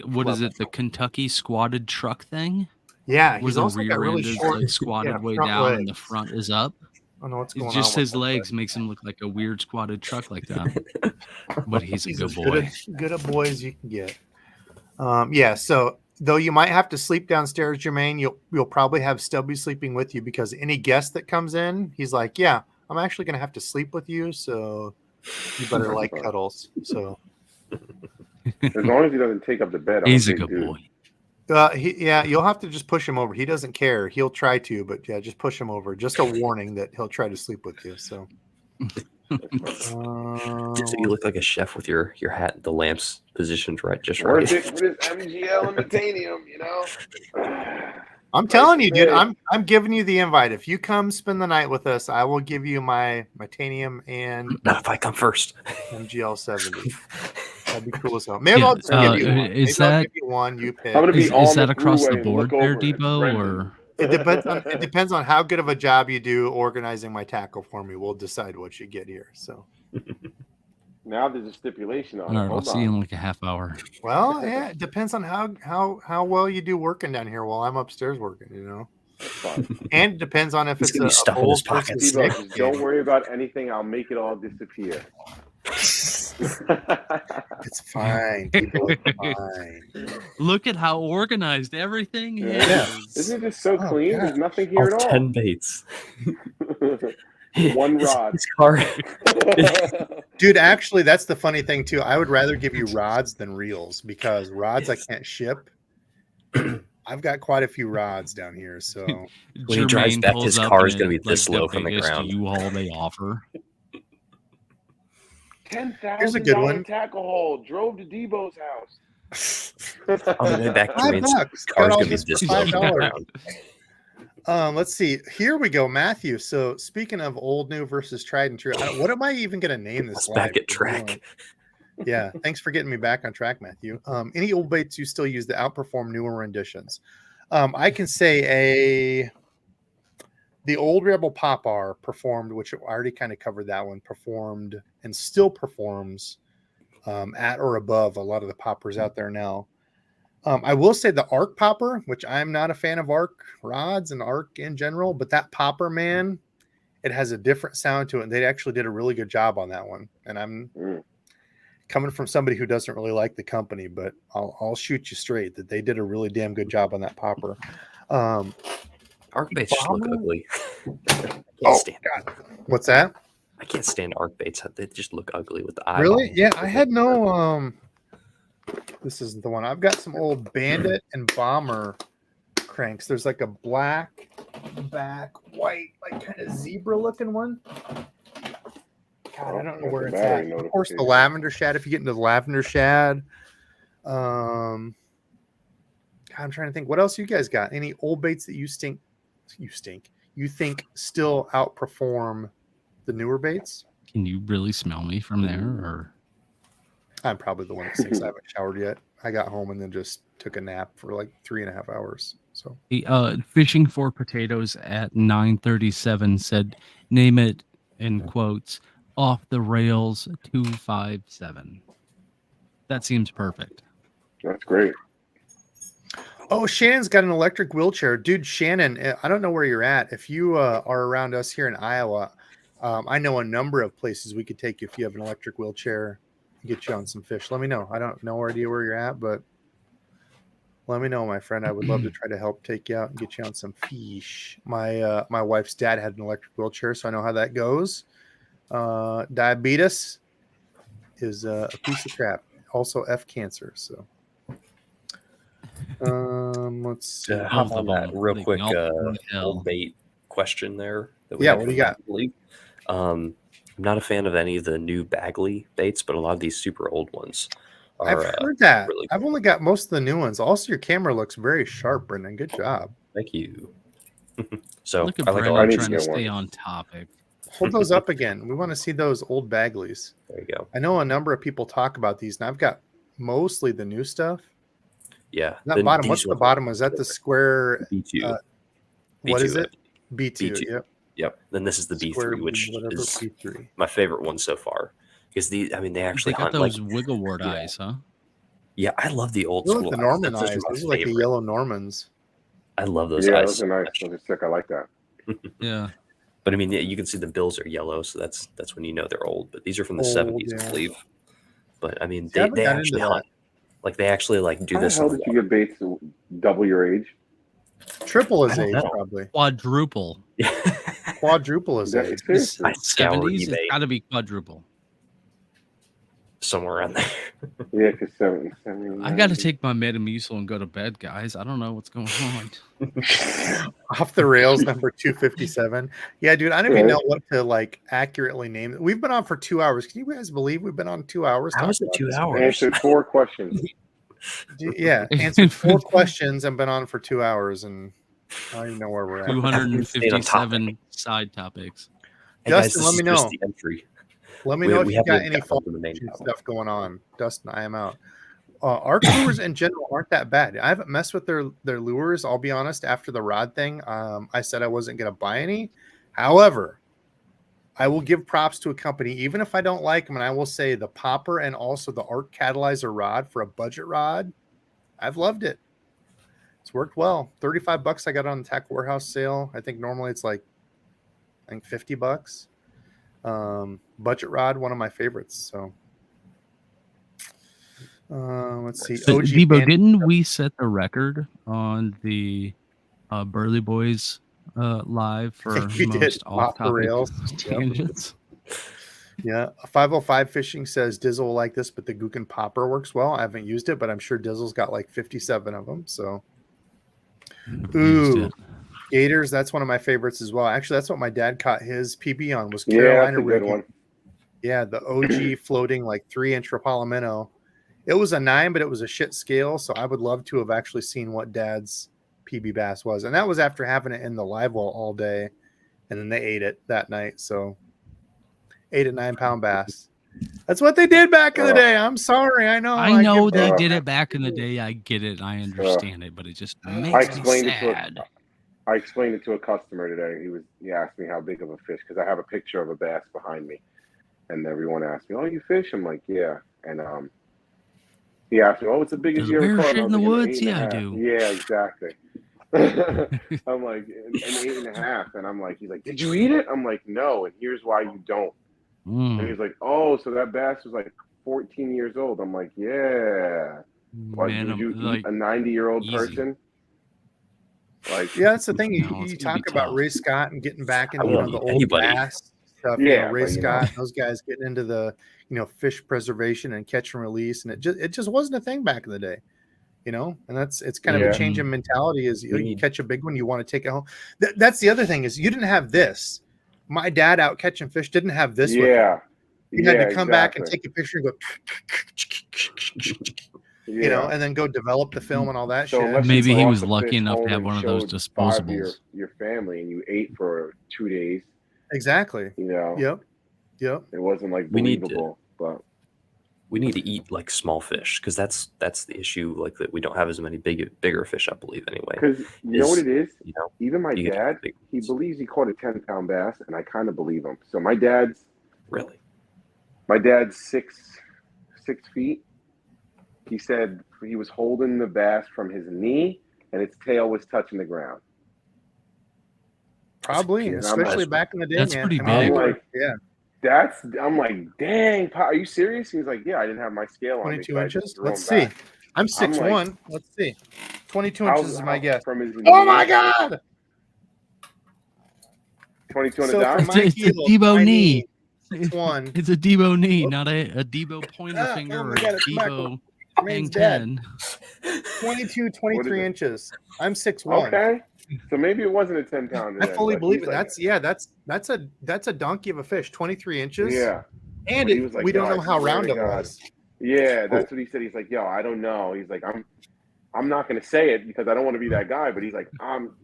what is it? The Kentucky squatted truck thing. Yeah, Where he's the also got rear really end is short. like squatted way front down and the legs. front is up. I don't know what's going It's on. just with his that, legs makes him look like a weird squatted truck like that. But he's a good as boy. Good a boy as you can get. Yeah. So though you might have to sleep downstairs, Jermaine, you'll probably have Stubby sleeping with you because any guest that comes in, he's like, yeah, I'm actually going to have to sleep with you, so you better like cuddles. So As long as he doesn't take up the bed. He's a big good dude. boy. you'll have to just push him over. He doesn't care. He'll try to, but yeah, just push him over. Just a warning that he'll try to sleep with you. So So you look like a chef with your hat, the lamps positioned just right. Worth it for this MGL and Metanium, you know? I'm telling you, dude, I'm giving you the invite. If you come spend the night with us, I will give you my Titanium and Not if I come first. MGL 70. That'd be cool as hell. Maybe I'll just give you one. Maybe I'll give you one. You pick. I'm gonna be on Is that the across the thruway and board look there, over, it's Debo? Brendan. Or It depends on how good of a job you do organizing my tackle for me. We'll decide what you get here. So, Now there's a stipulation on all it. right, I'll Hold see you in on. like a half hour. well, yeah, it depends on how well you do working down here while I'm upstairs working. You know, Fine. and it depends on if He's it's gonna be a stuffing full his pockets. versus Debo, six just don't game. worry about anything. I'll make it all disappear. It's fine. People, it's fine. Look at how organized everything Yeah. is. Isn't it just so Oh, clean? God. There's nothing here All at all. 10 baits. One His- rod. His car. Dude, actually, that's the funny thing too. I would rather give you rods than reels because rods I can't ship. I've got quite a few rods down here, so When he drives Jermaine back, pulls his up car in is gonna be it, this like low from the biggest ground. U-Haul they offer. Here's a good one. $10,000 tackle haul. Drove to Debo's house. On the way back, $5. Jermaine's Got car's all gonna be this for this low from the $5. ground. Let's see. Here we go, Matthew. So speaking of old, new versus tried and true, what am I even going to name this? Back at track. Yeah, thanks for getting me back on track, Matthew. Any old baits you still use that outperform newer renditions? I can say the old Rebel Pop R performed, which I already kind of covered that one, performed and still performs at or above a lot of the poppers out there now. I will say the Arc popper, which I'm not a fan of Arc rods and Arc in general, but that popper, man, it has a different sound to it. And they actually did a really good job on that one. And I'm coming from somebody who doesn't really like the company, but I'll shoot you straight that they did a really damn good job on that popper. Arc baits just look ugly. God. What's that? I can't stand arc baits. They just look ugly with the eye. Really? Yeah, I had no this isn't the one. I've got some old Bandit and Bomber cranks. There's like a black back, white, like kind of zebra looking one. God, I don't know where it's at. Of course, the lavender shad. If you get into the lavender shad, God, I'm trying to think. What else you guys got? Any old baits that you think still outperform the newer baits? Can you really smell me from there? Or I'm probably the one that thinks I haven't showered yet. I got home and then just took a nap for like 3.5 hours. So Fishing for Potatoes at 9:37 said, "Name it," in quotes, "off the rails 257." That seems perfect. That's great. Oh, Shannon's got an electric wheelchair. Dude, Shannon, I don't know where you're at. If you are around us here in Iowa, I know a number of places we could take you if you have an electric wheelchair, get you on some fish. Let me know. I don't know idea where you're at, but let me know, my friend. I would love to try to help take you out and get you on some fish. My wife's dad had an electric wheelchair, so I know how that goes. Diabetes is a piece of crap. Also F cancer, so. Let's see. Hop on that real quick. Old bait question there. Yeah, what do you got? I'm not a fan of any of the new Bagley baits, but a lot of these super old ones are. I've heard that. Really I've only got most of the new ones. Also, your camera looks very sharp, Brendan. Good job. Thank you. So look at I like Brendan trying to stay on topic. Hold those up again. We want to see those old Bagleys. There you go. I know a number of people talk about these, and I've got mostly the new stuff. Yeah. That bottom. What's the bottom? Is that the square? B2. What is it? B2. Yep. Yep. Then this is the Square B3, which is B3. my favorite one so far. Because they actually got hunt those like wiggle wart eyes, huh? Yeah, I love the old Those school like the Norman eyes. eyes. Those are like the yellow Normans. I love those eyes. eyes. Those are nice. Those are sick. I like that. Yeah. But I mean, you can see the bills are yellow, so that's when you know they're old. But these are from the 70s, I believe. But I mean, they actually hunt. Like they actually like do this. How the hell did you get baits to double your age? Triple his age, probably. Quadruple. Quadruple his age. 70s, it's got to be quadruple. Somewhere around there. Yeah, because 70. I got to take my Metamucil and go to bed, guys. I don't know what's going on. Off the rails, number 257. Yeah, dude, I don't even know what to like accurately name it. We've been on for 2 hours. Can you guys believe we've been on 2 hours? How is it 2 hours? Answered 4 questions. Yeah, answered 4 questions and been on for 2 hours, and I don't even know where we're at. 257 side topics. Hey Dustin, guys, let me know. The entry. Let me know if you got any stuff going on. Dustin, I am out. Arc lures in general aren't that bad. I haven't messed with their lures, I'll be honest, after the rod thing. I said I wasn't going to buy any. However, I will give props to a company, even if I don't like them, and I will say the popper and also the Arc catalyzer rod for a budget rod, I've loved it. It's worked well. $35 I got on the Tackle Warehouse sale. I think normally it's like, $50. Budget rod, one of my favorites. So let's see. So, Debo, didn't we set the record on the Burley Boys live for most off-topic tangents? Yeah. 505 Fishing says Dizzle will like this, but the Gookin popper works well. I haven't used it, but I'm sure Dizzle's got like 57 of them. So Gators, that's one of my favorites as well. Actually, that's what my dad caught his PB on, was Carolina that's a good one. Yeah, the OG floating like 3-inch Rapallo. It was a 9, but it was a shit scale. So I would love to have actually seen what Dad's PB bass was, and that was after having it in the live well all day, and then they ate it that night. So 8 and 9 pound bass. That's what they did back in the day. I'm sorry. I know they did it back in the day. I get it. I understand it, but it just makes me sad. I explained it to a customer today. He asked me how big of a fish, because I have a picture of a bass behind me, and everyone asked me, "Oh, you fish?" I'm like, "Yeah." And he asked me, "Oh, what's the biggest you ever caught?" In the woods? Yeah, I do. Yeah, exactly. I'm like, an 8.5, and I'm like, he's like, "Did you eat it?" I'm like, "No, and here's why you don't." And he's like, "Oh, so that bass was like 14 years old." I'm like, "Yeah." Like, did you eat a 90-year-old person? Like, yeah, that's the thing. You talk about Ray Scott and getting back into the old bass stuff. Yeah, Ray Scott, and those guys getting into the fish preservation and catch and release, and it just wasn't a thing back in the day. And it's kind of a change in mentality. Is you catch a big one, you want to take it home. That's the other thing, is you didn't have this. My dad out catching fish didn't have this. Yeah, he had to come back and take a picture and go, and then go develop the film and all that shit. Maybe he was lucky enough to have one of those disposables. Your family, and you ate for 2 days. Exactly. Yep. It wasn't like believable, but. We need to eat like small fish, because that's the issue. Like, that we don't have as many bigger fish, I believe, anyway. Because you know what it is? Even my dad, he believes he caught a 10-pound bass, and I kind of believe him. So my dad's 6 feet. He said he was holding the bass from his knee, and its tail was touching the ground. Probably, especially back in the day. That's pretty big. I'm like, dang, Pa, are you serious? He was like, yeah, I didn't have my scale on 22 inches. Let's see. I'm 6'1". Let's see. 22 inches is my guess. Oh my God! 22 on a dime? It's a Debo knee. 6'1". It's a Debo knee, not a Debo pointer finger or a Debo hang 10. 22, 23 inches. I'm 6'1". Okay. So maybe it wasn't a 10-pounder. I fully believe it. That's a donkey of a fish, 23 inches. Yeah. And we don't know how round it was. Yeah, that's what he said. He's like, "Yo, I don't know." He's like, I'm not gonna say it because I don't want to be that guy, but he's like,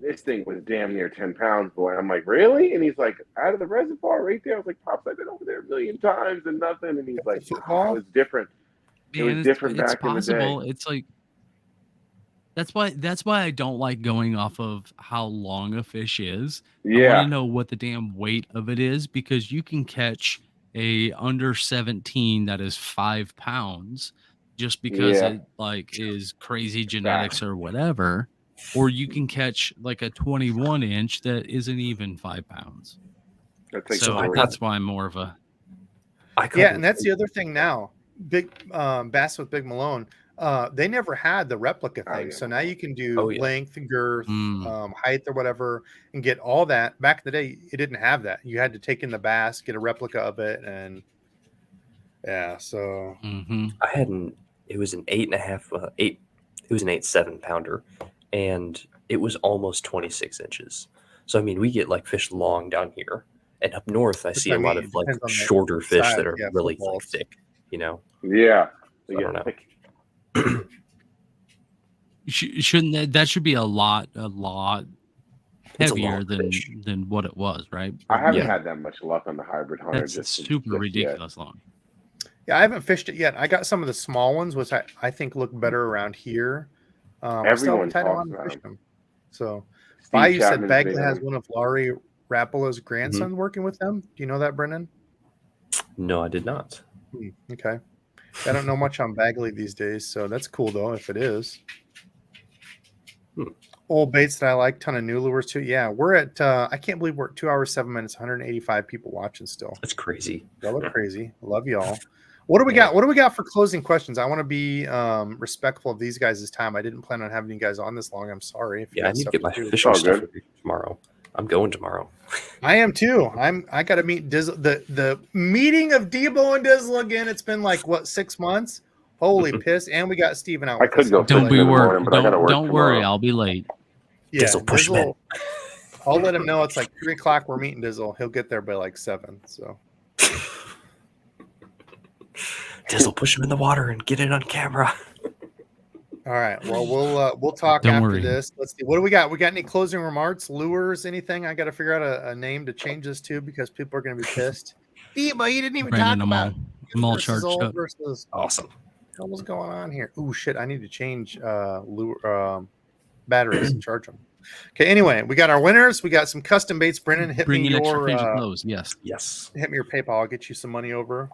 this thing was damn near 10 pounds, boy. I'm like, really? And he's like, out of the reservoir right there. I was like, Pops, I've been over there a million times and nothing. And he's like, it was different. It was different back in the day. It's like, that's why I don't like going off of how long a fish is. Yeah. I want to know what the damn weight of it is, because you can catch a under 17 that is 5 pounds just because it like is crazy genetics or whatever, or you can catch like a 21 inch that isn't even 5 pounds. That's why I'm more of a. And that's the other thing now. Big Bass with Big Malone. They never had the replica thing, so now you can do length, girth, height, or whatever, and get all that. Back in the day, it didn't have that. You had to take in the bass, get a replica of it, and so I hadn't. It was an 8.5. It was an 8.7 pounder, and it was almost 26 inches. So I mean, we get like fish long down here, and up north, I see a lot of like shorter fish that are really like thick. Yeah, so I don't know. Shouldn't that should be a lot heavier than what it was, right? I haven't had that much luck on the hybrid hunter. That's super ridiculous long. Yeah, I haven't fished it yet. I got some of the small ones, which I think look better around here. Everyone talks about them. So, you said Bagley has one of Laurie Rappola's grandsons working with them. Do you know that, Brendan? No, I did not. Okay. I don't know much on Bagley these days, so that's cool though if it is. Old baits that I like, ton of new lures too. Yeah, we're at I can't believe we're at 2 hours 7 minutes, 185 people watching still. That's crazy. Y'all look crazy. Love y'all. What do we got? What do we got for closing questions? I want to be respectful of these guys' time. I didn't plan on having you guys on this long. I'm sorry. If I need to get my fishing stuff tomorrow. I'm going tomorrow. I am too. I got to meet Dizzle. The meeting of Debo and Dizzle again. It's been like 6 months. Holy piss! And we got Steven out. I could go. Don't be worried. Don't worry. I'll be late. Yeah, Dizzle, push him in. I'll let him know it's like 3 o'clock. We're meeting Dizzle. He'll get there by like 7. So. Dizzle, push him in the water and get it on camera. All right. Well, we'll talk Don't after worry. this. Let's see. What do we got? We got any closing remarks, lures, anything? I got to figure out a name to change this to because people are going to be pissed. Debo, you didn't even Brandon, talk about I'm all versus charged old up. versus. Awesome. What was going on here? Oh shit! I need to change lure batteries and charge them. Okay. Anyway, we got our winners. We got some custom baits. Brennan, hit Bring me an extra your page of clothes. Yes. Yes. hit me your PayPal. I'll get you some money over.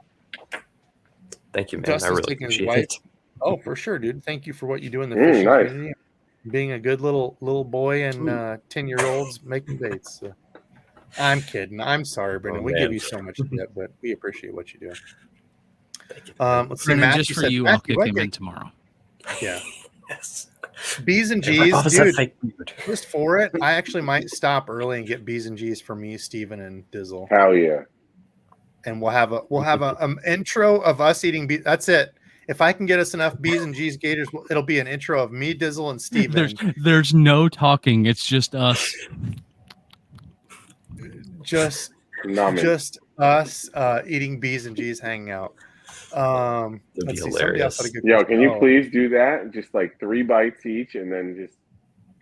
Thank you, man. Dustin's I really taking his appreciate wife. it. Oh, for sure, dude. Thank you for what you do in the fishing Nice. community. Being a good little boy and 10-year-olds making baits. So. I'm kidding. I'm sorry, Brendan. We man. give you so much shit, but we appreciate what you do. Thank you. Let's see. Brennan, Matthew just for said, you, I'll Matthew, kick what him get- in tomorrow. Yeah. Yes. B's and Rip G's, off that dude. fake beard. Just for it, I actually might stop early and get B's and G's for me, Steven, and Dizzle. Hell yeah. And we'll have a intro of us eating beef. That's it. If I can get us enough B's and G's Gators, it'll be an intro of me, Dizzle, and Steven. There's no talking. It's just us. just us eating B's and G's, hanging out. Let's see. Somebody else had a good. Yo, can you please do that? Just like 3 bites each, and then just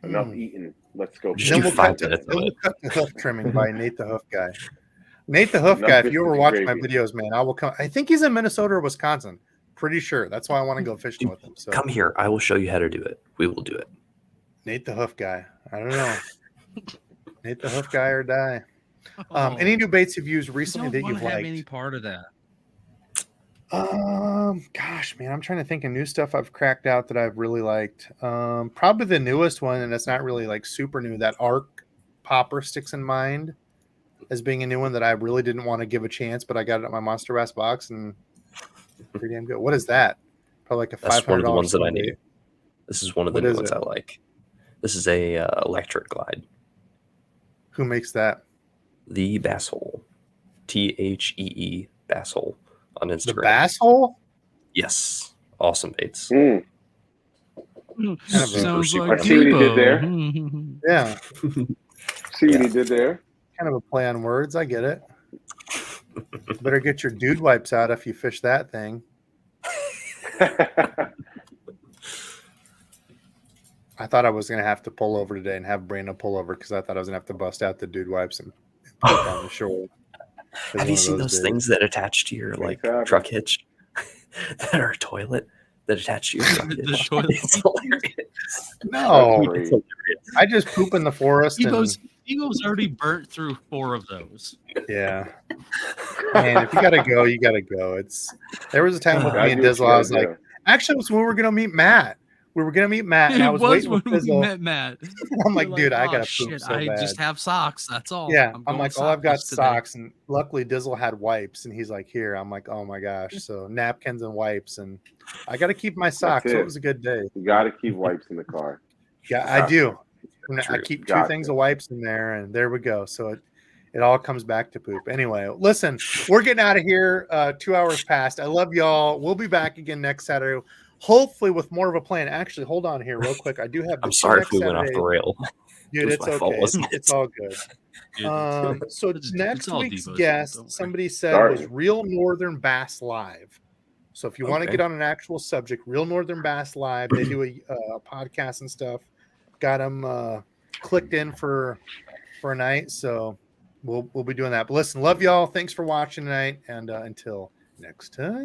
enough eating. Let's go. Just Then do we'll 5 cut minutes of we'll it. cut the hoof trimming by Nate the Hoof Guy. Nate the Hoof Enough Guy. If you ever biscuits watch and my gravy. videos, man, I will come. I think he's in Minnesota or Wisconsin. Pretty sure. That's why I want to go fishing with him. So Come here. I will show you how to do it. We will do it. Nate the Hoof Guy. I don't know. Nate the Hoof Guy or die. Any new baits you've used recently that you've liked? Any part of that? Gosh, man, I'm trying to think of new stuff I've cracked out that I've really liked. Probably the newest one, and it's not really like super new. That Arc Popper sticks in mind as being a new one that I really didn't want to give a chance, but I got it at my Monster Bass box and pretty damn good. What is that? Probably like a $500. That's one of the ones that I swim bait. need. This is one of the What new is ones it? I like. This is a electric glide. Who makes that? The Bass Hole. THEE Bass Hole on Instagram. The Bass Hole? Yes. Awesome baits. Kind of a- Sounds super like I see what he did Debo. there. Yeah, See what he did there? kind of a play on words. I get it. Better get your dude wipes out if you fish that thing. I thought I was going to have to pull over today and have Brandon pull over because I thought I was going to have to bust out the dude wipes and put it on the shore. Have you seen those things that attach to your like Exactly. truck hitch that are a toilet that attach to your truck hitch? The toilet. It's hilarious. No, It's hilarious. I just poop in the forest. And, Debo's already burnt through 4 of those. yeah, man, if you got to go, you got to go. There was a time with Gotta me and do what you Dizzle, I was gotta like, do. actually, it was when we were going to meet Matt. We were going to meet Matt, and I was waiting when with we Dizzle. met Matt. I'm like, You're dude, I "Oh, got to poop shit, so I bad. just have socks. That's all. Yeah, I'm going like, oh, I've got sockless today." socks, and luckily Dizzle had wipes, and he's like, here. I'm like, oh my gosh, so napkins and wipes, and I got to keep my socks. So it. it was a good day. You got to keep wipes in the car. Yeah, I do. I True. keep 2 Gotcha. things of wipes in there, and there we go. So it all comes back to poop. Anyway, listen, we're getting out of here. 2 hours past. I love y'all. We'll be back again next Saturday, hopefully with more of a plan. Actually, hold on here real quick. I do have. I'm the sorry next if we went off Saturday. the rail. Dude, was it's my fault, okay. wasn't it? It's all good. Dude, So it's next all week's Debo's fault, guest, don't worry. somebody said Sorry. was Real Northern Bass Live. So if you want to Okay. get on an actual subject, Real Northern Bass Live, they do a podcast and stuff. Got them clicked in for a night, so we'll be doing that. But listen, love y'all. Thanks for watching tonight, and until next time.